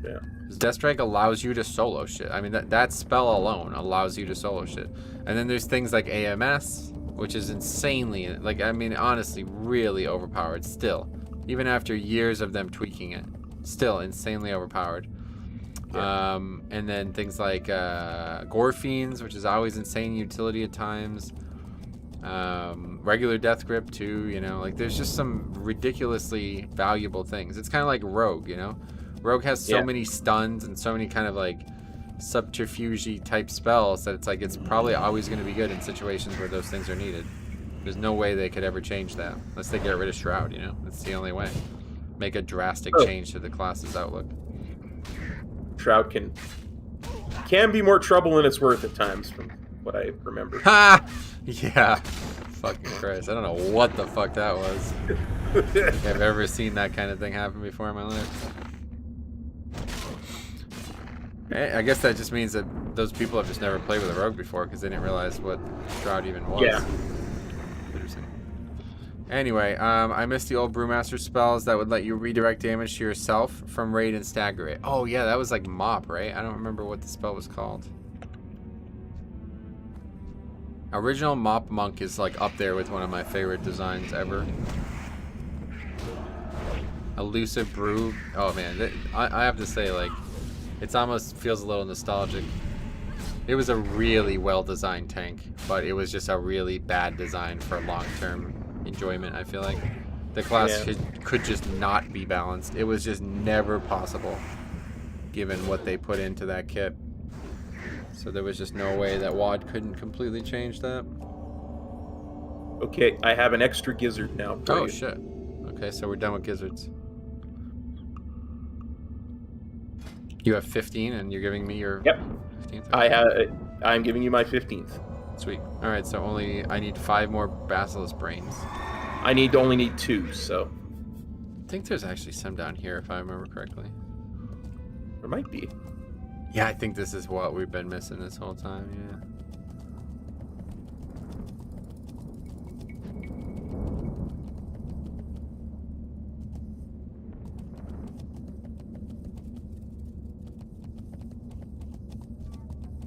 Yeah. Deathstrike allows you to solo shit. I mean, that spell alone allows you to solo shit. And then there's things like AMS, which is insanely, like, I mean, honestly, really overpowered still. Even after years of them tweaking it. Still insanely overpowered. Yeah. And then things like Gore Fiends, which is always insane utility at times. Regular death grip too, you know, like there's just some ridiculously valuable things. It's kind of like Rogue, you know. Rogue has so many stuns and so many kind of like subterfuge type spells that it's like it's probably always going to be good in situations where those things are needed. There's no way they could ever change that unless they get rid of Shroud, you know. That's the only way. Make a drastic change to the class's outlook. Shroud can be more trouble than it's worth at times, from what I remember. Ha! Yeah. Fucking Christ. I don't know what the fuck that was. I think I've ever seen that kind of thing happen before in my life. I guess that just means that those people have just never played with a rogue before because they didn't realize what Shroud even was. Yeah. Interesting. Anyway, I missed the old Brewmaster spells that would let you redirect damage to yourself from raid and stagger it. Oh yeah, that was like Mop, right? I don't remember what the spell was called. Original Mop Monk is like up there with one of my favorite designs ever. Elusive Brew. Oh man, I have to say, like, it almost feels a little nostalgic. It was a really well-designed tank, but it was just a really bad design for long-term enjoyment, I feel like. The class could just not be balanced. It was just never possible, given what they put into that kit. So there was just no way that WoD couldn't completely change that. Okay, I have an extra gizzard now. Oh, shit. Okay, so we're done with gizzards. You have 15, and you're giving me your 15th? Okay. I'm giving you my 15th. Sweet. All right, so I need 5 more Basilisk Brains. I only need 2, so. I think there's actually some down here, if I remember correctly. There might be. Yeah, I think this is what we've been missing this whole time, yeah.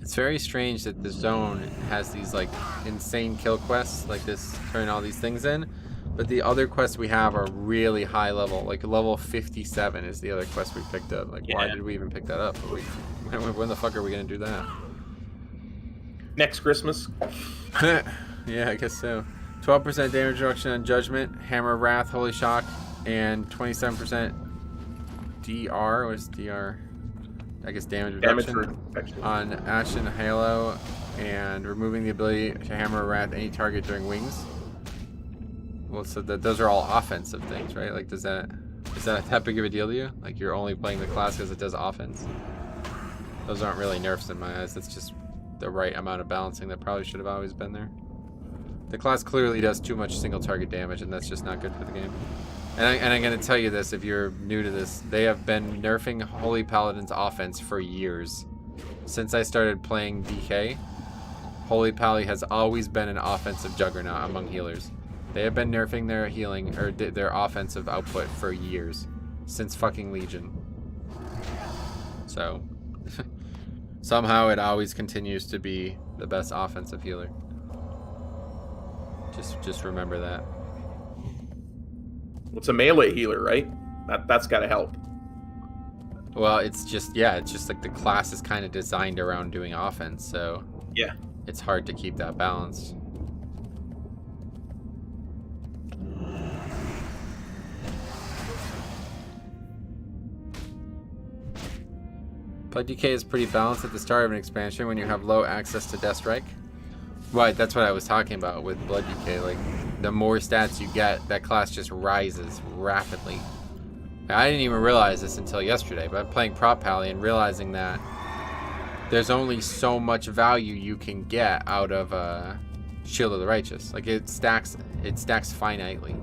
It's very strange that the zone has these like insane kill quests like this, turn all these things in, but the other quests we have are really high level. Like level 57 is the other quest we picked up. Like, why did we even pick that up? When the fuck are we gonna do that? Next Christmas. Yeah, I guess so. 12% damage reduction on Judgment, Hammer of Wrath, Holy Shock, and 27% DR. What is DR? I guess damage reduction on Ashen Halo, and removing the ability to Hammer Wrath any target during wings. Well, so those are all offensive things, right? Like, is that that big of a deal to you? Like, you're only playing the class because it does offense? Those aren't really nerfs in my eyes. That's just the right amount of balancing that probably should have always been there. The class clearly does too much single target damage, and that's just not good for the game. And I'm going to tell you this, if you're new to this, they have been nerfing Holy Paladin's offense for years. Since I started playing DK, Holy Pally has always been an offensive juggernaut among healers. They have been nerfing their healing, or their offensive output for years. Since fucking Legion. So, somehow it always continues to be the best offensive healer. Just remember that. It's a melee healer, right? That's got to help. Well, it's just like the class is kind of designed around doing offense, so yeah, it's hard to keep that balanced. Blood DK is pretty balanced at the start of an expansion when you have low access to Death Strike. Right, that's what I was talking about with Blood DK. Like, the more stats you get, that class just rises rapidly. I didn't even realize this until yesterday, but playing Prop Pally and realizing that there's only so much value you can get out of Shield of the Righteous. Like, it stacks finitely.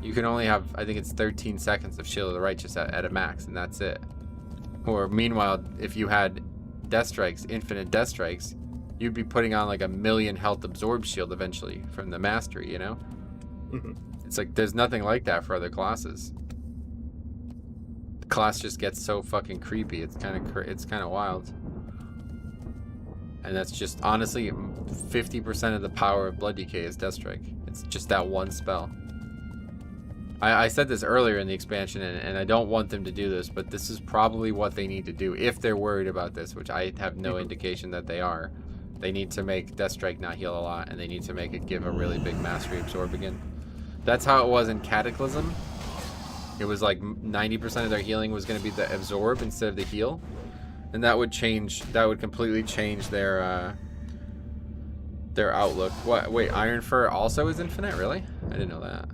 You can only have, I think it's 13 seconds of Shield of the Righteous at a max, and that's it. Or meanwhile, if you had Death Strikes, infinite Death Strikes, you'd be putting on like 1,000,000 health absorb shield eventually from the mastery, you know? Mm-hmm. It's like there's nothing like that for other classes. The class just gets so fucking creepy. It's kind of wild. And that's just honestly 50% of the power of Blood DK is Death Strike. It's just that one spell. I said this earlier in the expansion, and I don't want them to do this, but this is probably what they need to do if they're worried about this, which I have no indication that they are. They need to make Deathstrike not heal a lot, and they need to make it give a really big mastery absorb again. That's how it was in Cataclysm. It was like 90% of their healing was going to be the absorb instead of the heal. And that would change, that would completely change their outlook. What? Wait, Iron Fur also is infinite? Really? I didn't know that.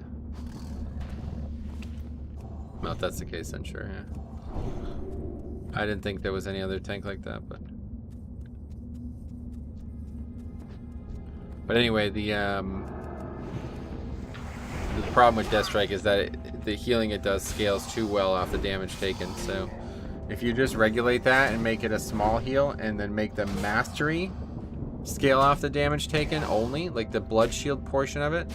Well, if that's the case, then sure, yeah. I didn't think there was any other tank like that, but... But anyway, the problem with Deathstrike is that the healing it does scales too well off the damage taken. So if you just regulate that and make it a small heal and then make the mastery scale off the damage taken only, like the blood shield portion of it.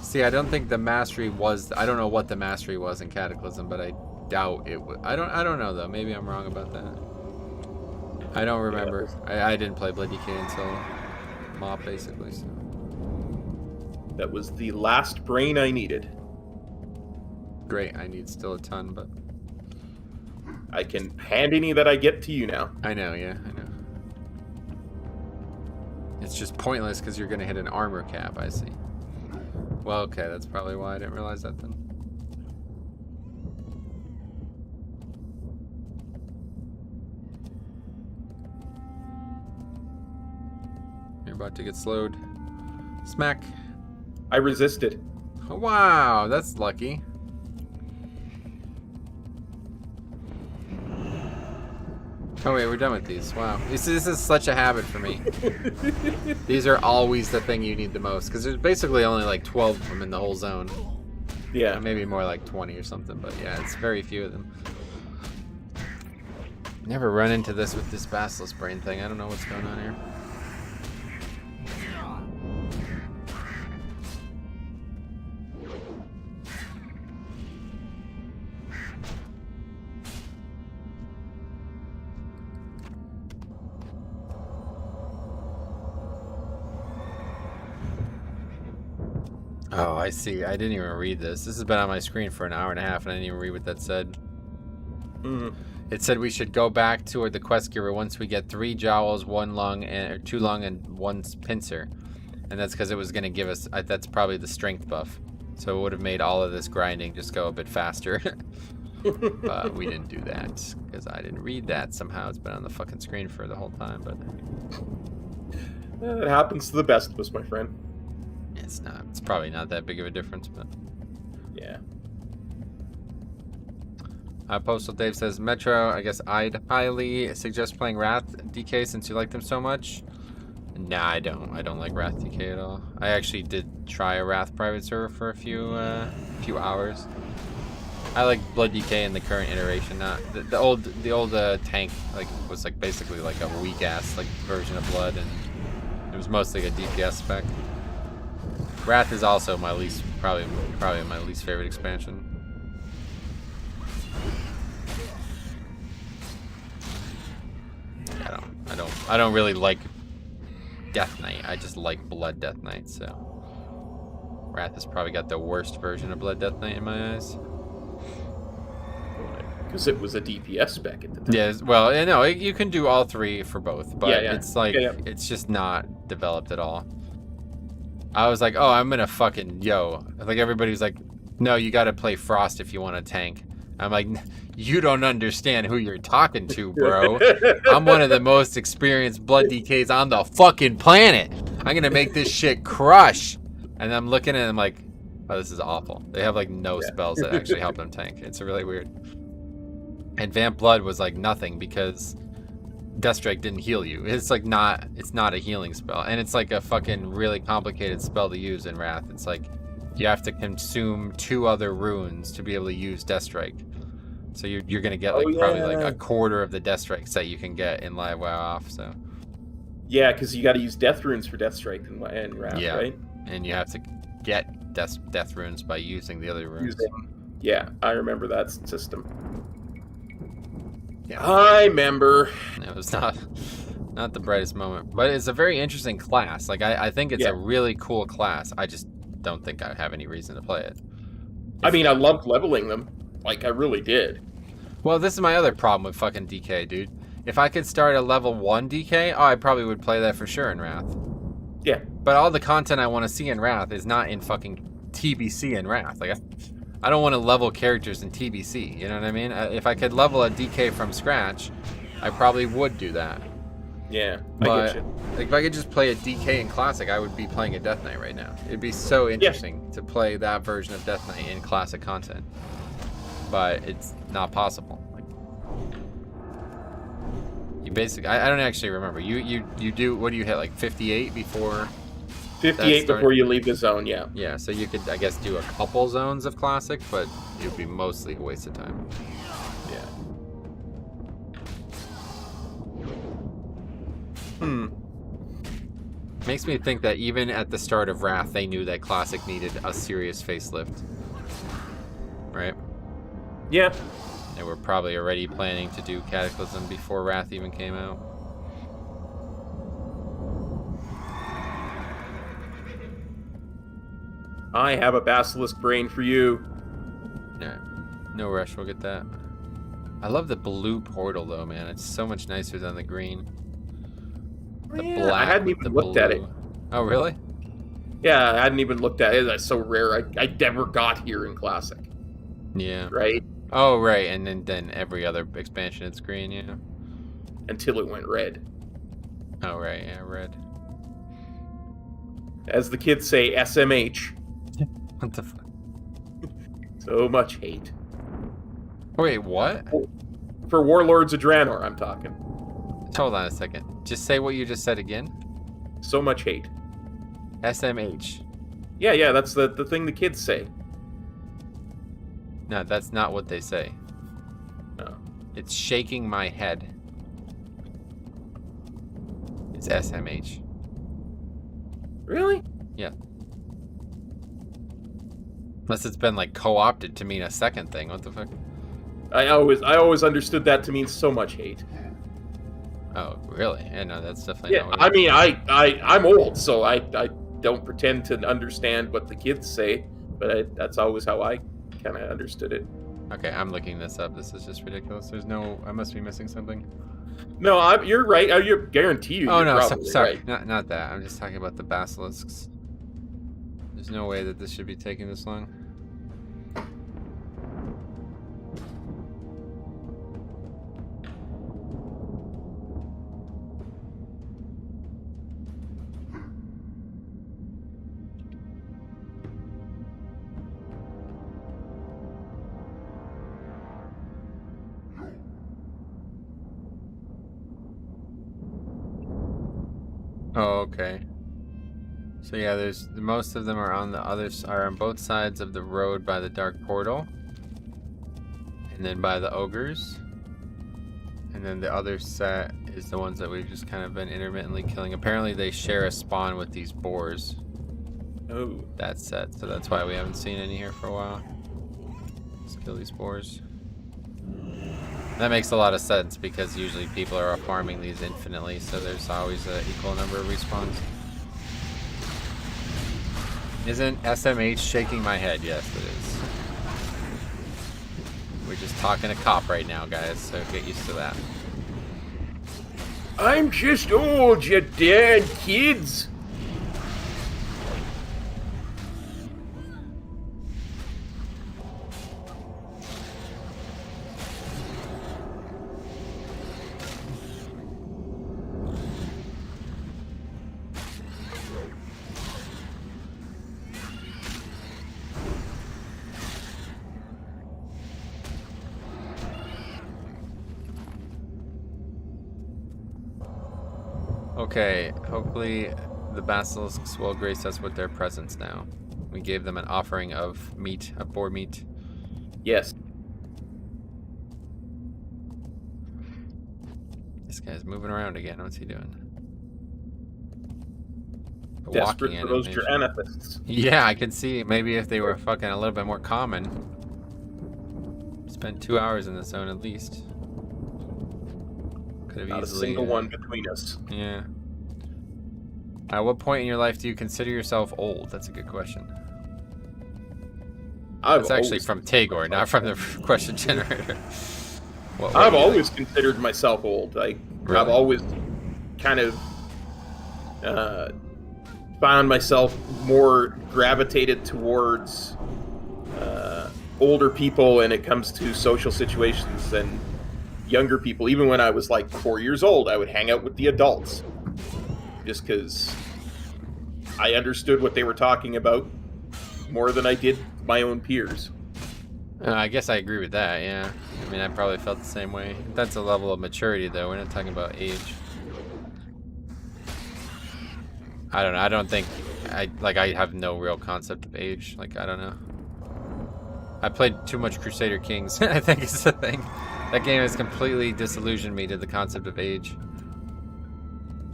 See, I don't think the mastery was, I don't know what the mastery was in Cataclysm, but I doubt it would. I don't know though. Maybe I'm wrong about that. I don't remember. I didn't play Blood Decay until Mop, basically. So. That was the last brain I needed. Great. I need still a ton, but I can hand any that I get to you now. I know. Yeah, I know. It's just pointless because you're gonna hit an armor cap. I see. Well, okay. That's probably why I didn't realize that then. You're about to get slowed. Smack. I resisted. Oh, wow, that's lucky. Oh wait, we're done with these. Wow, this is such a habit for me. These are always the thing you need the most because there's basically only like 12 of them in the whole zone. Yeah, maybe more like 20 or something, but yeah, it's very few of them. Never run into this with this Basilisk Brain thing. I don't know what's going on here. Oh, I see. I didn't even read this. This has been on my screen for an hour and a half, and I didn't even read what that said. It said we should go back toward the quest giver once we get 3 jowls, 1 lung, or 2 lung, and 1 pincer. And that's because it was going to give us... that's probably the strength buff. So it would have made all of this grinding just go a bit faster. But we didn't do that, because I didn't read that. Somehow it's been on the fucking screen for the whole time, but... It happens to the best of us, my friend. It's not. It's probably not that big of a difference, but... Yeah. Postal Dave says, Metro, I guess I'd highly suggest playing Wrath DK since you like them so much. Nah, I don't. I don't like Wrath DK at all. I actually did try a Wrath private server for a few hours. I like Blood DK in the current iteration, not the old tank was basically like a weak ass version of Blood, and it was mostly a DPS spec. Wrath is also my probably my least favorite expansion. I don't really like Death Knight. I just like Blood Death Knight, so Wrath has probably got the worst version of Blood Death Knight in my eyes. Because it was a DPS spec at the time. Yeah, well, no, you can do all 3 for both, but yeah. It's it's just not developed at all. I was like, oh, I'm gonna fucking everybody was like, no, you gotta play Frost if you want a tank. I'm like, you don't understand who you're talking to, bro. I'm one of the most experienced Blood DKs on the fucking planet. I'm gonna make this shit crush. And I'm looking at it, I'm like, oh, this is awful. They have no spells that actually help them tank. It's really weird. And Vamp Blood was nothing because Deathstrike didn't heal you. It's not a healing spell, and it's a fucking really complicated spell to use in Wrath. It's you have to consume 2 other runes to be able to use Deathstrike. So you're gonna get probably a quarter of the Deathstrike set you can get in Live WoW off. So yeah, because you got to use Death Runes for Deathstrike and Wrath, right? And you have to get Death Runes by using the other runes. Yeah, I remember that system. Yeah. I remember. It was not the brightest moment, but it's a very interesting class. I think it's a really cool class. I just don't think I have any reason to play it. I mean, I loved leveling them. I really did. Well, this is my other problem with fucking DK, dude. If I could start a level 1 DK, I probably would play that for sure in Wrath. Yeah. But all the content I want to see in Wrath is not in fucking TBC and Wrath. Like, I don't want to level characters in TBC. You know what I mean? If I could level a DK from scratch, I probably would do that. Yeah, But I get you. like, if I could just play a DK in Classic, I would be playing a Death Knight right now. It'd be so interesting to play that version of Death Knight in Classic content. But it's not possible. Like, you basically, I don't actually remember. You do, what do you hit, like 58 before? 58 before you leave the zone, yeah. Yeah, so you could, I guess, do a couple zones of Classic, but it would be mostly a waste of time. Yeah. Makes me think that even at the start of Wrath, they knew that Classic needed a serious facelift. Right? Yeah. They were probably already planning to do Cataclysm before Wrath even came out. I have a basilisk brain for you. Yeah, no rush, we'll get that. I love the blue portal though, man. It's so much nicer than the green. The Yeah, I hadn't with even the looked at it. blue. Oh, really? Yeah, I hadn't even looked at it. That's so rare. I never got here in Classic, Yeah. right? Oh, right, and then every other expansion it's green, yeah. Until it went red. Oh, right, yeah, red. As the kids say, SMH. What the fuck? So much hate. Wait, what? For Warlords of Draenor, I'm talking. Hold on a second. Just say what you just said again. So much hate. SMH. Yeah, that's the thing the kids say. No, that's not what they say. No. It's shaking my head. It's SMH. Really? Yeah. Unless it's been like co-opted to mean a second thing. What the fuck? I always understood that to mean so much hate. Oh, really? Yeah, no, that's definitely Yeah, not what I mean, I'm old, so I don't pretend to understand what the kids say, but that's always how I kind of understood it. Okay, I'm looking this up. This is just ridiculous. There's no... I must be missing something. No, you're right. I guarantee you. Oh, you're no, probably sorry. right. Not that. I'm just talking about the basilisks. There's no way that this should be taking this long. Oh, okay. So yeah, there's most of them are on the are on both sides of the road by the dark portal, and then by the ogres, and then the other set is the ones that we've just kind of been intermittently killing. Apparently, they share a spawn with these boars. Oh, That set, so that's why we haven't seen any here for a while. Let's kill these boars. That makes a lot of sense because usually people are farming these infinitely, so there's always an equal number of respawns. Isn't SMH shaking my head? Yes, it is. We're just talking to cop right now, guys, so get used to that. I'm just old, you damn kids. Okay, hopefully the basilisks will grace us with their presence now. We gave them an offering of meat, of boar meat. Yes. This guy's moving around again. What's he doing? A Desperate walking for those animation. Dranifists. Yeah, I can see. Maybe if they were fucking a little bit more common. Spend 2 hours in the zone at least. Could have Not easily. a single one between us. Yeah. At what point in your life do you consider yourself old? That's a good question. I've It's actually always- from Tagore, not from the question generator. What I've way, always considered myself old. I've Really? always kind of found myself more gravitated towards older people when it comes to social situations than younger people. Even when I was like 4 years old, I would hang out with the adults just because I understood what they were talking about more than I did my own peers. I guess I agree with that, yeah. I mean, I probably felt the same way. That's a level of maturity, though. We're not talking about age. I don't know. I don't think... I have no real concept of age. Like, I don't know. I played too much Crusader Kings, I think is the thing. That game has completely disillusioned me to the concept of age.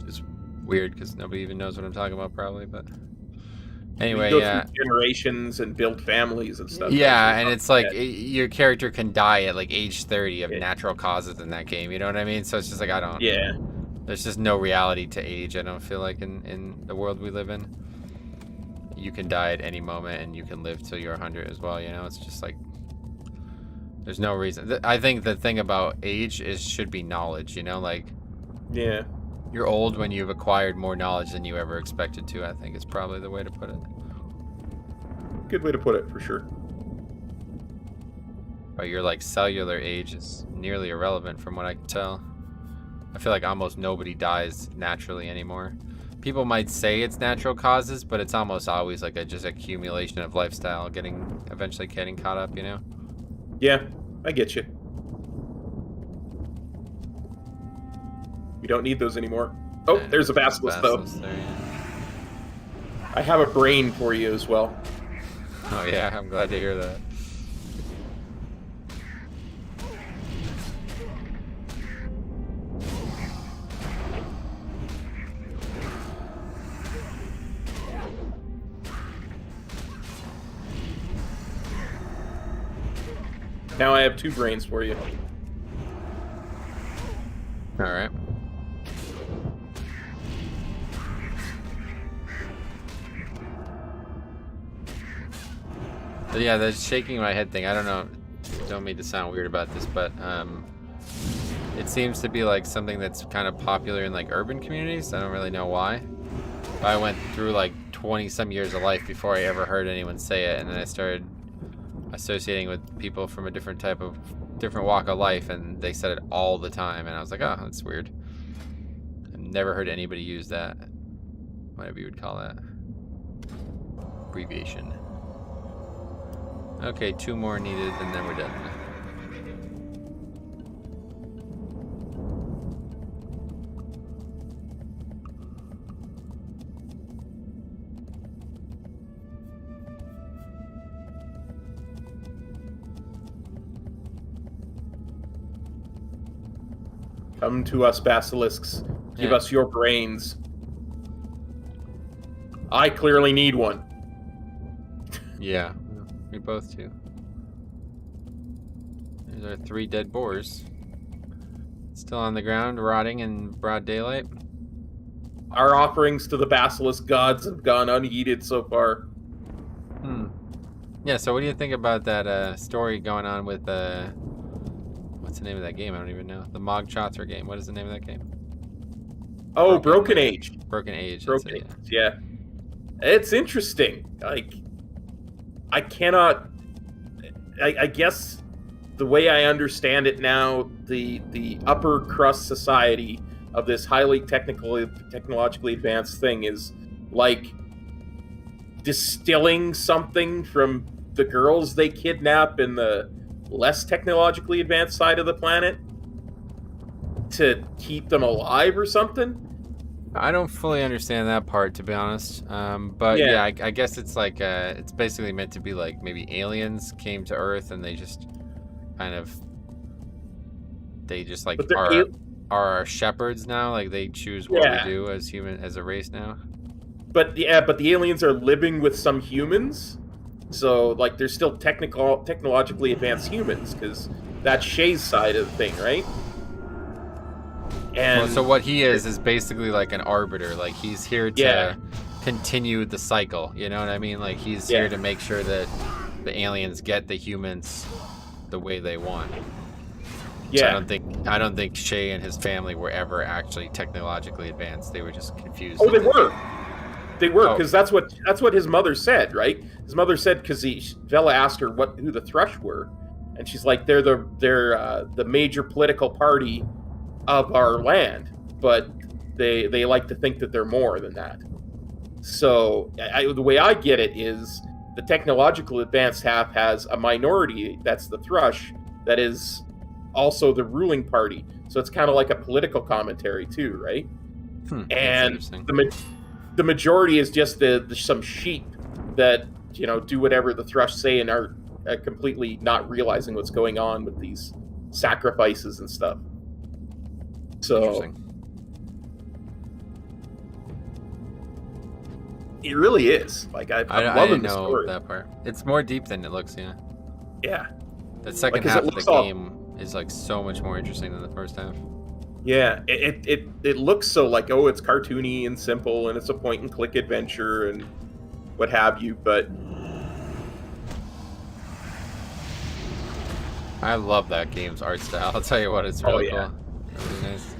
It's weird, because nobody even knows what I'm talking about, probably, but... Anyway, you go through generations and build families and stuff. Yeah, and it's like your character can die at like age 30 of natural causes in that game. You know what I mean? So it's just like Yeah. There's just no reality to age. I don't feel like in the world we live in. You can die at any moment, and you can live till you're 100 as well. You know, it's just like there's no reason. I think the thing about age should be knowledge. You know, like you're old when you've acquired more knowledge than you ever expected to. I think is probably the way to put it. Good way to put it, for sure. But your like cellular age is nearly irrelevant from what I can tell. I feel like almost nobody dies naturally anymore. People might say it's natural causes, but it's almost always like a just accumulation of lifestyle eventually getting caught up, you know? Yeah, I get you. We don't need those anymore. Oh, Yeah, there's a basilisk, though. There, yeah. I have a brain for you as well. Oh yeah, I'm glad to hear that. Now I have 2 brains for you. All right. But yeah, the shaking my head thing, I don't know, don't mean to sound weird about this, but it seems to be like something that's kind of popular in like urban communities. I don't really know why. I went through like 20 some years of life before I ever heard anyone say it, and then I started associating with people from a different walk of life, and they said it all the time, and I was like, oh, that's weird. I've never heard anybody use that, whatever you would call that abbreviation. Okay, 2 more needed, and then we're done. Come to us, basilisks. Give us your brains. I clearly need one. Yeah, we both do. There's our 3 dead boars. Still on the ground, rotting in broad daylight. Our offerings to the basilisk gods have gone unheeded so far. Yeah, so what do you think about that story going on with what's the name of that game? I don't even know. The Mog Chotzer game. What is the name of that game? Oh, Broken Age. Broken Age. Broken Age, yeah. It's interesting. Like, I cannot... I guess the way I understand it now, the upper crust society of this highly technologically advanced thing is like distilling something from the girls they kidnap in the less technologically advanced side of the planet to keep them alive or something. I don't fully understand that part, to be honest. But yeah, I guess it's like it's basically meant to be like maybe aliens came to Earth and they just kind of like are our shepherds now. Like they choose what we do as a race now. But the aliens are living with some humans, so like they're still technologically advanced humans because that's Shay's side of the thing, right? And so what he is basically like an arbiter. Like he's here to continue the cycle. You know what I mean? Like he's here to make sure that the aliens get the humans the way they want. So Yeah. I don't think Shay and his family were ever actually technologically advanced. They were just confused. Oh, they were. They were, Oh. because that's what his mother said, right? His mother said, because Vela asked her who the Thrush were, and she's like, they're the major political party of our land, but they like to think that they're more than that. So the way I get it is the technological advanced half has a minority, that's the Thrush, that is also the ruling party. So it's kind of like a political commentary too, right? That's And interesting. the majority is just some sheep that do whatever the Thrush say and are completely not realizing what's going on with these sacrifices and stuff. So Interesting. it really is. Like I'm I loving didn't the know story. that part. It's more deep than it looks, yeah. Yeah, The second 'cause it half of the looks all- game is like so much more interesting than the first half. yeah. It looks so like, oh, it's cartoony and simple, and it's a point and click adventure and what have you. But I love that game's art style. I'll tell you what, it's really yeah. cool. Really nice.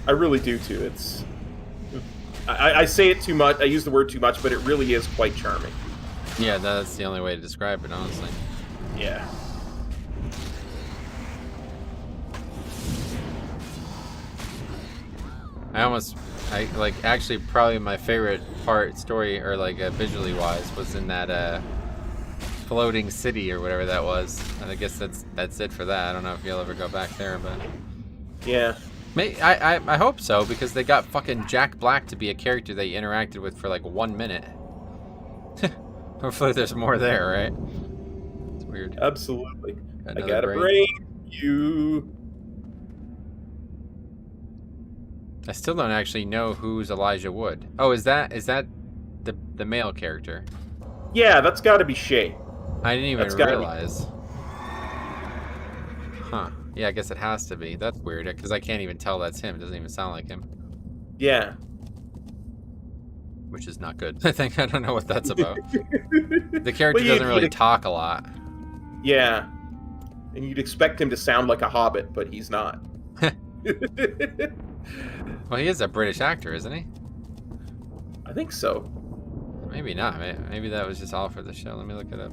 I really do too. It's I say it too much. I use the word too much, but it really is quite charming. Yeah, that's the only way to describe it, honestly. Yeah. Actually, probably my favorite part, story, or like visually wise, was in that floating city or whatever that was. And I guess that's it for that. I don't know if you'll ever go back there, but Yeah. I hope so, because they got fucking Jack Black to be a character they interacted with for like 1 minute. Hopefully there's more there, right? It's weird. Absolutely. Got I another got a brain. You. I still don't actually know who's Elijah Wood. Oh, is that the male character? Yeah, that's got to be Shay. I didn't even That's gotta be- realize. Huh. Yeah, I guess it has to be. That's weird, because I can't even tell that's him. It doesn't even sound like him. Yeah. Which is not good. I don't know what that's about. The character Well, doesn't really talk a lot. Yeah. And you'd expect him to sound like a hobbit, but he's not. Well, he is a British actor, isn't he? I think so. Maybe not. Maybe that was just all for the show. Let me look it up.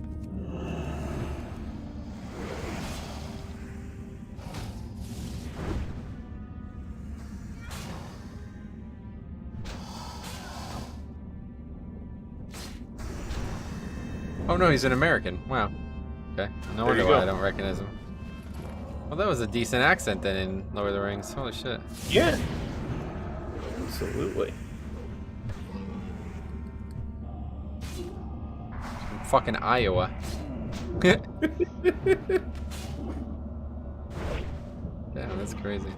Oh no, he's an American. Wow. Okay. No wonder you why go. I don't recognize him. Well, that was a decent accent then in Lord of the Rings. Holy shit. Yeah. Absolutely. From fucking Iowa. Damn, that's crazy.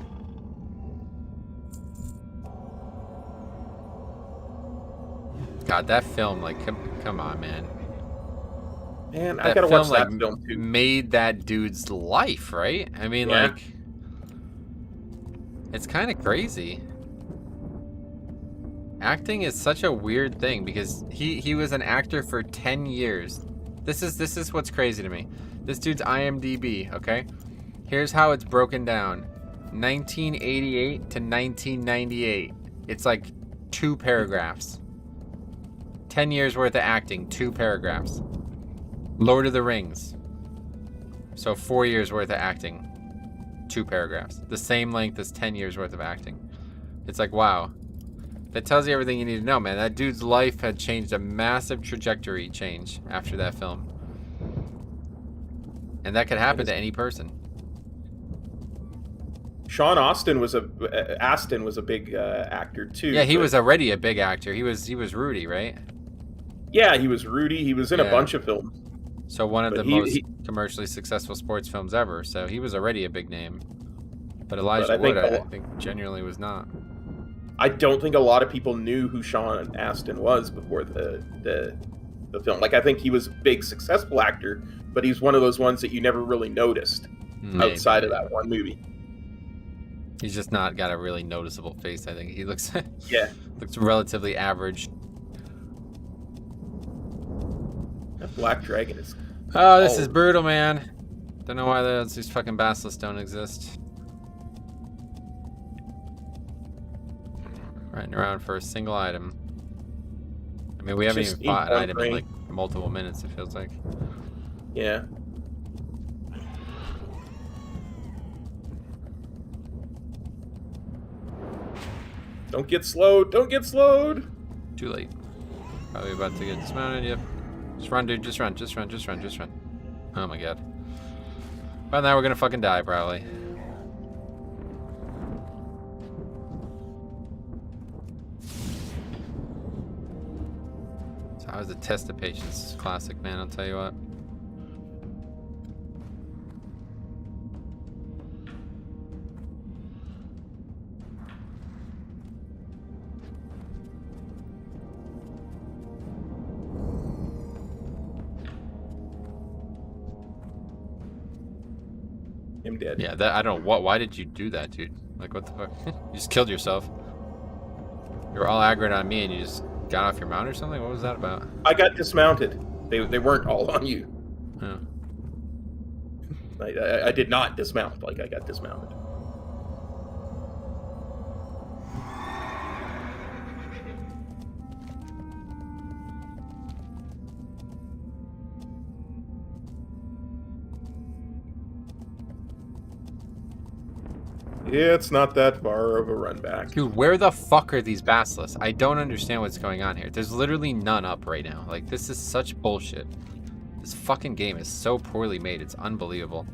God, that film, like, come on, man. Man, I That gotta watch film, that like, film too. made that dude's life, right? I mean, Yeah. like, it's kind of crazy. Acting is such a weird thing because he was an actor for 10 years. This is what's crazy to me. This dude's IMDb, okay? Here's how it's broken down. 1988 to 1998. It's like 2 paragraphs. 10 years worth of acting, 2 paragraphs. Lord of the Rings. So 4 years worth of acting, 2 paragraphs. The same length as 10 years worth of acting. It's like, wow. That tells you everything you need to know, man. That dude's life had changed, a massive trajectory change after that film. And that could happen to any person. Sean Astin was a big actor too. Yeah, he but- was already a big actor. He was Rudy, right? Yeah, he was Rudy. He was in Yeah. a bunch of films. So one of But the he- most he- commercially successful sports films ever. So he was already a big name. But Elijah I think Wood, I a- think genuinely was not. I don't think a lot of people knew who Sean Astin was before the film. Like, I think he was a big, successful actor, but he's one of those ones that you never really noticed Maybe. outside of that one movie. He's just not got a really noticeable face. I think he looks Yeah, looks relatively average. that Black Dragon is Oh, this is brutal, man. Don't know why these fucking basilisks don't exist. Riding around for a single item. I mean, we haven't even fought an item in like multiple minutes, it feels like. Yeah. Don't get slowed. Don't get slowed. Too late. Probably about to get dismounted. Yep. Just run, dude. Just run. Just run. Just run. Just run. Oh my god. Well, now we're gonna fucking die, probably. So how was the test of patience? Classic, man. I'll tell you what. I'm dead. Yeah, that I don't know. Why did you do that, dude? Like, what the fuck? You just killed yourself. You were all aggroed on me and you just got off your mount or something? What was that about? I got dismounted. They weren't all on you. Oh. I did not dismount. Like, I got dismounted. Yeah, it's not that far of a run back. Dude, where the fuck are these basilisks? I don't understand what's going on here. There's literally none up right now. Like, this is such bullshit. This fucking game is so poorly made. It's unbelievable.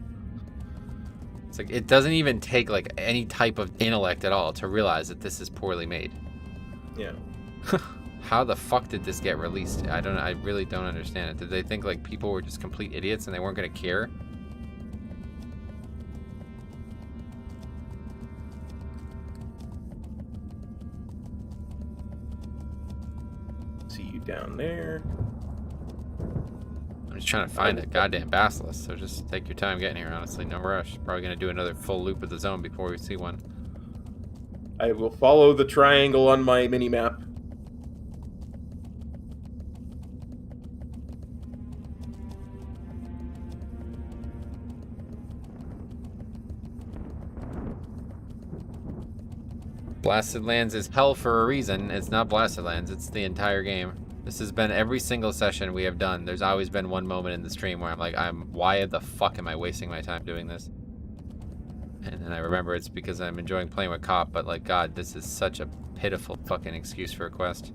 It's like, it doesn't even take, like, any type of intellect at all to realize that this is poorly made. Yeah. How the fuck did this get released? I really don't understand it. Did they think, like, people were just complete idiots and they weren't going to care? See you down there. I'm just trying to find a goddamn basilisk, so just take your time getting here, honestly. No rush. Probably going to do another full loop of the zone before we see one. I will follow the triangle on my mini-map. Blasted Lands is hell for a reason. It's not Blasted Lands, it's the entire game. This has been every single session we have done. There's always been one moment in the stream where I'm like, why the fuck am I wasting my time doing this? And then I remember it's because I'm enjoying playing with Cop, but like, God, this is such a pitiful fucking excuse for a quest.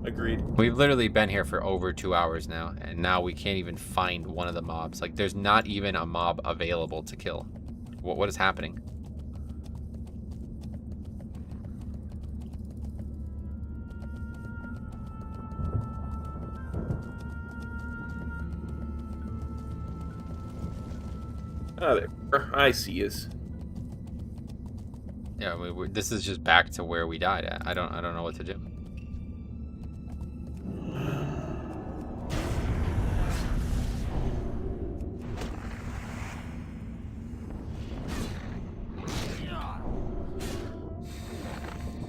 Agreed. We've literally been here for over 2 hours now, and now we can't even find one of the mobs. Like, there's not even a mob available to kill. What is happening? Ah, there. I see is. Yeah, this is just back to where we died at. I don't know what to do.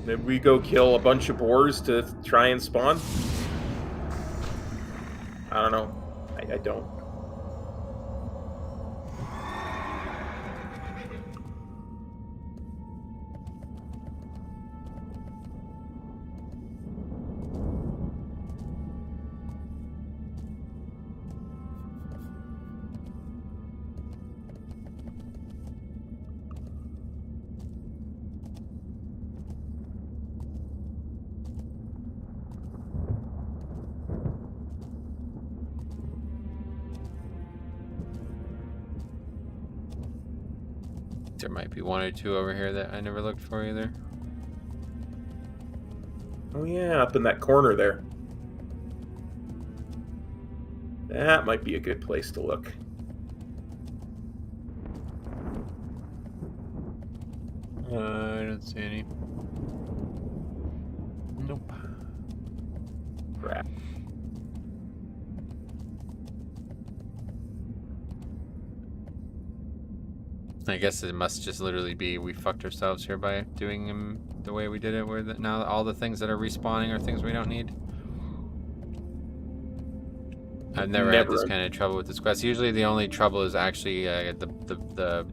Maybe we go kill a bunch of boars to try and spawn? I don't know. I don't. There might be one or two over here that I never looked for either. Oh yeah, up in that corner there. That might be a good place to look. I don't see any. Nope. Crap. I guess it must just literally be we fucked ourselves here by doing them the way we did it, where now all the things that are respawning are things we don't need. I've never had this kind of trouble with this quest. Usually the only trouble is actually the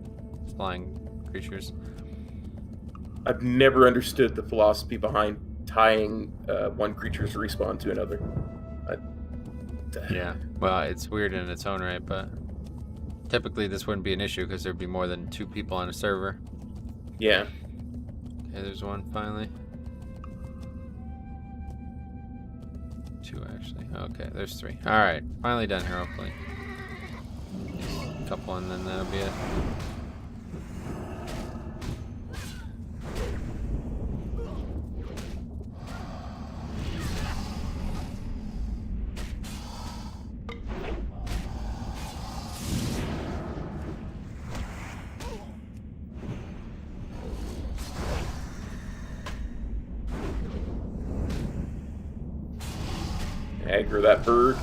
flying creatures. I've never understood the philosophy behind tying one creature's respawn to another. Yeah, well, it's weird in its own right, but typically this wouldn't be an issue because there'd be more than 2 people on a server. Yeah. Okay, there's one finally. 2 actually. Okay, there's 3. All right, finally done here. Hopefully, a couple, and then that'll be it. Aggro that bird.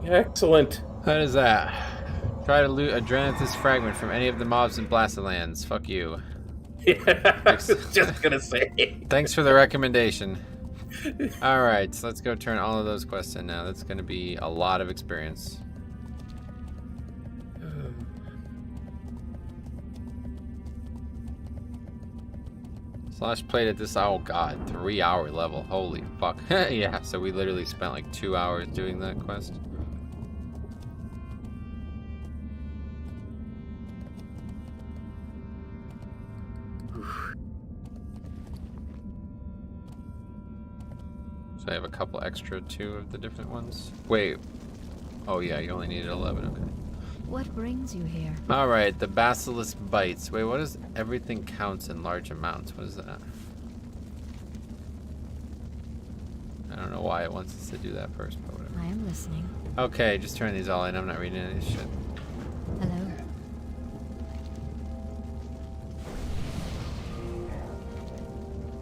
Excellent. That is that. Try to loot a Dranathus fragment from any of the mobs in Blasted Lands. Fuck you. Yeah, I was just gonna say. Thanks for the recommendation. Alright, so let's go turn all of those quests in now. That's gonna be a lot of experience. Slash played at this, oh god, 3-hour level. Holy fuck. Yeah, so we literally spent like 2 hours doing that quest. So I have a couple extra too of the different ones. Wait. Oh yeah, you only needed 11, okay. What brings you here? Alright, the Basilisk Bites. Wait, what is everything counts in large amounts? What is that? I don't know why it wants us to do that first, but whatever. I am listening. Okay, just turn these all in. I'm not reading any of this shit. Hello.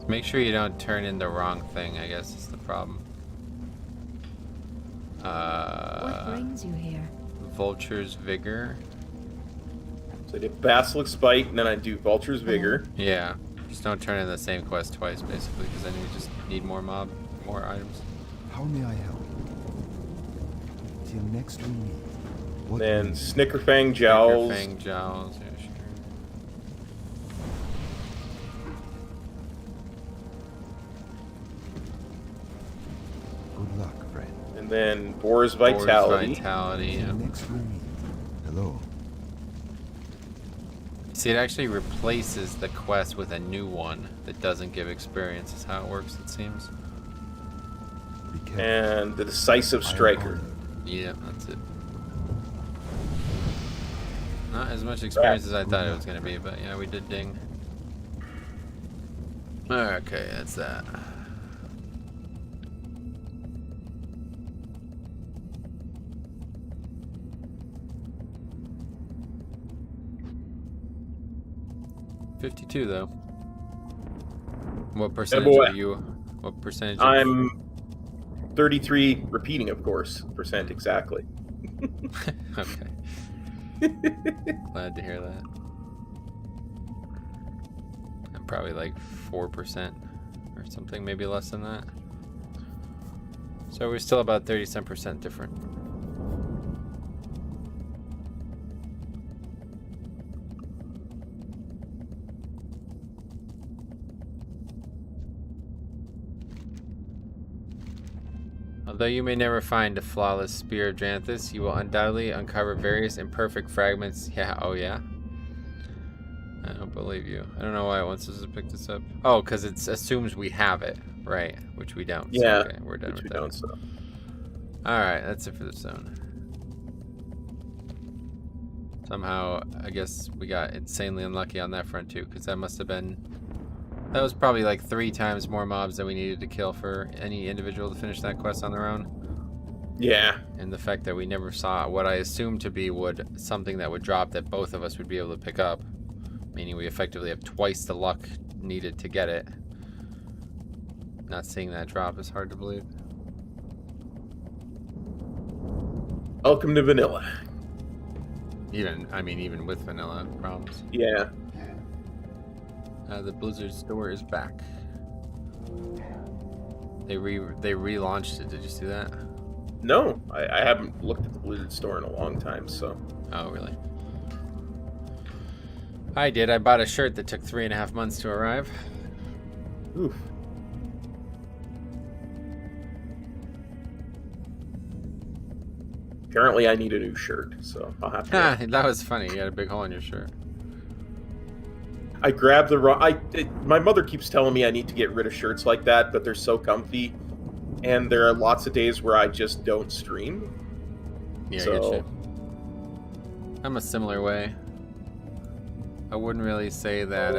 Make sure you don't turn in the wrong thing, I guess is the problem. What brings you here? Vulture's Vigor. So I did Basilisk's Bite, and then I do Vulture's Vigor. Yeah, just don't turn in the same quest twice, basically, because then you just need more items. How may I help? Till next we meet. What Then will- Snickerfang Jowls. Fang Jowls, yeah, sure. Good luck, friend. And then Boar's Boar's Vitality. Vitality, yeah. Till next we meet. Hello. See, it actually replaces the quest with a new one that doesn't give experience, is how it works, it seems. Be careful. And the Decisive I am Striker. honored. Yeah, that's it. Not as much experience as I thought it was going to be, but yeah, we did ding. Okay, that's that. $52 though. What percentage boy. are you? What percentage? I'm 33 repeating, of course, percent exactly. Okay. Glad to hear that. I'm probably like 4% or something, maybe less than that. So we're still about 30% different. Although you may never find a flawless spear of Janthus, you will undoubtedly uncover various imperfect fragments. Yeah, oh yeah? I don't believe you. I don't know why it wants us to pick this up. Oh, because it assumes we have it, right? Which we don't. Yeah, So, okay, we're done which with we that. don't, so. Alright, that's it for the zone. Somehow, I guess we got insanely unlucky on that front too, because that must have been... That was probably like 3 times more mobs than we needed to kill for any individual to finish that quest on their own. Yeah. And the fact that we never saw what I assumed to be something that would drop that both of us would be able to pick up. Meaning we effectively have twice the luck needed to get it. Not seeing that drop is hard to believe. Welcome to Vanilla. Even with vanilla problems. Yeah. The Blizzard store is back. They relaunched it. Did you see that? No, I haven't looked at the Blizzard store in a long time, so. Oh, really? I did. I bought a shirt that took 3.5 months to arrive. Oof. Apparently, I need a new shirt, so I'll have to. That was funny. You had a big hole in your shirt. I grabbed the wrong. My mother keeps telling me I need to get rid of shirts like that, but they're so comfy, and there are lots of days where I just don't stream. Yeah, so... I get you. I'm a similar way. I wouldn't really say that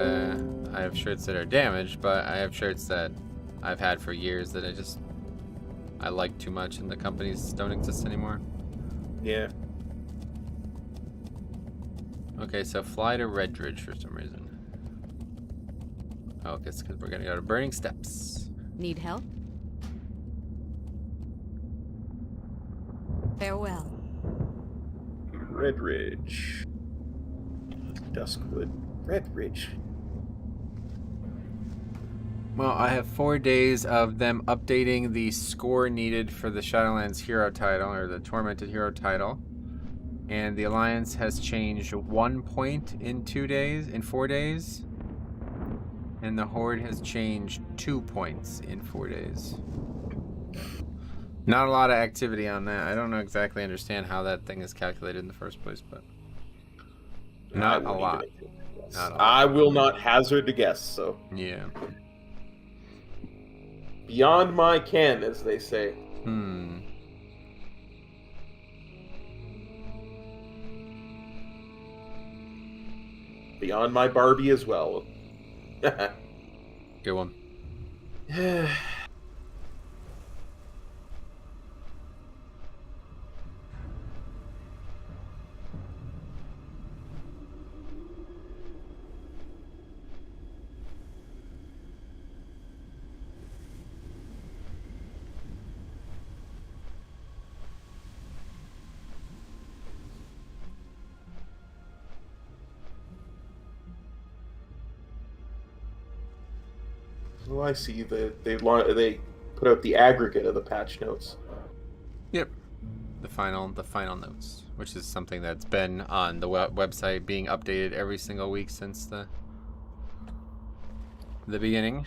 I have shirts that are damaged, but I have shirts that I've had for years that I like too much, and the companies don't exist anymore. Yeah. Okay, so fly to Redridge for some reason. Oh, it's because we're gonna go to Burning Steps. Need help? Farewell. Red Ridge. Duskwood. Red Ridge. Well, I have 4 days of them updating the score needed for the Shadowlands Hero title, or the Tormented Hero title. And the Alliance has changed 1 point in 4 days. And the Horde has changed 2 points in 4 days. Not a lot of activity on that. I don't exactly understand how that thing is calculated in the first place, but not a lot. I will not hazard to guess, so. Yeah. Beyond my ken, as they say. Beyond my Barbie as well. Good one. Oh, I see. They put out the aggregate of the patch notes. Yep. The final notes, which is something that's been on the website being updated every single week since the beginning,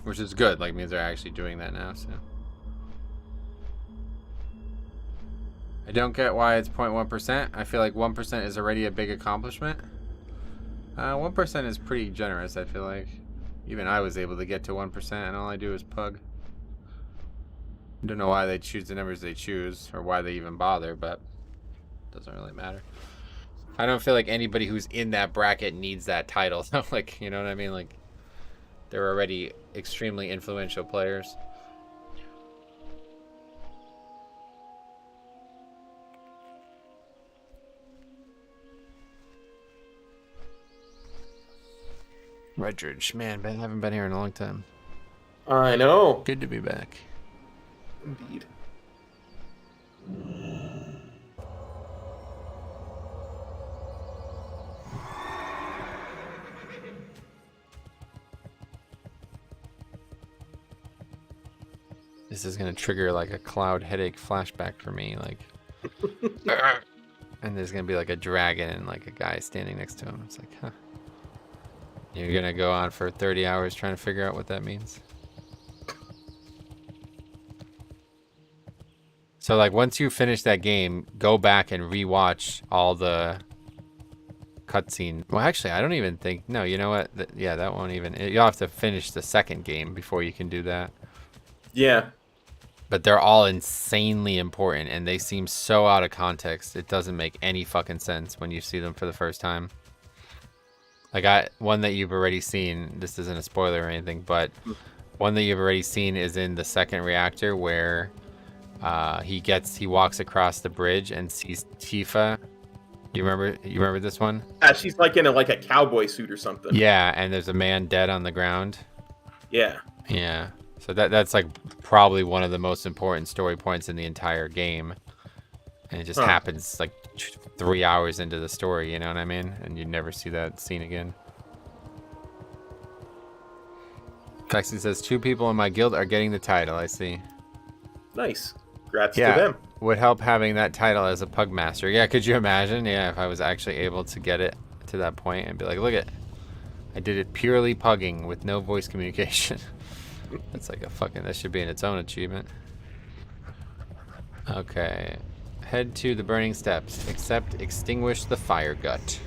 which is good. Like, means they're actually doing that now. So I don't get why it's 0.1%. I feel like 1% is already a big accomplishment. 1% is pretty generous. I feel like even I was able to get to 1%, and all I do is pug. I don't know why they choose the numbers they choose, or why they even bother, but it doesn't really matter. I don't feel like anybody who's in that bracket needs that title. Like, you know what I mean? Like, they're already extremely influential players. Redridge, man, I haven't been here in a long time. I know. Good to be back. Indeed. This is gonna trigger like a cloud headache flashback for me, like, and there's gonna be like a dragon and like a guy standing next to him. It's like, huh. You're gonna go on for 30 hours trying to figure out what that means. So like once you finish that game, go back and rewatch all the cutscene. Well, actually, I don't even think. No, you know what? Yeah, that won't even. You'll have to finish the second game before you can do that. Yeah. But they're all insanely important, and they seem so out of context. It doesn't make any fucking sense when you see them for the first time. Like one that you've already seen. This isn't a spoiler or anything, but one that you've already seen is in the second reactor where he walks across the bridge and sees Tifa. You remember this one? Yeah, she's like in a cowboy suit or something. Yeah, and there's a man dead on the ground. Yeah. Yeah. So that's like probably one of the most important story points in the entire game. And it just happens like 3 hours into the story, you know what I mean? And you never see that scene again. Fexy says 2 people in my guild are getting the title. I see. Nice. Congrats Yeah, to them. would help having that title as a pug master. Yeah, could you imagine? Yeah, if I was actually able to get it to that point and be like, look it, I did it purely pugging with no voice communication. That's like a fucking, that should be in its own achievement. Okay, head to the burning steps, except extinguish the fire gut.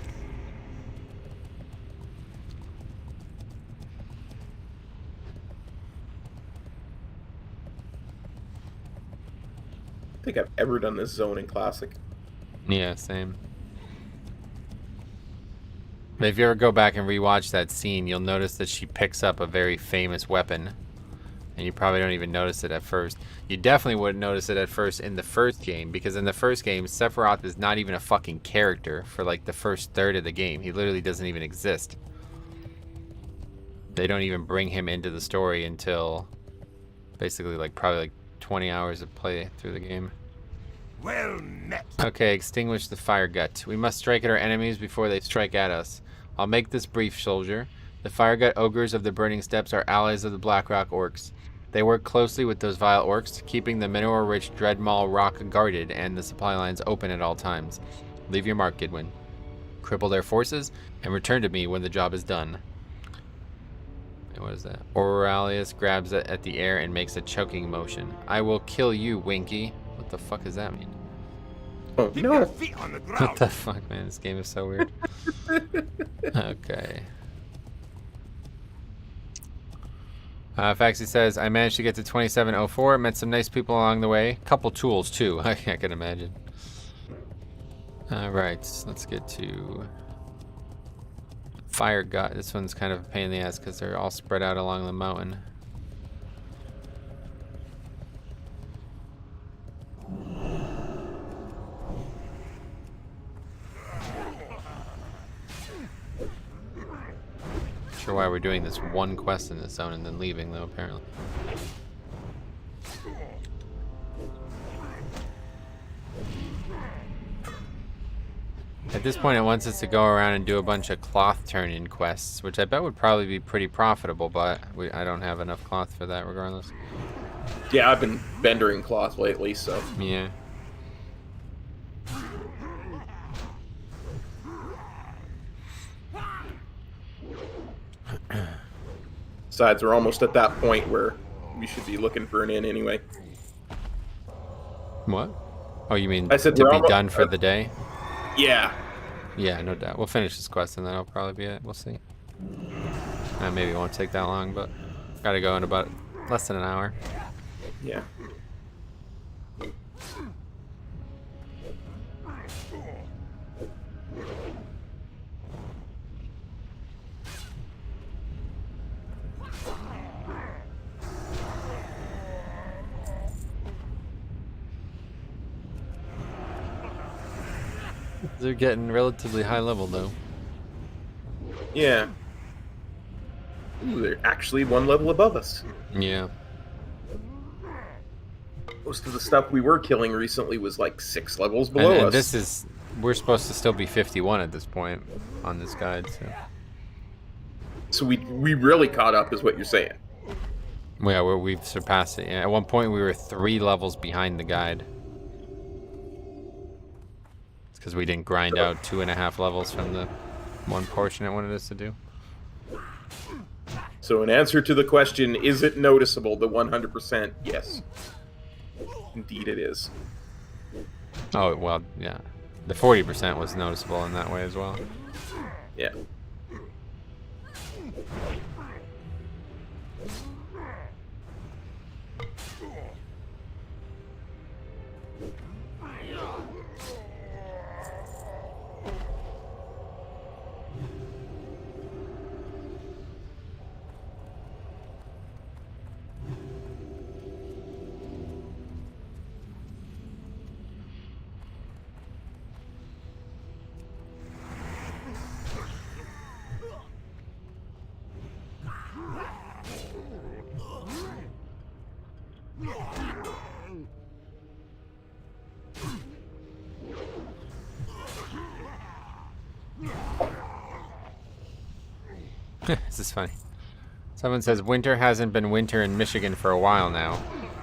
I think I've ever done this zone in Classic. Yeah, same. But if you ever go back and rewatch that scene, you'll notice that she picks up a very famous weapon. And you probably don't even notice it at first. You definitely wouldn't notice it at first in the first game, because in the first game, Sephiroth is not even a fucking character for like the first third of the game. He literally doesn't even exist. They don't even bring him into the story until basically like probably like 20 hours of play through the game. Well met. Okay, extinguish the fire gut. We must strike at our enemies before they strike at us. I'll make this brief, soldier. The fire gut ogres of the burning steppes are allies of the Blackrock orcs. They work closely with those vile orcs, keeping the mineral-rich Dreadmaw rock guarded and the supply lines open at all times. Leave your mark, Gidwin. Cripple their forces and return to me when the job is done. What is that? Aurelius grabs it at the air and makes a choking motion. I will kill you, Winky. What the fuck does that mean? Oh, Keep no. your feet on the What ground. the fuck, man? This game is so weird. Okay. Faxi says, I managed to get to 2704. Met some nice people along the way. Couple tools, too. I can imagine. Alright, let's get to Fire Gut. This one's kind of a pain in the ass because they're all spread out along the mountain. Not sure why we're doing this one quest in this zone and then leaving, though, apparently. At this point, it wants us to go around and do a bunch of cloth turn-in quests, which I bet would probably be pretty profitable, but I don't have enough cloth for that regardless. Yeah, I've been vendering cloth lately, so. Yeah. Besides, we're almost at that point where we should be looking for an inn anyway. What? Oh, you mean I said to we're be almost- done for the day? Yeah. Yeah, no doubt. We'll finish this quest and then that'll probably be it. We'll see. Maybe it won't take that long, but gotta go in about less than an hour. Yeah. They're getting relatively high level though. Yeah. Ooh, they're actually one level above us. Yeah. Most of the stuff we were killing recently was like 6 levels below And us. this is, we're supposed to still be 51 at this point on this guide, so. So we really caught up, is what you're saying. Yeah, we've surpassed it. Yeah. At one point we were 3 levels behind the guide. It's because we didn't grind out 2.5 levels from the one portion it wanted us to do. So in answer to the question, is it noticeable, the 100%? Yes. Indeed it is. Oh, well, yeah. The 40% was noticeable in that way as well. Yeah. This is funny. Someone says winter hasn't been winter in Michigan for a while now.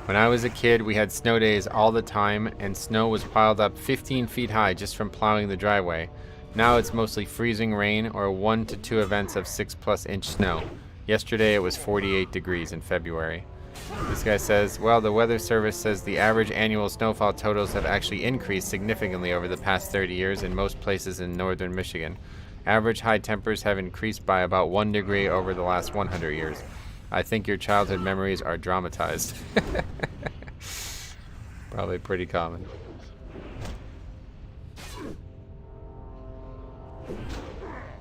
When I was a kid, we had snow days all the time, and snow was piled up 15 feet high just from plowing the driveway. Now it's mostly freezing rain or 1 to 2 events of 6+ inch snow. Yesterday it was 48 degrees in February. This guy says, well, the Weather Service says the average annual snowfall totals have actually increased significantly over the past 30 years in most places in northern Michigan. Average high temperatures have increased by about 1 degree over the last 100 years. I think your childhood memories are dramatized. Probably pretty common.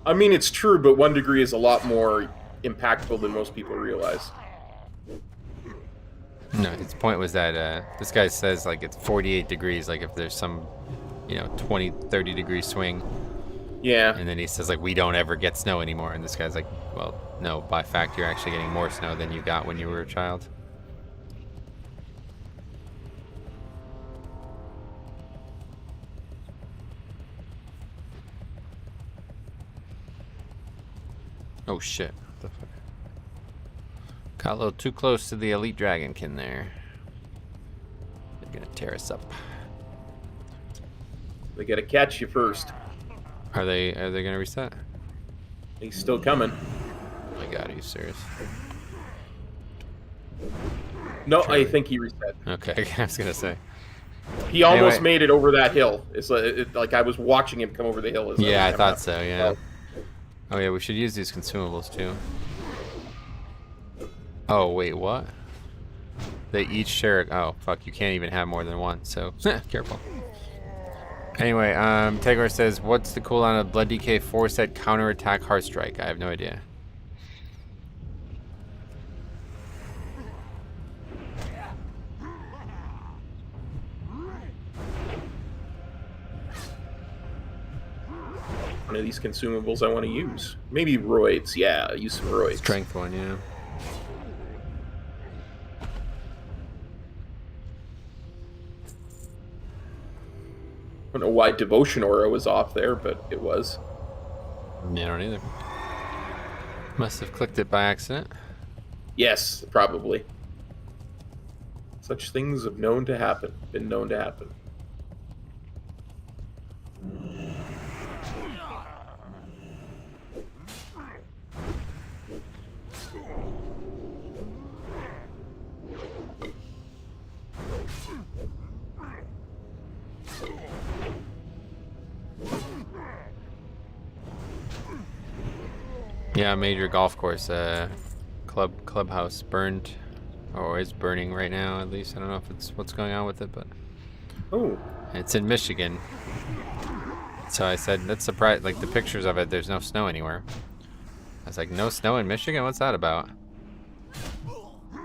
I mean, it's true, but 1 degree is a lot more impactful than most people realize. No, his point was that this guy says like it's 48 degrees, like if there's some, 20, 30 degree swing. Yeah. And then he says like we don't ever get snow anymore, and this guy's like, well, no, by fact you're actually getting more snow than you got when you were a child. Oh shit. What the fuck? Got a little too close to the elite dragonkin there. They're gonna tear us up. They gotta catch you first. Are they gonna reset? He's still coming. Oh my god, are you serious? No, I think he reset. Okay, I was gonna say. He almost Anyway. made it over that hill. It's like I was watching him come over the hill. Yeah, I thought so, yeah. Oh yeah, we should use these consumables too. Oh wait, what? They each share. Oh fuck, you can't even have more than one. So careful. Anyway, Tegor says, "What's the cooldown of Blood DK 4-set counterattack Heart Strike?" I have no idea. One of these consumables I want to use. Maybe roids. Yeah, use some roids. Strength one, yeah. I don't know why Devotion Aura was off there, but it was. Yeah, I don't either. Must have clicked it by accident. Yes, probably. Such things have known to happen. Been known to happen. Yeah, major golf course, clubhouse burned, or is burning right now. At least I don't know if it's what's going on with it, but Oh, it's in Michigan. So I said that's surprised. Like the pictures of it, there's no snow anywhere. I was like, no snow in Michigan? What's that about?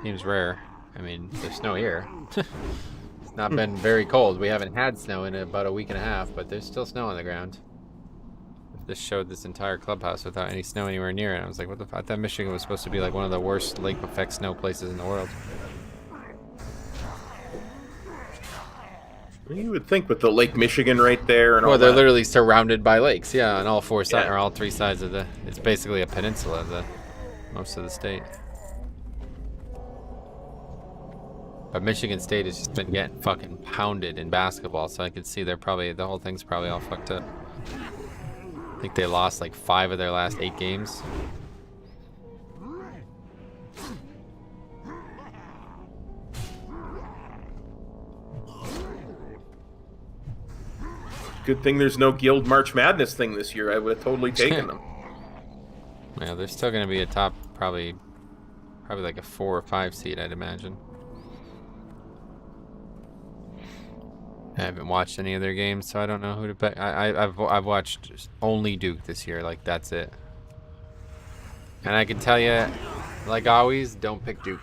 Seems rare. I mean, there's snow here. It's not been very cold. We haven't had snow in about a week and a half, but there's still snow on the ground. This showed this entire clubhouse without any snow anywhere near it. I was like, what the fuck? I thought Michigan was supposed to be like one of the worst lake effect snow places in the world. you would think with the Lake Michigan right there and all Well, they're that. literally surrounded by lakes, yeah, on all four sides, Yeah. or all three sides of the. It's basically a peninsula of the most of the state. But Michigan State has just been getting fucking pounded in basketball, so I could see they're probably the whole thing's probably all fucked up. I think they lost like 5 of their last 8 games. Good thing there's no Guild March Madness thing this year. I would have totally taken them. Yeah, they're still going to be a top, probably like a 4 or 5 seed, I'd imagine. I haven't watched any of their games, so I don't know who to bet. I've watched only Duke this year, like that's it. And I can tell you, like always, don't pick Duke.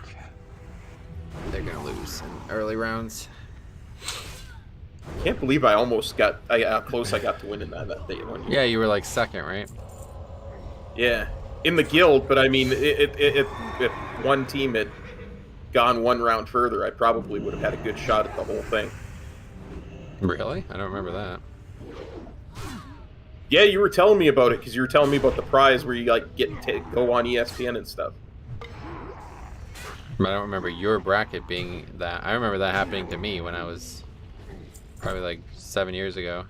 They're gonna lose in early rounds. Can't believe I almost got how close I got to winning that day one year. Yeah, you were like second, right? Yeah, in the guild, but I mean, if one team had gone one round further, I probably would have had a good shot at the whole thing. Really? I don't remember that. Yeah, you were telling me about it because you were telling me about the prize where you like get to go on ESPN and stuff. I don't remember your bracket being that. I remember that happening to me when I was probably like 7 years ago.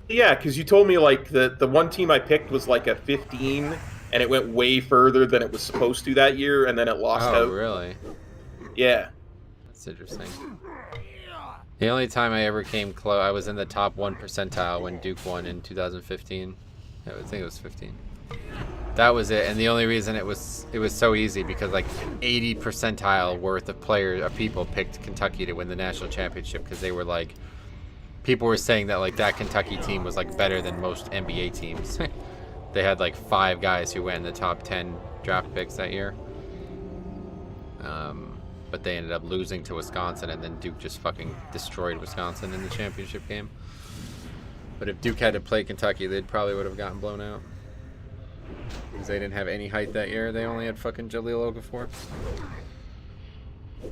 Yeah, because you told me like the one team I picked was like a 15, and it went way further than it was supposed to that year, and then it lost Oh, out. really? Yeah. That's interesting. The only time I ever came close, I was in the top 1 percentile when Duke won in 2015. I think it was 15. That was it, and the only reason it was so easy because like 80 percentile worth of people picked Kentucky to win the national championship because they were like, people were saying that like that Kentucky team was like better than most NBA teams. They had like 5 guys who went in the top 10 draft picks that year. But they ended up losing to Wisconsin, and then Duke just fucking destroyed Wisconsin in the championship game. But if Duke had to play Kentucky, they probably would have gotten blown out. Because they didn't have any height that year. They only had fucking Jahlil Okafor.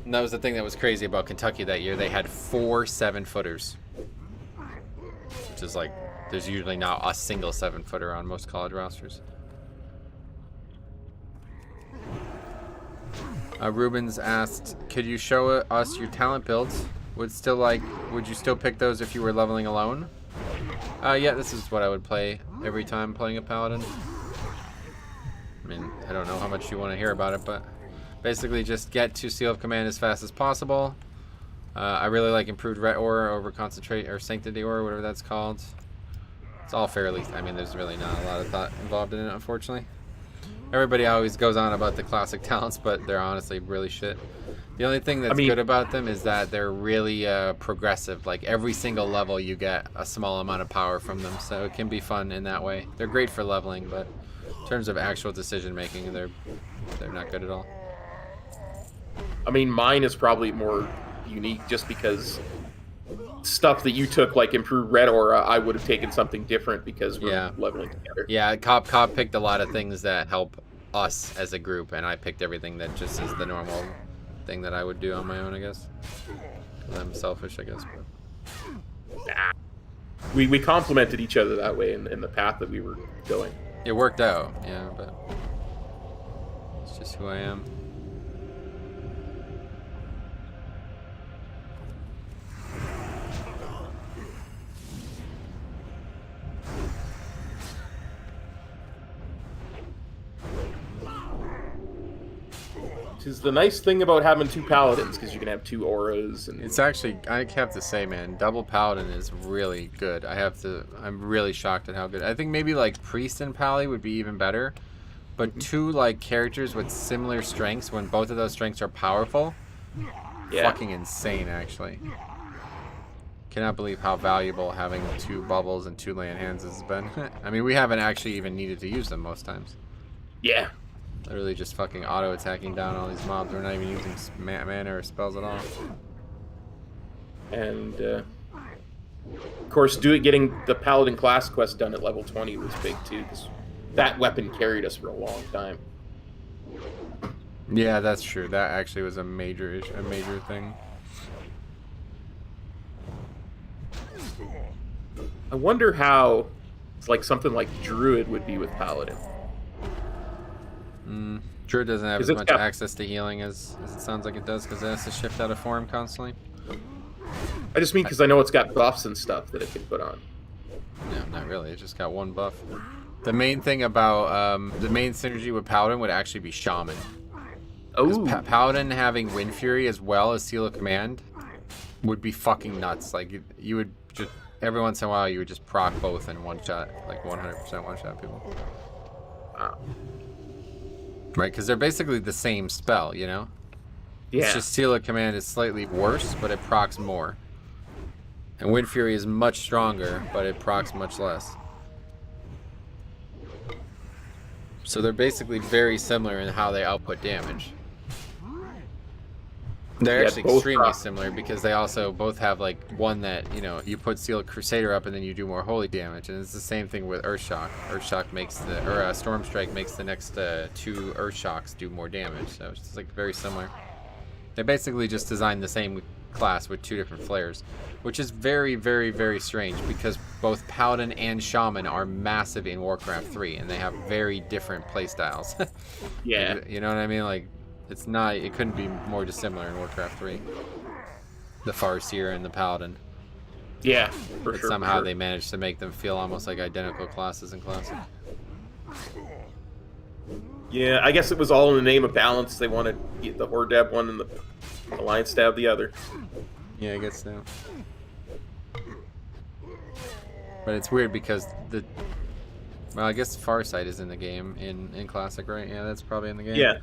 And that was the thing that was crazy about Kentucky that year. They had 4 7-footers. Which is like, there's usually not a single 7-footer on most college rosters. Rubens asked, could you show us your talent builds? Would you still pick those if you were leveling alone? Yeah, this is what I would play every time playing a Paladin. I mean, I don't know how much you want to hear about it, but basically just get to Seal of Command as fast as possible. I really like improved Ret Aura over Concentrate or Sanctity Aura, whatever that's called. It's all fairly, I mean, there's really not a lot of thought involved in it, unfortunately. Everybody always goes on about the classic talents, but they're honestly really shit. The only thing that's good about them is that they're really progressive. Like every single level you get a small amount of power from them, so it can be fun in that way. They're great for leveling, but in terms of actual decision making, they're not good at all. I mean, mine is probably more unique just because stuff that you took, like improved Red Aura, I would have taken something different because we're leveling together. Yeah, Cop picked a lot of things that help us as a group, and I picked everything that just is the normal thing that I would do on my own, I guess. 'Cause I'm selfish, I guess. But... Nah. We complemented each other that way in the path that we were going. It worked out, yeah, but it's just who I am. Is the nice thing about having 2 paladins because you can have 2 auras, and it's actually, I have to say, man, double paladin is really good. I'm really shocked at how good. I think maybe like priest and pally would be even better, but 2 like characters with similar strengths when both of those strengths are powerful, fucking insane actually. Cannot believe how valuable having 2 bubbles and 2 land hands has been. I mean, we haven't actually even needed to use them most times. Yeah. Literally just fucking auto-attacking down all these mobs. We're not even using mana or spells at all. And, of course, getting the Paladin class quest done at level 20 was big, too, because that weapon carried us for a long time. Yeah, that's true. That actually was a major thing. I wonder how like something like Druid would be with Paladin. Druid doesn't have as much access to healing as it sounds like it does because it has to shift out of form constantly. I just mean because I know it's got buffs and stuff that it can put on. No, not really. It just got 1 buff. The main thing about the main synergy with Paladin would actually be Shaman. Oh, Paladin having Wind Fury as well as Seal of Command would be fucking nuts. Like you would just every once in a while you would just proc both in one shot, like 100% one shot people. Wow. Right, because they're basically the same spell, you know? Yeah. It's just Seal of Command is slightly worse, but it procs more. And Wind Fury is much stronger, but it procs much less. So they're basically very similar in how they output damage. They're actually extremely similar because they also both have like one that, you know, you put Sealed Crusader up and then you do more holy damage, and it's the same thing with Earthshock. Earthshock makes Storm Strike makes the next 2 Earthshocks do more damage, so it's just like very similar. They basically just designed the same class with 2 different flares, which is very, very, very strange because both Paladin and Shaman are massive in Warcraft 3 and they have very different playstyles. Yeah. You know what I mean? Like, It's not. It couldn't be more dissimilar in Warcraft 3. The Farseer and the Paladin. Yeah, for But sure. somehow for sure. they managed to make them feel almost like identical classes in Classic. Yeah, I guess it was all in the name of balance. They wanted the Horde to have one and the Alliance to have the other. Yeah, I guess so. But it's weird because the... Well, I guess Farsight is in the game in Classic, right? Yeah, that's probably in the game. Yeah,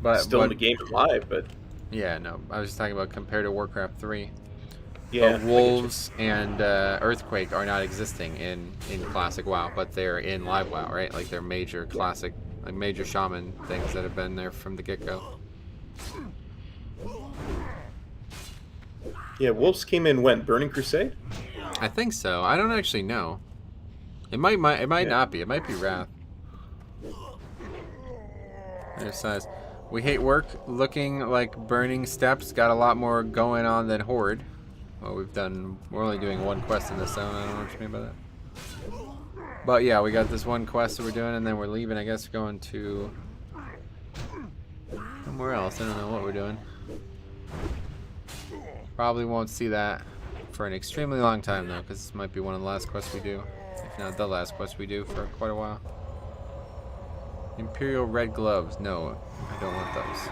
But still in the game and live, but Yeah, no. I was just talking about compared to Warcraft 3. yeah. I But get Wolves and Earthquake are not existing in Classic WoW, but they're in Live WoW, right? Like they're major Classic, like major Shaman things that have been there from the get-go. you. Yeah, Wolves came in when? Burning Crusade? I think so. I don't actually know. It might not be. It might be Wrath. Their size. We hate work. Looking like Burning Steps got a lot more going on than Horde. Well, we're only doing one quest in this zone. I don't know what you mean by that. But yeah, we got this one quest that we're doing, and then we're leaving. I guess going to somewhere else. I don't know what we're doing. Probably won't see that for an extremely long time though, because this might be one of the last quests we do. If not the last quest we do for quite a while. Imperial Red Gloves. No, I don't want those.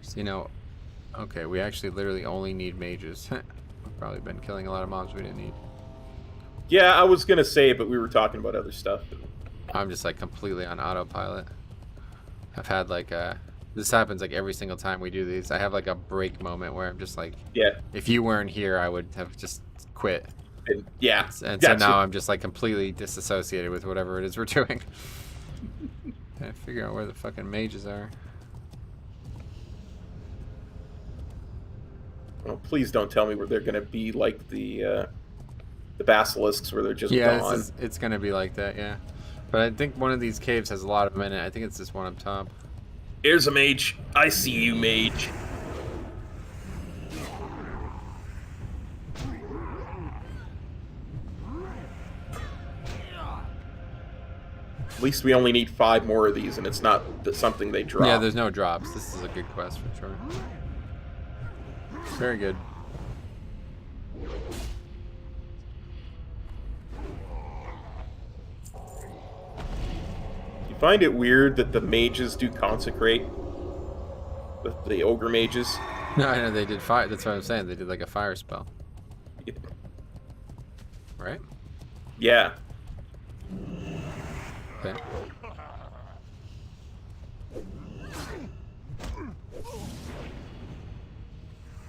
So, you know, okay, we actually literally only need mages. We've probably been killing a lot of mobs we didn't need. Yeah, I was gonna say it, but we were talking about other stuff. I'm just like completely on autopilot. I've had like this happens like every single time we do these. I have like a break moment where I'm just like, Yeah, if you weren't here, I would have just quit. and yeah. And Gotcha. so now I'm just like completely disassociated with whatever it is we're doing. Trying to figure out where the fucking mages are. Well, please don't tell me where they're gonna be like the basilisks, where they're just Yeah, gone. it's gonna be like that, yeah. But I think one of these caves has a lot of them in it. I think it's this one up top. Here's a mage. I see you, mage. At least we only need 5 more of these, and it's not something they drop. Yeah, there's no drops. This is a good quest for sure. Very good. You find it weird that the mages do consecrate? The ogre mages? No, I know they did fire. That's what I'm saying. They did like a fire spell, right? Yeah. Okay.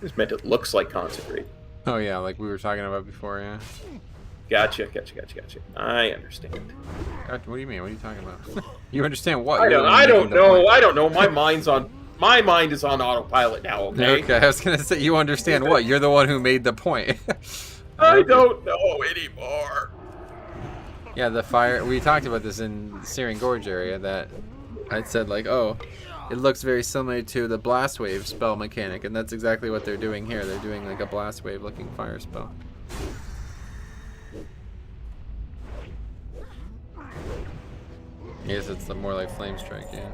Just meant it looks like consecrate. Oh yeah, like we were talking about before, yeah. Gotcha. I understand. God, what do you mean? What are you talking about? You understand what? I You're don't, the one I don't making the know. point. I don't know. My mind is on autopilot now, okay? Okay, I was gonna say you understand what? You're the one who made the point. I don't know anymore. Yeah, the fire. We talked about this in the Searing Gorge area. That I said like, oh, it looks very similar to the blast wave spell mechanic, and that's exactly what they're doing here. They're doing like a blast wave looking fire spell. Yes, it's the more like flame strike, yeah.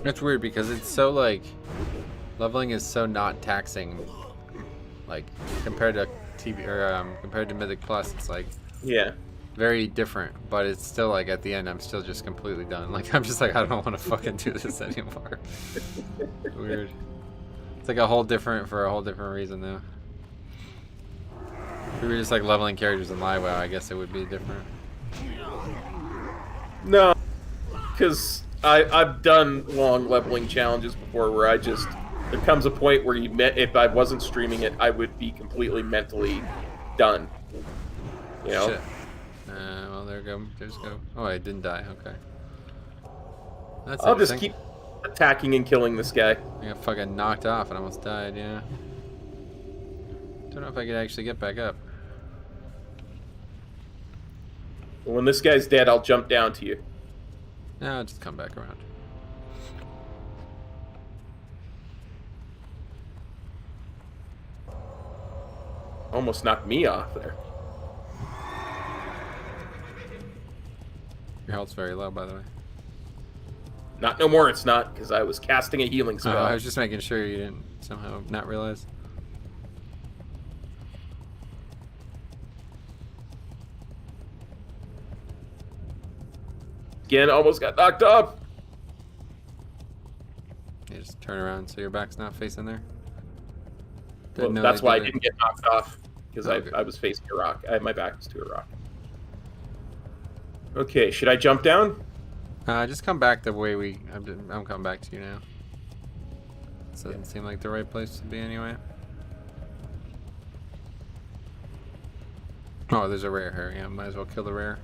It's weird because it's so like leveling is so not taxing, like compared to TV or compared to Mythic Plus. It's like Yeah. very different, but it's still like at the end I'm still just completely done. Like I'm just like I don't want to fucking do this anymore. Weird. It's like a whole different reason though. If we were just like leveling characters in Live WoW, I guess it would be different. No, because I've done long leveling challenges before where there comes a point where if I wasn't streaming it, I would be completely mentally done. You know? Shit. Well, there we go. There's go. Oh, I didn't die. Okay. That's I'll just interesting. keep attacking and killing this guy. I got fucking knocked off and almost died, yeah. Don't know if I could actually get back up. When this guy's dead, I'll jump down to you. No, I'll just come back around. Almost knocked me off there. Your health's very low, by the way. Not no more, it's not, because I was casting a healing Oh, spell. I was just making sure you didn't somehow not realize. Again, almost got knocked off. You just turn around so your back's not facing there. Well, Didn't know that's they why I did it. didn't get knocked off, because Okay. I was facing a rock. My back was to a rock. Okay, should I jump down? Just come back the way I'm coming back to you now. This doesn't seem like the right place to be anyway. Oh, there's a rare here. Yeah, might as well kill the rare.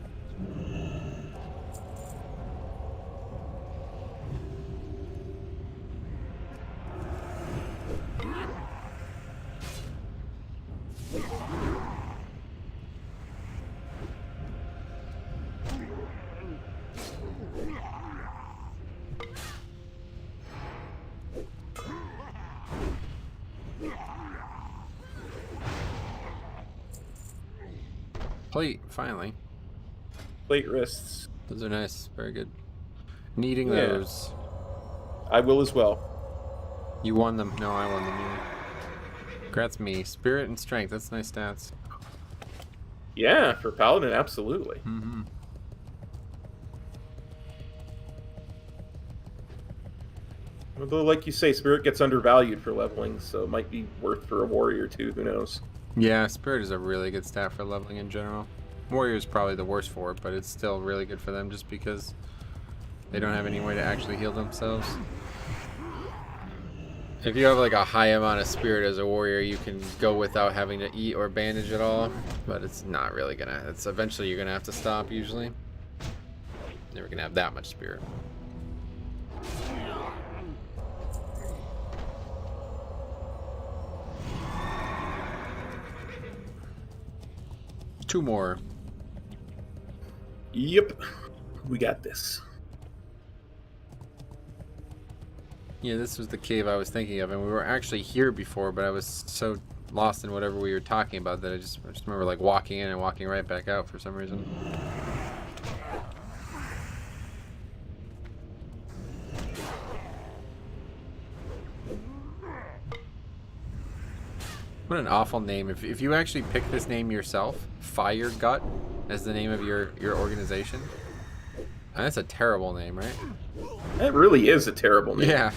Plate, finally. Plate wrists. Those are nice. Very good. Needing Yeah. those. I will as well. You won them. No, I won them. Yeah. Congrats me. Spirit and strength. That's nice stats. Yeah, for Paladin, absolutely. Mm-hmm. Although, like you say, Spirit gets undervalued for leveling, so it might be worth for a warrior too. Who knows? Yeah, Spirit is a really good stat for leveling in general. Warrior is probably the worst for it, but it's still really good for them just because they don't have any way to actually heal themselves. If you have like a high amount of Spirit as a warrior, you can go without having to eat or bandage at all, but it's not really gonna. It's eventually you're gonna have to stop usually. Never gonna have that much Spirit. Two more. Yep, we got this. Yeah, this was the cave I was thinking of, and we were actually here before, but I was so lost in whatever we were talking about that I just remember like walking in and walking right back out for some reason. What an awful name. If you actually pick this name yourself, Fire Gut, as the name of your organization, that's a terrible name, right? That really is a terrible name. Yeah.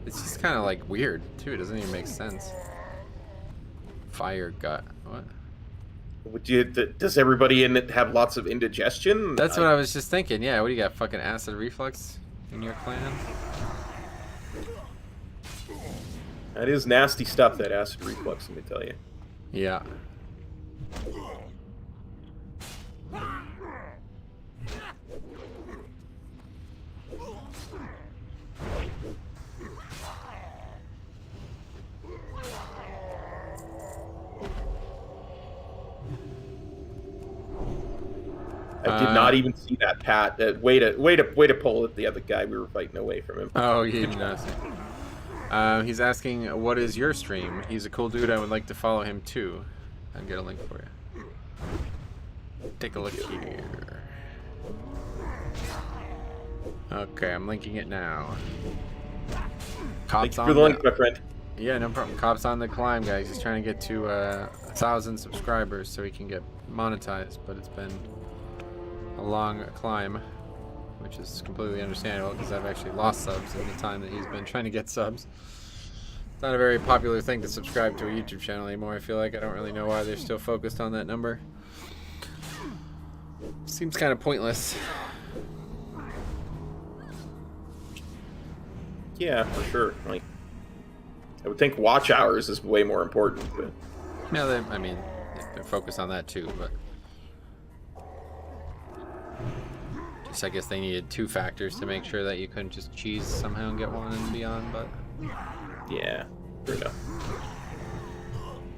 It's just kind of like weird, too. It doesn't even make sense. Fire Gut. What? Does everybody in it have lots of indigestion? That's what I was just thinking. Yeah, what do you got? Fucking acid reflux in your clan? That is nasty stuff, that acid reflux, let me tell you. Yeah. I did not even see that, Pat. Way to pull the other guy we were fighting away from him. Oh, you didn't notice it. He's asking, what is your stream? He's a cool dude. I would like to follow him too. I'll get a link for you. Take a look here. Okay, I'm linking it now. Thank you for the link, my friend. Yeah, no problem. Cop's on the climb, guys. He's trying to get to 1,000 subscribers so he can get monetized, but it's been a long climb, which is completely understandable because I've actually lost subs in the time that he's been trying to get subs. It's not a very popular thing to subscribe to a YouTube channel anymore, I feel like. I don't really know why they're still focused on that number. Seems kind of pointless. Yeah, for sure. Like, I would think watch hours is way more important, but Yeah, I mean, they're focused on that too, but just I guess they needed two factors to make sure that you couldn't just cheese somehow and get one and beyond, but yeah, fair enough.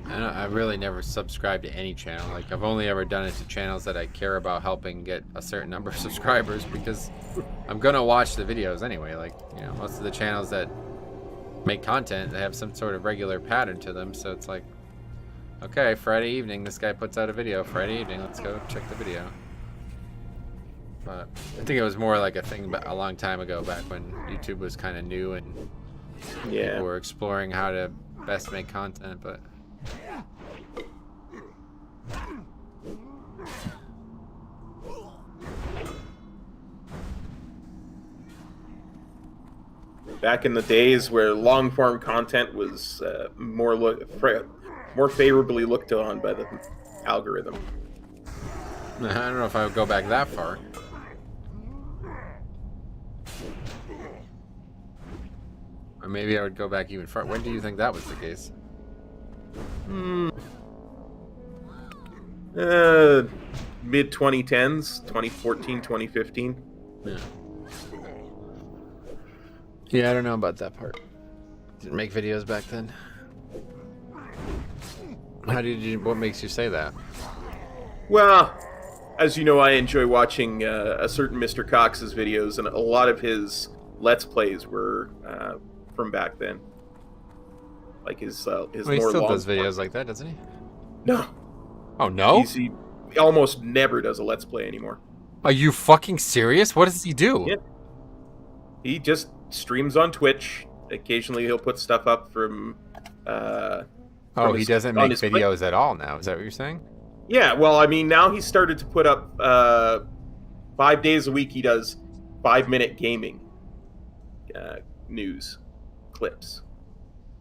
I really never subscribed to any channel. Like, I've only ever done it to channels that I care about helping get a certain number of subscribers, because I'm gonna watch the videos anyway. Like, you know, most of the channels that make content, they have some sort of regular pattern to them, so it's like, okay, Friday evening, this guy puts out a video. Friday evening, let's go check the video. But I think it was more like a thing a long time ago, back when YouTube was kind of new and people were exploring how to best make content, but... Back in the days where long form content was more favorably looked on by the algorithm. I don't know if I would go back that far. Or maybe I would go back even far. When do you think that was the case? Mid 2010s, 2014, 2015. Yeah. Yeah, I don't know about that part. Didn't make videos back then. What makes you say that? Well, as you know, I enjoy watching a certain Mr. Cox's videos, and a lot of his Let's Plays were from back then. Like his Well, he more still long does videos form. like that, doesn't he? No. Oh, no? He almost never does a Let's Play anymore. Are you fucking serious? What does he do? Yeah. He just streams on Twitch. Occasionally he'll put stuff up from... Oh, he doesn't make videos at all now. Is that what you're saying? Yeah, well, I mean, now he's started to put up 5 days a week. He does 5-minute gaming news clips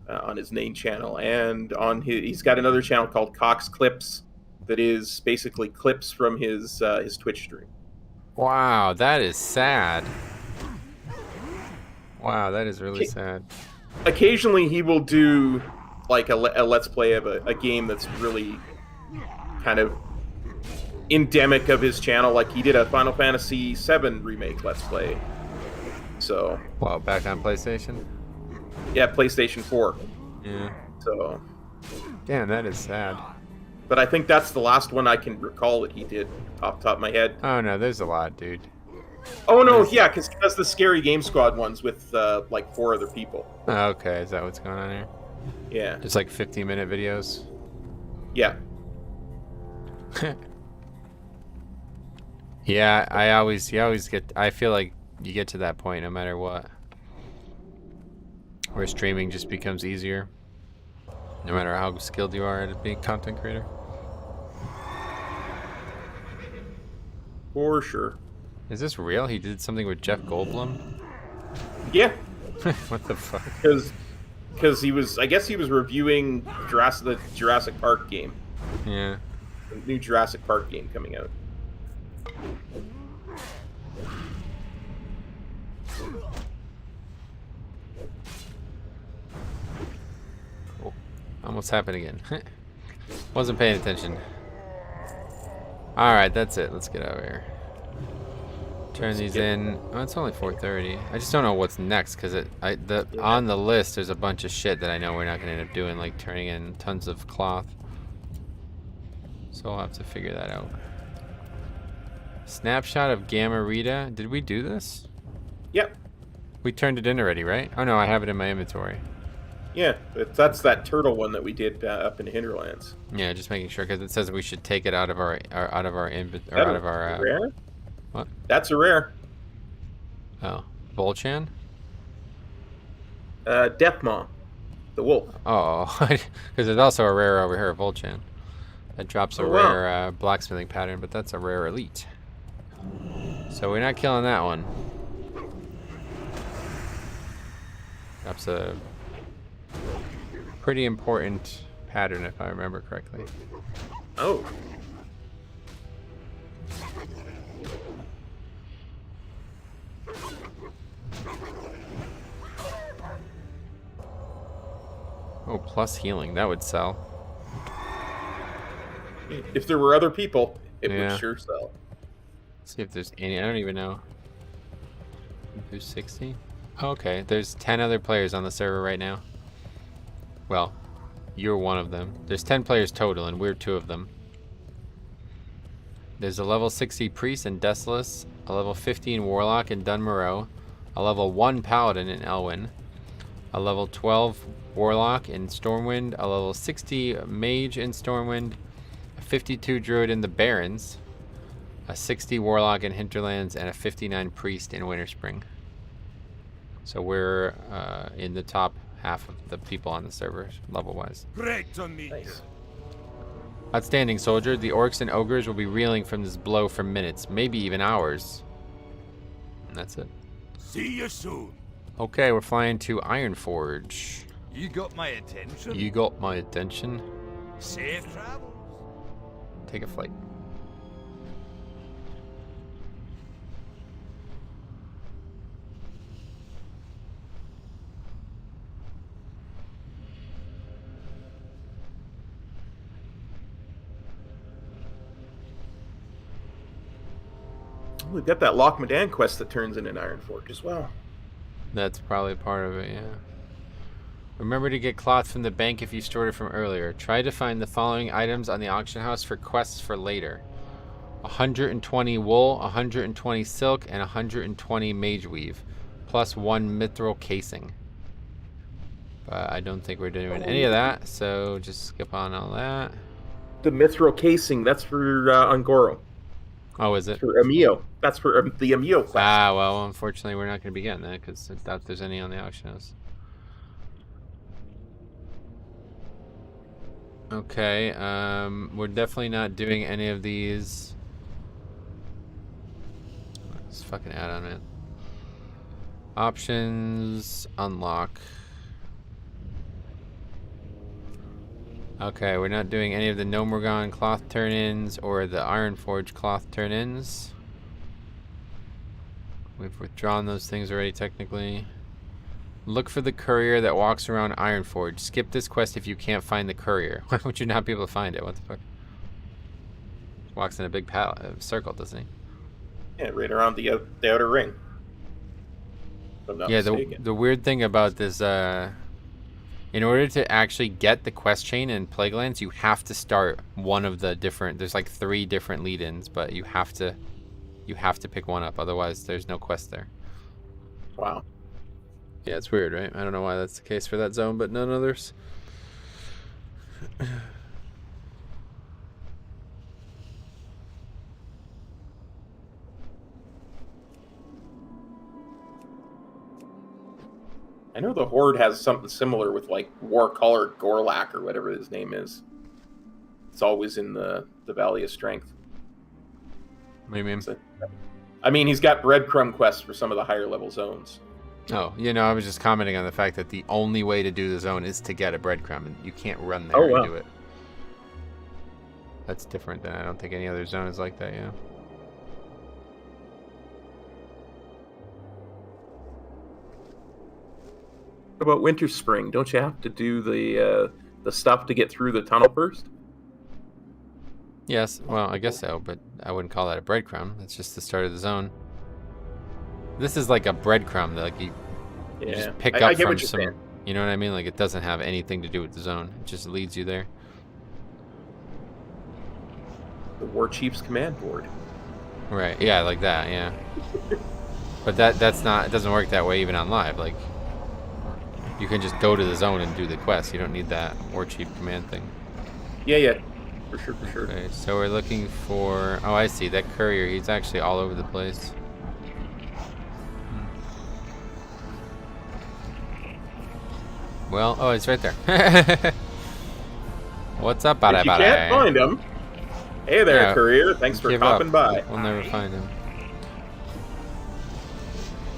on his main channel, and on he's got another channel called Cox Clips that is basically clips from his Twitch stream. Wow, that is sad. Wow, that is really sad. Occasionally, he will do like a Let's Play of a game that's really kind of endemic of his channel. Like he did a Final Fantasy VII remake Let's Play. So. Wow, back on PlayStation? Yeah, PlayStation 4. Yeah. So. Damn, that is sad. But I think that's the last one I can recall that he did off the top of my head. Oh no, there's a lot, dude. Oh no, yeah, because he does the Scary Game Squad ones with like 4 other people. Oh, okay, is that what's going on here? Yeah. Just like 15-minute videos? Yeah. Yeah, you always get, I feel like you get to that point no matter what, where streaming just becomes easier, no matter how skilled you are at being a content creator. For sure. Is this real? He did something with Jeff Goldblum? Yeah. What the fuck? Because he was, I guess he was reviewing the Jurassic Park game. Yeah. The new Jurassic Park game coming out. Oh, almost happened again. Wasn't paying attention. Alright, that's it. Let's get over here. Turn these in. Oh, it's only 4:30. I just don't know what's next, because on the list there's a bunch of shit that I know we're not going to end up doing, like turning in tons of cloth. So I'll have to figure that out. Snapshot of Gamma Rita. Did we do this? Yep. We turned it in already, right? Oh no, I have it in my inventory. Yeah, that's that turtle one that we did up in the Hinterlands. Yeah, just making sure, because it says we should take it out of our inventory, That out of our rare? What? That's a rare. Oh, Volchan? Deathmaw, the wolf. Oh, because there's also a rare over here, Volchan. That drops a rare blacksmithing pattern, but that's a rare elite. So we're not killing that one. Drops a pretty important pattern, if I remember correctly. Oh. Oh, plus healing. That would sell. If there were other people, it Yeah. would sure sell. See if there's any. I don't even know. Who's 60? Okay, there's 10 other players on the server right now. Well, You're one of them. There's 10 players total, and we're 2 of them. There's a level 60 Priest in Desolus, a level 15 Warlock in Dunmoreau, a level 1 Paladin in Elwyn, a level 12 Warlock in Stormwind, a level 60 Mage in Stormwind, a 52 Druid in the Barrens, a 60 Warlock in Hinterlands, and a 59 Priest in Winterspring. So we're in the top half of the people on the server, level-wise. Great to meet you. Nice. Outstanding, soldier. The orcs and ogres will be reeling from this blow for minutes, maybe even hours. And that's it. See you soon. Okay, we're flying to Ironforge. You got my attention. You got my attention. Safe travels. Take a flight. We've got that Loch Modan quest that turns in an Ironforge as well. That's probably part of it, yeah. Remember to get cloth from the bank if you stored it from earlier. Try to find the following items on the auction house for quests for later. 120 wool, 120 silk, and 120 mage weave, plus 1 mithril casing. But I don't think we're doing any of that, so just skip on all that. The Mithril casing, that's for Ungoro. Oh, is it? For Emio. That's for the Emio quest. Ah, well, unfortunately, we're not going to be getting that because I doubt there's any on the auction house. Okay, we're definitely not doing any of these. This fucking add-on, man. Options, unlock. Okay, we're not doing any of the Gnomeregan cloth turn-ins or the Ironforge cloth turn-ins. We've withdrawn those things already, technically. Look for the courier that walks around Ironforge. Skip this quest if you can't find the courier. Why would you not be able to find it? What the fuck? Walks in a big circle, doesn't he? Yeah, right around the outer ring. If I'm not Yeah, mistaken. the weird thing about this, in order to actually get the quest chain in Plaguelands, you have to start one of the different. There's like 3 different lead-ins, but you have to pick one up. Otherwise, there's no quest there. Wow. Yeah, it's weird, right? I don't know why that's the case for that zone, but none others. I know the Horde has something similar with like War-Colored Gorlak or whatever his name is. It's always in the Valley of Strength. What do you mean? I mean, he's got breadcrumb quests for some of the higher level zones. Oh, I was just commenting on the fact that the only way to do the zone is to get a breadcrumb, and you can't run there and do it. That's different than I don't think any other zone is like that, yeah. What about Winter Spring? Don't you have to do the stuff to get through the tunnel first? Yes, well, I guess so, but I wouldn't call that a breadcrumb. It's just the start of the zone. This is like a breadcrumb that like you just pick up from some. Saying. You know what I mean? Like it doesn't have anything to do with the zone. It just leads you there. The War Chief's command board. Right. Yeah, like that. Yeah. But that's not. It doesn't work that way even on live. Like you can just go to the zone and do the quest. You don't need that War Chief command thing. Yeah. For sure. Okay, so we're looking for. Oh, I see that courier. He's actually all over the place. Well, oh, it's right there. What's up, If you can't find him, hey there, courier. Thanks for stopping by. We'll never find him.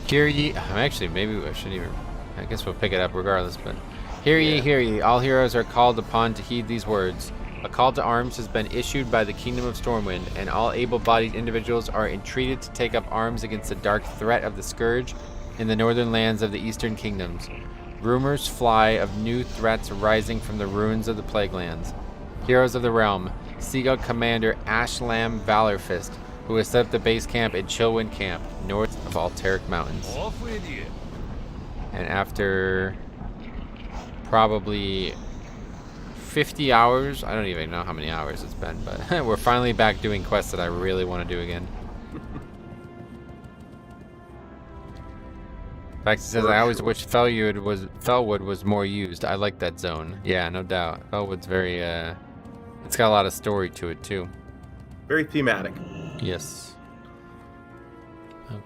Hear ye. Actually, maybe I shouldn't even. I guess we'll pick it up regardless, but. Hear ye. All heroes are called upon to heed these words. A call to arms has been issued by the Kingdom of Stormwind, and all able-bodied individuals are entreated to take up arms against the dark threat of the Scourge in the northern lands of the Eastern Kingdoms. Rumors fly of new threats rising from the ruins of the Plaguelands. Heroes of the realm, Seagull Commander Ashlam Valorfist, who has set up the base camp in Chillwind Camp, north of Alteric Mountains. Off with you. And after probably 50 hours. I don't even know how many hours it's been, but we're finally back doing quests that I really want to do again. In fact, it says, I always wish Fellwood was more used. I like that zone. Yeah, no doubt. Fellwood's very, it's got a lot of story to it, too. Very thematic. Yes.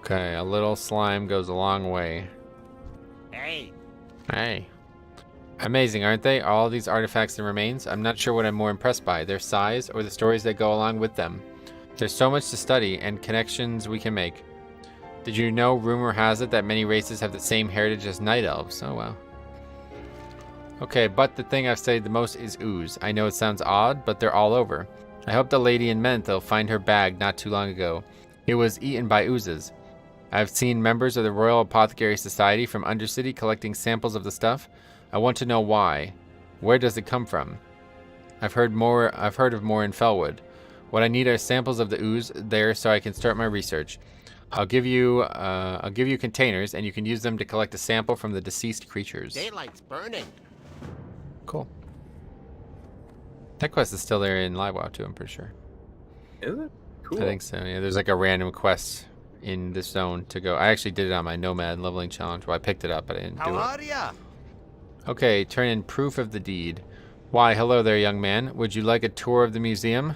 Okay, a little slime goes a long way. Hey, Hey. Amazing, aren't they? All these artifacts and remains. I'm not sure what I'm more impressed by, their size or the stories that go along with them. There's so much to study and connections we can make. Did you know, rumor has it, that many races have the same heritage as night elves? Oh, well. Okay, but the thing I've studied the most is ooze. I know it sounds odd, but they're all over. I hope the lady in Menthil find her bag not too long ago. It was eaten by oozes. I've seen members of the Royal Apothecary Society from Undercity collecting samples of the stuff. I want to know why. Where does it come from? I've heard of more in Fellwood. What I need are samples of the ooze there so I can start my research. I'll give you containers, and you can use them to collect a sample from the deceased creatures. Daylight's burning. Cool. That quest is still there in LiveWow too, I'm pretty sure. Is it? Cool. I think so, yeah. There's like a random quest in this zone to go. I actually did it on my Nomad leveling challenge. Well, I picked it up, but I didn't do how it. are ya? Okay, turn in proof of the deed. Why, hello there, young man. Would you like a tour of the museum?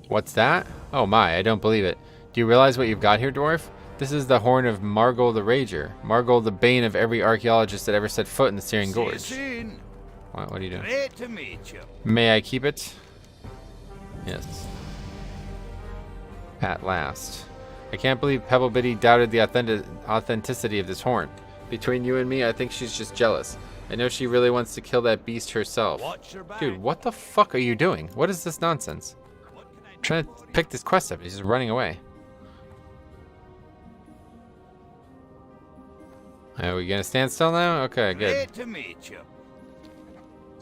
What's that? Oh my, I don't believe it. Do you realize what you've got here, dwarf? This is the horn of Margol the Rager. Margol, the bane of every archaeologist that ever set foot in the Searing See you Gorge. soon. What are you doing? Great to meet you. May I keep it? Yes. At last. I can't believe Pebble Biddy doubted the authenticity of this horn. Between you and me, I think she's just jealous. I know she really wants to kill that beast herself. Watch your back. Dude, what the fuck are you doing? What is this nonsense? What can I I'm trying to pick this quest up. He's just running away. Are we gonna stand still now? Okay, good. Great to meet you.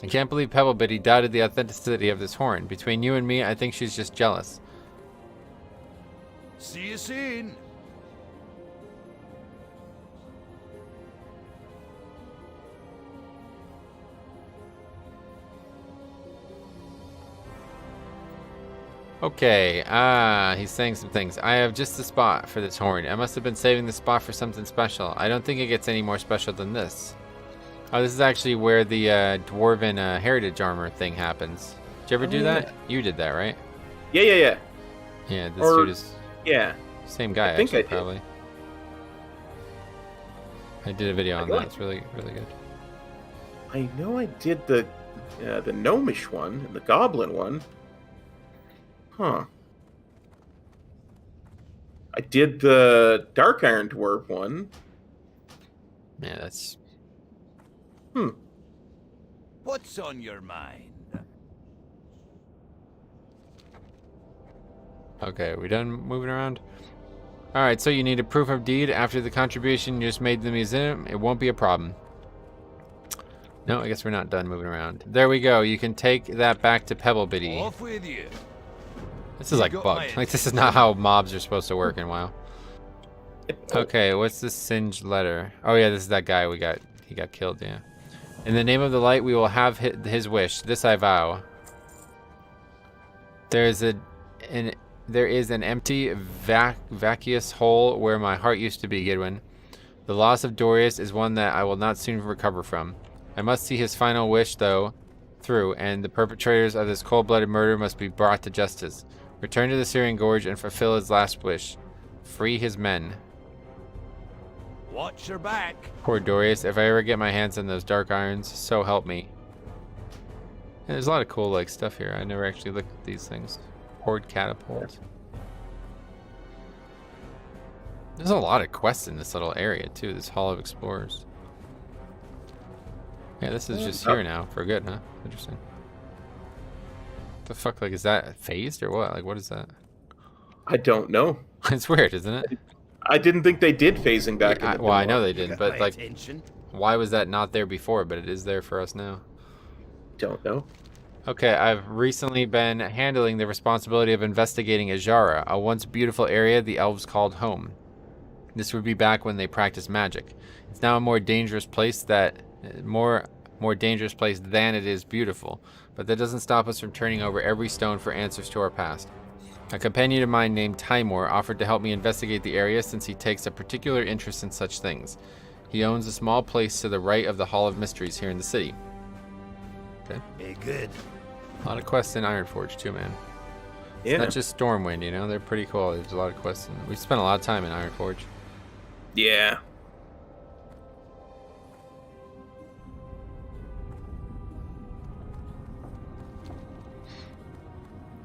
I can't believe Pebble Biddy doubted the authenticity of this horn. Between you and me, I think she's just jealous. See you soon. Okay, he's saying some things. I have just the spot for this horn. I must have been saving the spot for something special. I don't think it gets any more special than this. Oh, this is actually where the dwarven heritage armor thing happens. Did you ever do that? You did that, right? Yeah. Yeah, this Or- dude is Yeah. same guy I think actually, I did. probably. I did a video on know that. I- It's really, really good. I know I did the gnomish one and the goblin one. Huh. I did the Dark Iron Dwarf one. Yeah, that's... What's on your mind? Okay, are we done moving around? Alright, so you need a proof of deed after the contribution you just made to the museum. It won't be a problem. No, I guess we're not done moving around. There we go. You can take that back to Pebble Biddy. Off with you. This is like got bugged. my Like, this is not how mobs are supposed to work in WoW. Okay, what's this singed letter? Oh yeah, this is that guy he got killed, yeah. In the name of the light, we will have his wish. This I vow. There is an empty, vacuous hole where my heart used to be, Gidwin. The loss of Dorius is one that I will not soon recover from. I must see his final wish, though, through, and the perpetrators of this cold-blooded murder must be brought to justice. Return to the Searing Gorge and fulfill his last wish. Free his men. Watch your back. Poor Dorius. If I ever get my hands on those dark irons, so help me. Yeah, there's a lot of cool stuff here. I never actually looked at these things. Horde catapult. There's a lot of quests in this little area too. This Hall of Explorers. Yeah, this is just here now for good, huh? Interesting. The fuck, is that phased or what? What is that? I don't know. It's weird, isn't it? I didn't think they did phasing back. Yeah, in the well, I know Dawn. they didn't, but Attention. why was that not there before? But it is there for us now. Don't know. Okay, I've recently been handling the responsibility of investigating Ajara, a once beautiful area the elves called home. This would be back when they practiced magic. It's now a more dangerous place more more dangerous place than it is beautiful, but that doesn't stop us from turning over every stone for answers to our past. A companion of mine named Timor offered to help me investigate the area since he takes a particular interest in such things. He owns a small place to the right of the Hall of Mysteries here in the city. Okay. Hey, good. A lot of quests in Ironforge too, man. It's Yeah. not just Stormwind, you know? They're pretty cool. There's a lot of quests. We spent a lot of time in Ironforge. Yeah.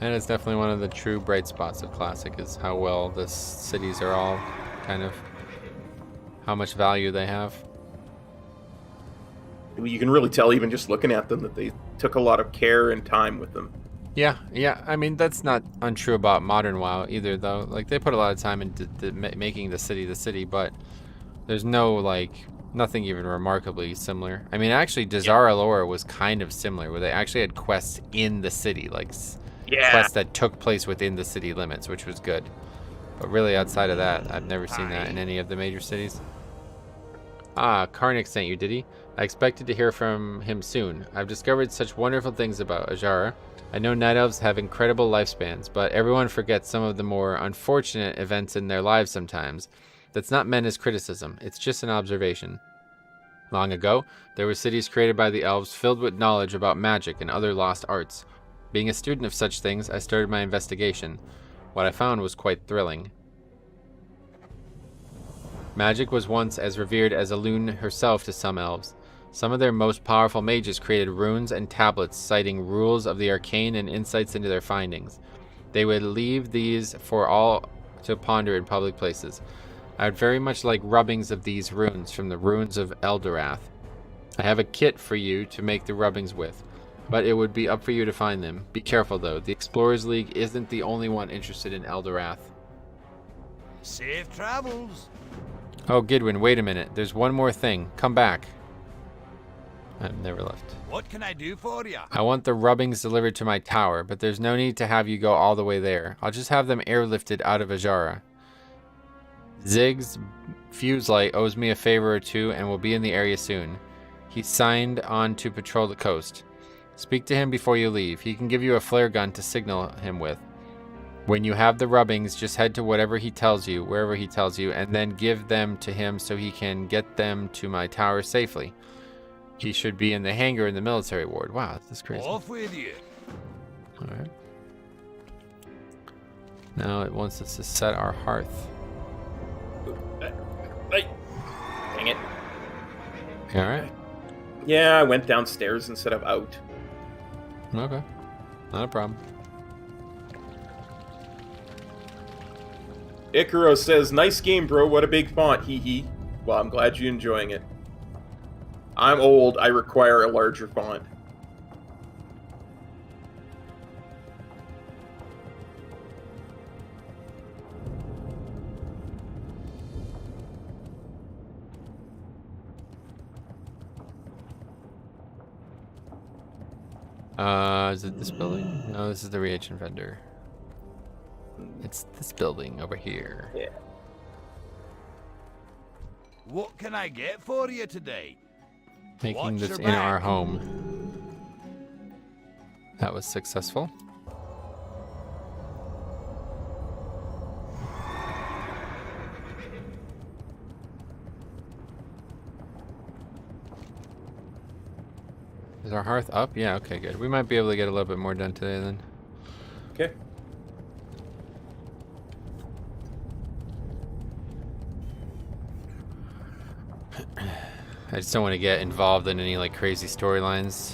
And it's definitely one of the true bright spots of Classic is how well the cities are all kind of, how much value they have. You can really tell even just looking at them that they took a lot of care and time with them. Yeah. I mean, that's not untrue about modern WoW either, though. Like, they put a lot of time into making the city, but there's no, like, nothing even remarkably similar. I mean, actually, Dazara Lore was kind of similar, where they actually had quests in the city, like, quests that took place within the city limits, which was good. But really, outside of that, I've never seen that in any of the major cities. Ah, Karnak sent you, did he? I expected to hear from him soon. I've discovered such wonderful things about Ajara. I know night elves have incredible lifespans, but everyone forgets some of the more unfortunate events in their lives sometimes. That's not meant as criticism, it's just an observation. Long ago, there were cities created by the elves filled with knowledge about magic and other lost arts. Being a student of such things, I started my investigation. What I found was quite thrilling. Magic was once as revered as Elune herself to some elves. Some of their most powerful mages created runes and tablets citing rules of the arcane and insights into their findings. They would leave these for all to ponder in public places. I would very much like rubbings of these runes from the runes of Eldorath. I have a kit for you to make the rubbings with, but it would be up for you to find them. Be careful though, the Explorers League isn't the only one interested in Eldorath. Safe travels. Oh, Gidwin, wait a minute. There's one more thing. Come back. I've never left. What can I do for you? I want the rubbings delivered to my tower, but there's no need to have you go all the way there. I'll just have them airlifted out of Ajara. Ziggs Fuselight owes me a favor or two and will be in the area soon. He's signed on to patrol the coast. Speak to him before you leave. He can give you a flare gun to signal him with. When you have the rubbings, just head to whatever he tells you, wherever he tells you, and then give them to him so he can get them to my tower safely. He should be in the hangar in the military ward. Wow, that's crazy. Off with you. Alright. Now it wants us to set our hearth. Hey. Dang it. Alright. Yeah, I went downstairs instead of out. Okay. Not a problem. Icaro says, nice game, bro. What a big font. Hee hee. Well, I'm glad you're enjoying it. I'm old. I require a larger font. Is it this building? No, this is the reagent vendor. It's this building over here. Yeah. What can I get for you today? Making Watch this your in our back. home. That was successful. Is our hearth up? Yeah, okay, good. We might be able to get a little bit more done today then. Okay. I just don't want to get involved in any like crazy storylines.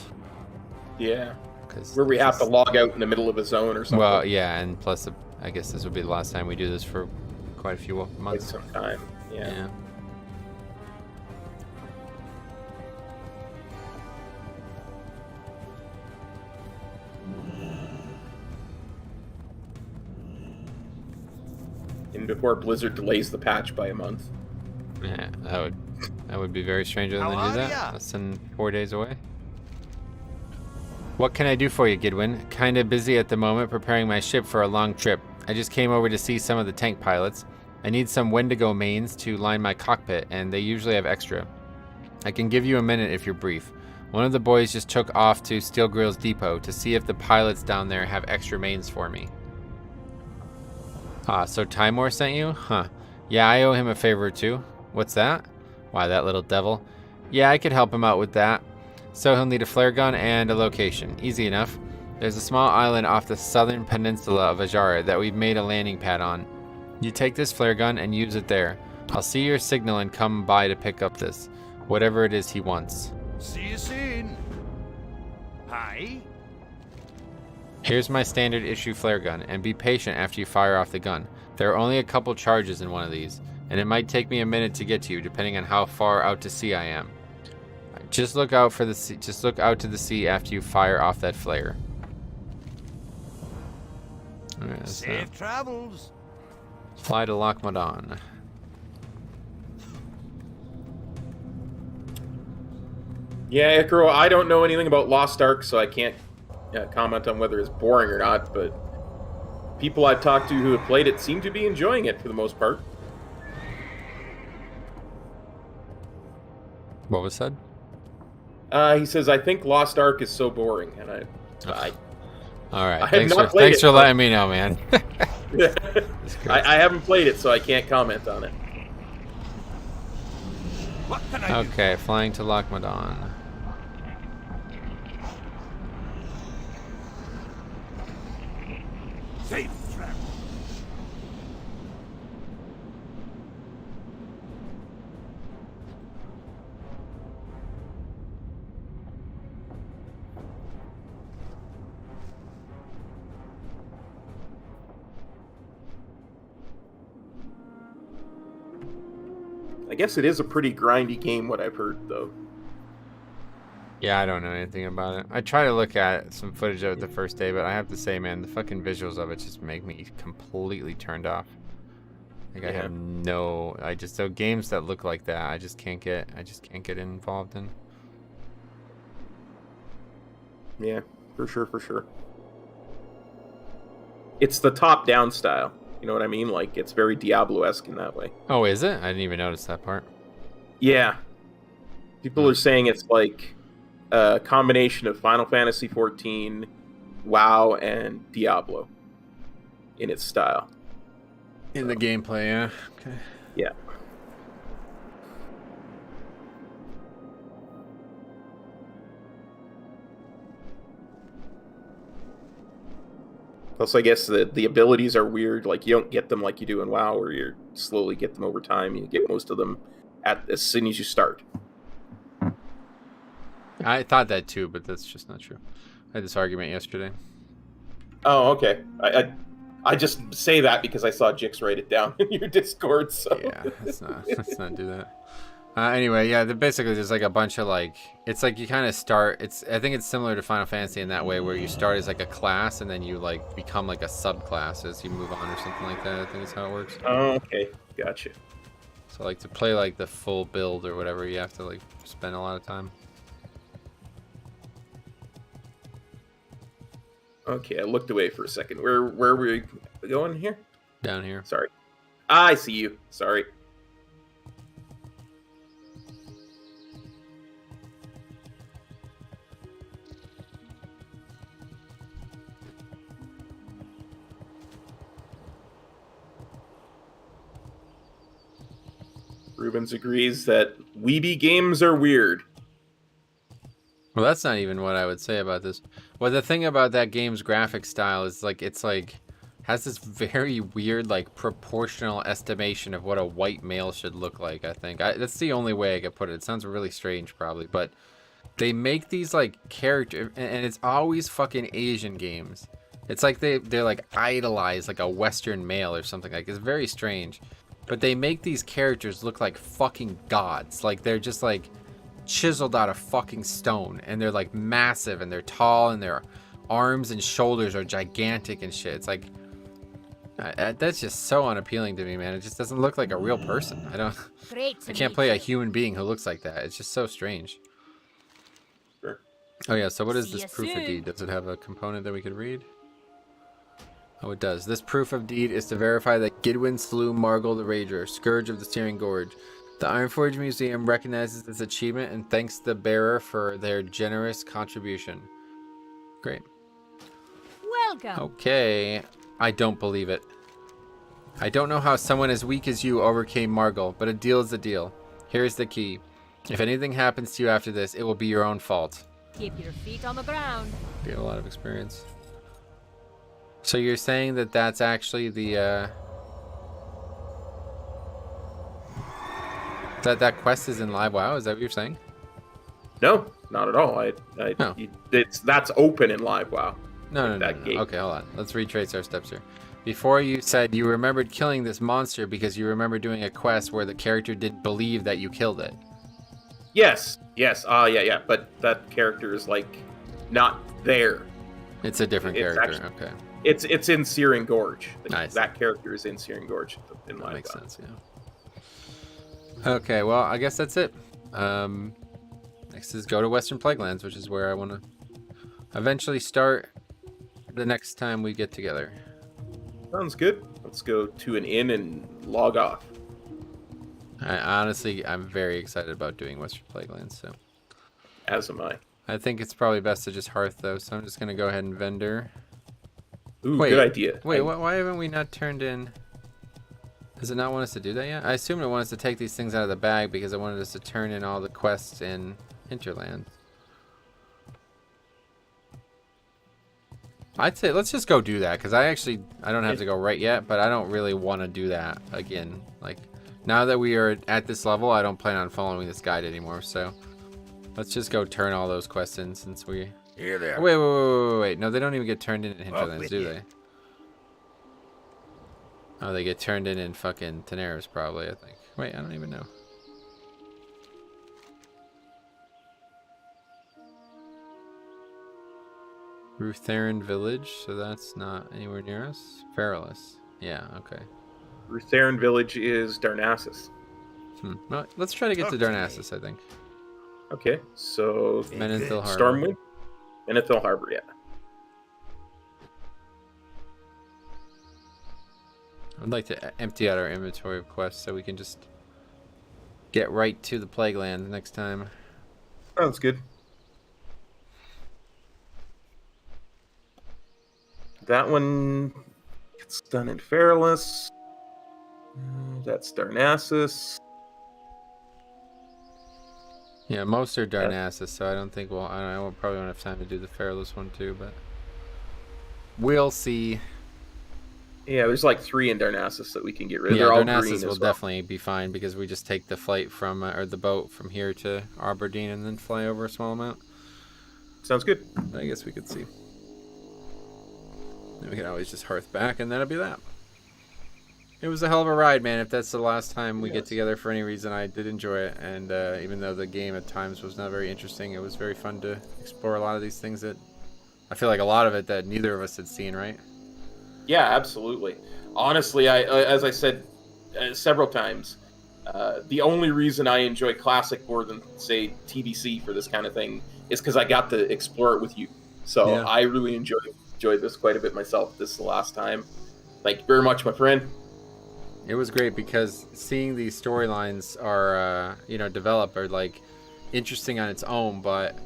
Yeah. Cause Where we have to log out in the middle of a zone or something. Well, yeah, and plus, I guess this would be the last time we do this for quite a few Like months. some time. Yeah. Yeah. And before Blizzard delays the patch by a month. Yeah, that would be very strange of them to How do are that. ya? Less than 4 days away. What can I do for you, Gidwin? Kinda busy at the moment preparing my ship for a long trip. I just came over to see some of the tank pilots. I need some Wendigo mains to line my cockpit, and they usually have extra. I can give you a minute if you're brief. One of the boys just took off to Steel Grill's depot to see if the pilots down there have extra mains for me. Ah, so Timor sent you? Huh. Yeah, I owe him a favor too. What's that? Why, that little devil. Yeah, I could help him out with that. So he'll need a flare gun and a location. Easy enough. There's a small island off the southern peninsula of Ajara that we've made a landing pad on. You take this flare gun and use it there. I'll see your signal and come by to pick up this. Whatever it is he wants. See you soon. Hi. Here's my standard issue flare gun, and be patient after you fire off the gun. There are only a couple charges in one of these, and it might take me a minute to get to you, depending on how far out to sea I am. Just look out for the sea, just look out to the sea after you fire off that flare. Alright, Safe travels. fly to Lochmadon. Yeah, Icarus, I don't know anything about Lost Ark, so I can't comment on whether it's boring or not, but people I've talked to who have played it seem to be enjoying it for the most part. What was said? He says, I think Lost Ark is so boring, and I Alright, I have thanks not for, played thanks it, for but- letting me know, man. I haven't played it, so I can't comment on it. What can I do? Okay, flying to Lochmadon. Safe travels. I guess it is a pretty grindy game, what I've heard, though. Yeah, I don't know anything about it. I try to look at some footage of it the first day, but I have to say, man, the fucking visuals of it just make me completely turned off. Like I Yeah. have no, so games that look like that, I just can't get involved in. Yeah, for sure, for sure. It's the top-down style. You know what I mean? Like, it's very Diablo-esque in that way. Oh, is it? I didn't even notice that part. Yeah. People are saying it's like a combination of Final Fantasy XIV, WoW, and Diablo in its style. In the gameplay, yeah. Okay. Yeah. Plus, I guess the abilities are weird. Like, you don't get them like you do in WoW, where you slowly get them over time. You get most of them as soon as you start. I thought that too, but that's just not true. I had this argument yesterday. Oh, okay. I just say that because I saw Jix write it down in your Discord. So Yeah, let's not do that. Anyway, yeah, basically there's like a bunch of like, it's like you kind of start, I think it's similar to Final Fantasy in that way, where you start as like a class and then you like become like a subclass as you move on or something like that. I think is how it works. Oh, okay, gotcha. So like to play like the full build or whatever, you have to like spend a lot of time. Okay, I looked away for a second. Where were we going here? Down here. Sorry. I see you. Sorry. Rubens agrees that weeby games are weird. Well, that's not even what I would say about this. Well, the thing about that game's graphic style is like it's like has this very weird like proportional estimation of what a white male should look like. I think that's the only way I could put it. It sounds really strange, probably, but they make these like character, and it's always fucking Asian games. It's like they're like idolize like a Western male or something. Like it's very strange, but they make these characters look like fucking gods. Like they're just like chiseled out of fucking stone, and they're like massive and they're tall and their arms and shoulders are gigantic and shit. It's like that's just so unappealing to me, man. It just doesn't look like a real person. I can't play a human being who looks like that. It's just so strange. Sure. Oh yeah, so what is See this ya proof of soon. deed? Does it have a component that we could read? Oh, it does. This proof of deed is to verify that Gidwin slew Margol the Rager, Scourge of the Searing Gorge. The Ironforge Museum recognizes this achievement and thanks the bearer for their generous contribution. Great. Welcome. Okay. I don't believe it. I don't know how someone as weak as you overcame Margul, but a deal is a deal. Here's the key. If anything happens to you after this, it will be your own fault. Keep your feet on the ground. You have a lot of experience. So you're saying that that's actually the, that quest is in live WoW? Is that what you're saying? No, not at all. No. That's open in live WoW. No. Okay, hold on. Let's retrace our steps here. Before you said you remembered killing this monster because you remember doing a quest where the character didn't believe that you killed it. Yes. Yeah. But that character is like not there. It's a different It's character. actually- Okay. It's in Searing Gorge. Nice. That character is in Searing Gorge in That live makes WoW. sense, yeah. Okay, well, I guess that's it. Next is go to Western Plaguelands, which is where I want to eventually start the next time we get together. Sounds good. Let's go to an inn and log off. I'm very excited about doing Western Plaguelands, so As am I. I think it's probably best to just hearth though, so I'm just gonna go ahead and vendor. Ooh, Wait, good idea. Wait, why haven't we not turned in? Does it not want us to do that yet? I assumed it wanted us to take these things out of the bag because it wanted us to turn in all the quests in Hinterland. I'd say let's just go do that because I don't have to go right yet, but I don't really want to do that again. Like now that we are at this level, I don't plan on following this guide anymore. So let's just go turn all those quests in since we. Here they are. Wait. No, they don't even get turned in Hinterlands, with do you. they? Oh, they get turned in fucking Teneris probably, I think. Wait, I don't even know. Rutheran Village, so that's not anywhere near us. Perilous. Yeah, okay. Rutheran Village is Darnassus. Well, let's try to get to Okay. Darnassus, I think. Okay, so Menethil Harbor. Stormwind, Menethil Harbor, yeah. I'd like to empty out our inventory of quests so we can just get right to the Plagueland next time. Sounds good. That one gets done in Perilous. That's Darnassus. Yeah, most are Darnassus, so I don't think I probably won't have time to do the Perilous one too, but we'll see. Yeah, there's like 3 in Darnassus that we can get rid of. Yeah, They're all Darnassus green will as well. definitely be fine because we just take the flight from or the boat from here to Aberdeen and then fly over a small amount. Sounds good. I guess we could see. Then we can always just hearth back, and that'll be that. It was a hell of a ride, man. If that's the last time we get Yes. together for any reason, I did enjoy it. And even though the game at times was not very interesting, it was very fun to explore a lot of these things that I feel like a lot of it that neither of us had seen, right? Yeah, absolutely. Honestly, as I said several times, the only reason I enjoy Classic more than, say, TBC for this kind of thing is because I got to explore it with you. So Yeah. I really enjoyed this quite a bit myself. This is the last time. Thank you very much, my friend. It was great because seeing these storylines are, develop are like interesting on its own, but,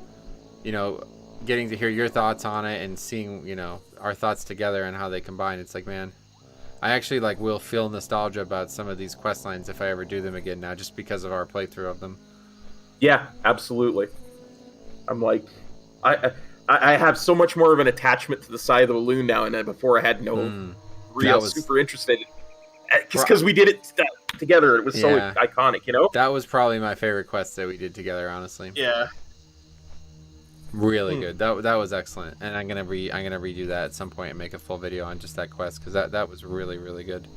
getting to hear your thoughts on it and seeing, our thoughts together and how they combine, it's like, man, I actually will feel nostalgia about some of these quest lines if I ever do them again now, just because of our playthrough of them. Yeah, absolutely. I'm like, I have so much more of an attachment to the side of the balloon now, and before I had no real super interested. Because we did it together, it was so Yeah. iconic, That was probably my favorite quest that we did together, honestly. Yeah. Really good. That was excellent, and I'm gonna redo that at some point and make a full video on just that quest because that was really, really good.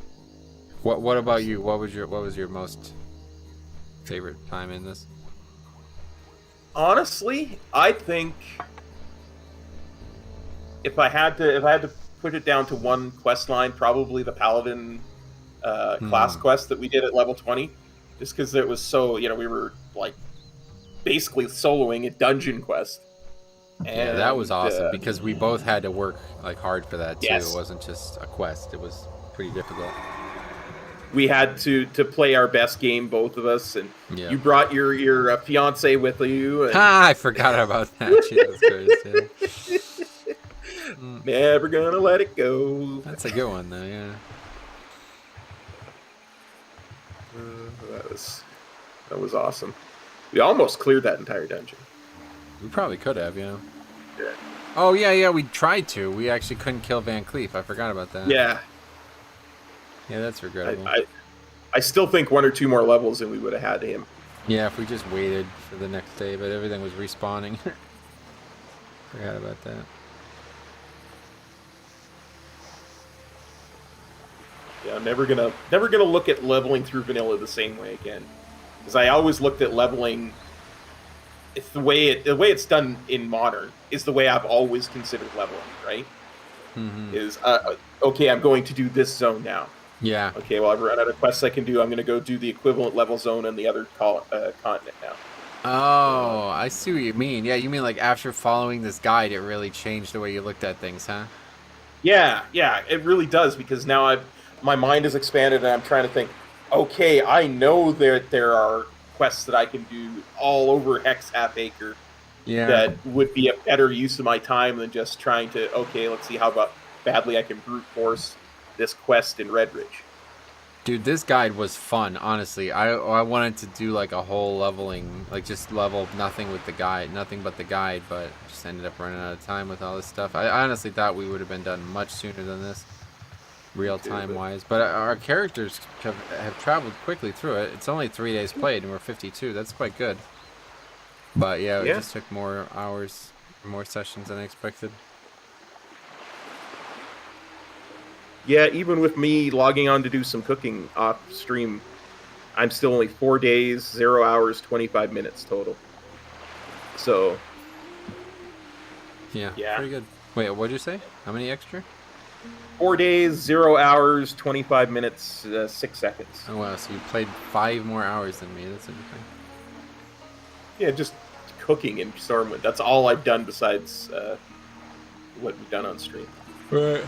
What about you? What was your most favorite time in this? Honestly, I think if I had to put it down to one quest line, probably the Paladin class quest that we did at level 20, just because it was so, we were basically soloing a dungeon quest. And, Yeah, that was awesome because we both had to work hard for that too. Yes. It wasn't just a quest; it was pretty difficult. we had to play our best game, both of us, and Yeah. you brought your fiance with you. And Ah, I forgot about that. Jesus Christ, yeah. never gonna let it go. That's a good one, though, yeah. That was awesome. We almost cleared that entire dungeon. We probably could have, yeah. Yeah. Oh, yeah, we tried to. We actually couldn't kill Van Cleef. I forgot about that. Yeah. Yeah, that's regrettable. I still think 1 or 2 more levels and we would have had him. Yeah, if we just waited for the next day, but everything was respawning. Forgot about that. Yeah, I'm never gonna look at leveling through vanilla the same way again, because I always looked at leveling. It's the way it's done in modern is the way I've always considered leveling. Right? Mm-hmm. Is okay. I'm going to do this zone now. Yeah. Okay. Well, I've run out of quests I can do. I'm going to go do the equivalent level zone on the other continent now. Oh, I see what you mean. Yeah, you mean like after following this guide, it really changed the way you looked at things, huh? Yeah, it really does, because now my mind is expanded and I'm trying to think, okay, I know that there are quests that I can do all over Hex Half Acre that would be a better use of my time than just trying to, okay, let's see how badly I can brute force this quest in Red Ridge. Dude, this guide was fun, honestly. I wanted to do like a whole leveling, like just level nothing with the guide, nothing but the guide, but just ended up running out of time with all this stuff. I honestly thought we would have been done much sooner than this, real time wise. But our characters have traveled quickly through it. It's only 3 days played and we're 52. That's quite good. But yeah, it just took more hours, more sessions than I expected. Yeah, even with me logging on to do some cooking off stream, I'm still only 4 days, 0 hours, 25 minutes total. So, yeah, pretty good. Wait, what'd you say? How many extra? 4 days, 0 hours, 25 minutes, 6 seconds. Oh wow, so you played 5 more hours than me. That's interesting. Yeah, just cooking in Stormwind. That's all I've done besides what we've done on stream. Right.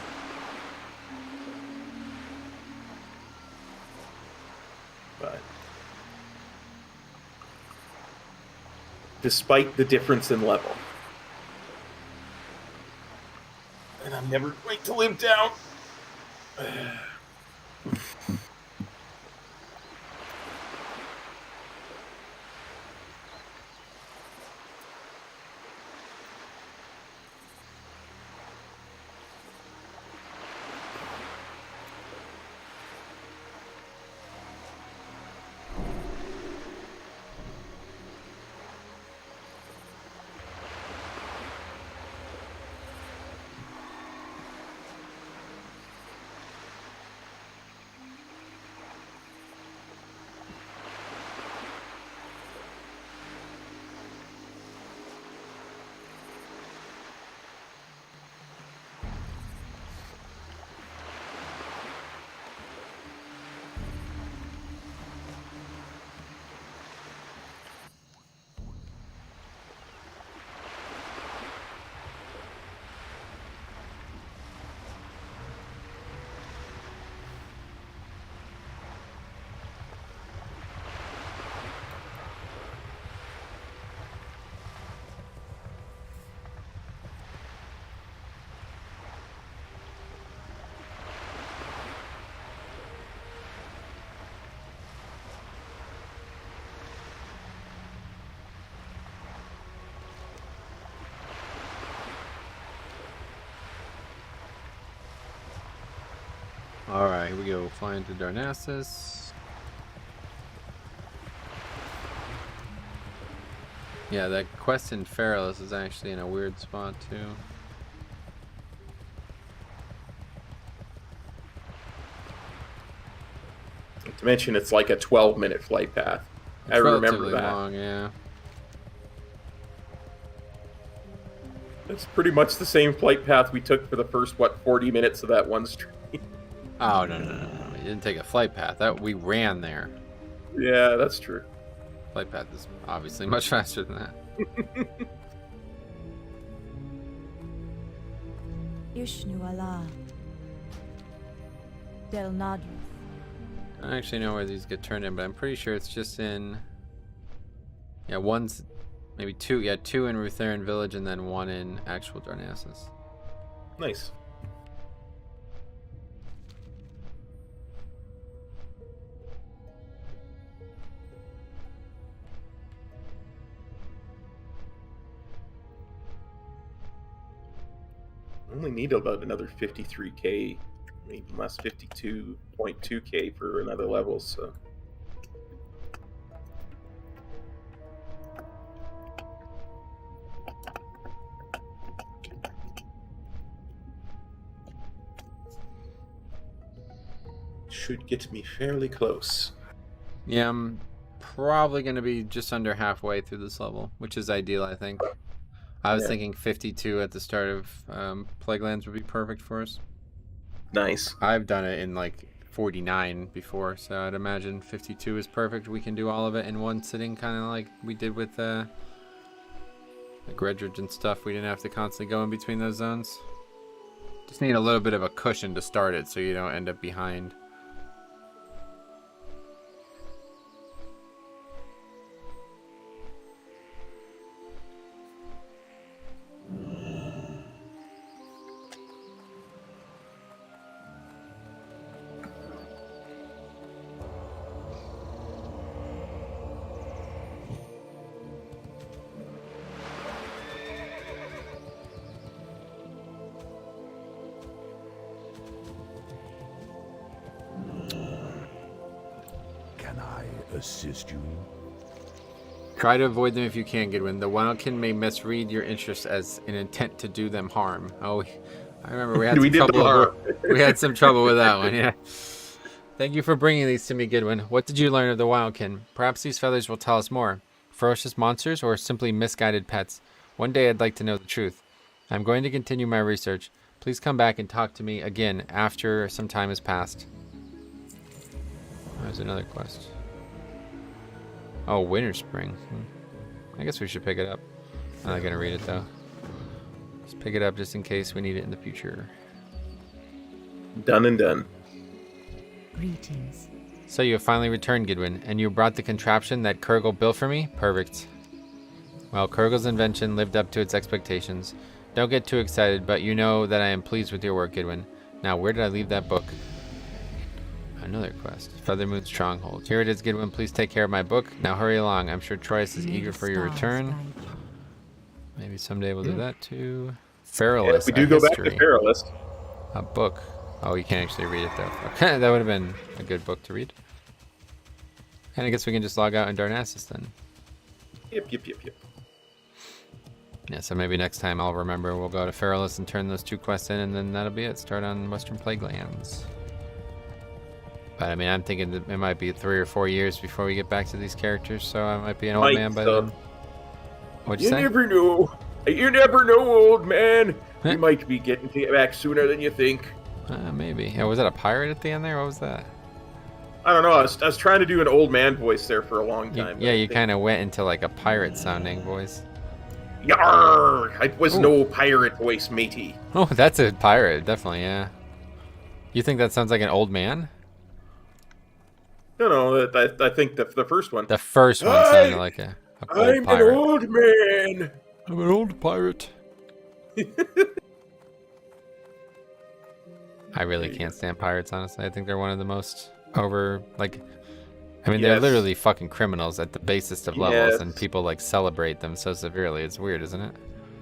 But despite the difference in level, and I'm never going to live down. Alright, here we go. Flying to Darnassus. Yeah, that quest in Feralus is actually in a weird spot, too. Not to mention, it's like a 12-minute flight path. It's I remember relatively that. long, yeah. It's pretty much the same flight path we took for the first, 40 minutes of that one stream. Oh, no. You didn't take a flight path. We ran there. Yeah, that's true. Flight path is obviously much faster than that. Ishnu Allah. Del Nadrith. I don't actually know where these get turned in, but I'm pretty sure it's just in... Yeah, one's... Maybe two. Yeah, two in Rutheran Village and then one in actual Darnassus. Nice. Only need about another 53k, maybe less 52.2k for another level, so. Should get me fairly close. Yeah, I'm probably going to be just under halfway through this level, which is ideal, I think. I was thinking 52 at the start of Plaguelands would be perfect for us. Nice. I've done it in like 49 before, so I'd imagine 52 is perfect. We can do all of it in one sitting, kind of like we did with like Redridge and stuff. We didn't have to constantly go in between those zones. Just need a little bit of a cushion to start it so you don't end up behind. Can I assist you? Try to avoid them if you can, Goodwin. The Wildkin may misread your interests as an intent to do them harm. Oh, I remember we had we had some trouble with that one, yeah. Thank you for bringing these to me, Goodwin. What did you learn of the Wildkin? Perhaps these feathers will tell us more. Ferocious monsters or simply misguided pets? One day I'd like to know the truth. I'm going to continue my research. Please come back and talk to me again after some time has passed. There's another quest. Oh, Winter Spring. I guess we should pick it up. I'm not gonna read it though. Just pick it up just in case we need it in the future. Done and done. Greetings. So you have finally returned, Goodwin, and you brought the contraption that Kurgle built for me? Perfect. Well, Kurgle's invention lived up to its expectations. Don't get too excited, but you know that I am pleased with your work, Goodwin. Now, where did I leave that book? Another quest. Feathermoon Stronghold. Here it is, Goodwin. Please take care of my book. Now hurry along. I'm sure Troyes is eager for your return. Maybe someday we'll do that too. Feralist. Yeah, we do go back to Feralist. A book. Oh, you can't actually read it though. Okay, that would have been a good book to read. And I guess we can just log out in Darnassus then. Yep. Yeah, so maybe next time I'll remember we'll go to Feralist and turn those two quests in, and then that'll be it. Start on Western Plaguelands. But I mean, I'm thinking that it might be 3 or 4 years before we get back to these characters, so I might be an old man by then. What'd you say? You never know. You never know, old man. We might be getting back sooner than you think. Maybe. Yeah, was that a pirate at the end there? What was that? I don't know. I was trying to do an old man voice there for a long time. You kind of went into like a pirate-sounding voice. Yarr! I was no pirate voice, matey. Oh, that's a pirate, definitely, yeah. You think that sounds like an old man? No, I think the first one. The first one sounded like an old pirate. I'm an old man. I'm an old pirate. I really can't stand pirates, honestly. I think they're one of the most they're literally fucking criminals at the basest of levels, and people like celebrate them so severely. It's weird, isn't it?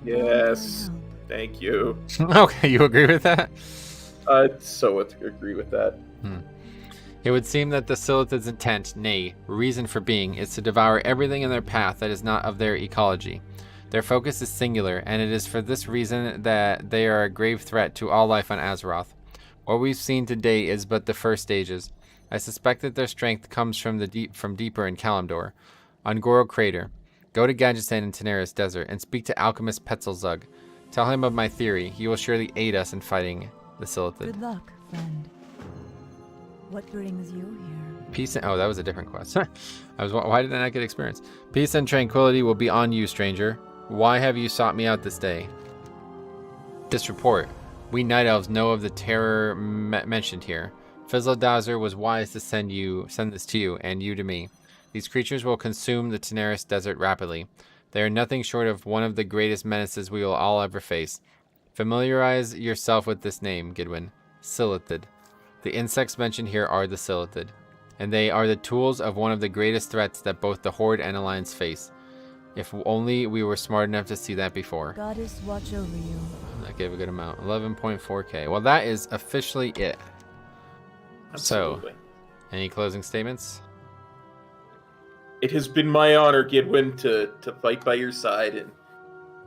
Yes. Thank you. Okay, you agree with that? So agree with that. It would seem that the Silithid's intent, nay, reason for being, is to devour everything in their path that is not of their ecology. Their focus is singular, and it is for this reason that they are a grave threat to all life on Azeroth. What we've seen today is but the first stages. I suspect that their strength comes from deeper in Kalimdor. On Goro Crater, go to Gadgetzan in Teneris Desert and speak to Alchemist Petzelzug. Tell him of my theory. He will surely aid us in fighting the Silithid. Good luck, friend. What brings you here? Peace and... Oh, that was a different quest. Why did I not get experience? Peace and tranquility will be on you, stranger. Why have you sought me out this day? This report. We Night Elves know of the terror mentioned here. Fizzledowser was wise to send this to you, and you to me. These creatures will consume the Tenaris Desert rapidly. They are nothing short of one of the greatest menaces we will all ever face. Familiarize yourself with this name, Gidwin. Silithid. The insects mentioned here are the Silithid, and they are the tools of one of the greatest threats that both the Horde and Alliance face. If only we were smart enough to see that before. Goddess watch over you. That gave a good amount. 11.4k. Well, that is officially it. Absolutely. So, any closing statements? It has been my honor, Gidwin, to fight by your side, and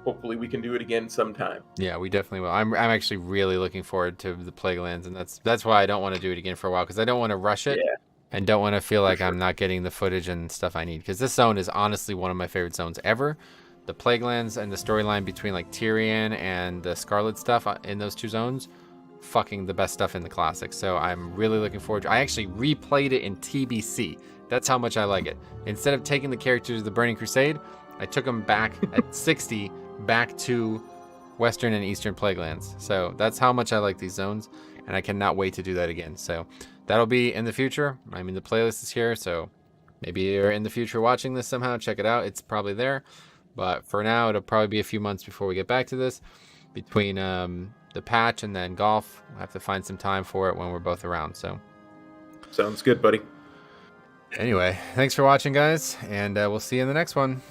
hopefully we can do it again sometime. Yeah, we definitely will. I'm actually really looking forward to the Plaguelands, and that's why I don't want to do it again for a while, because I don't want to rush it, and don't want to feel like I'm not getting the footage and stuff I need, because this zone is honestly one of my favorite zones ever. The Plaguelands and the storyline between like Tyrion and the Scarlet stuff in those two zones, fucking the best stuff in the classics. So I'm really looking forward to. I actually replayed it in TBC. That's how much I like it. Instead of taking the characters of the Burning Crusade, I took them back at 60 back to Western and Eastern Plaguelands. So that's how much I like these zones, and I cannot wait to do that again. So that'll be in the future. I mean, the playlist is here, so maybe you're in the future watching this somehow. Check it out. It's probably there. But for now, it'll probably be a few months before we get back to this. Between the patch and then golf, we'll have to find some time for it when we're both around. So Sounds good, buddy. anyway, thanks for watching, guys, and we'll see you in the next one.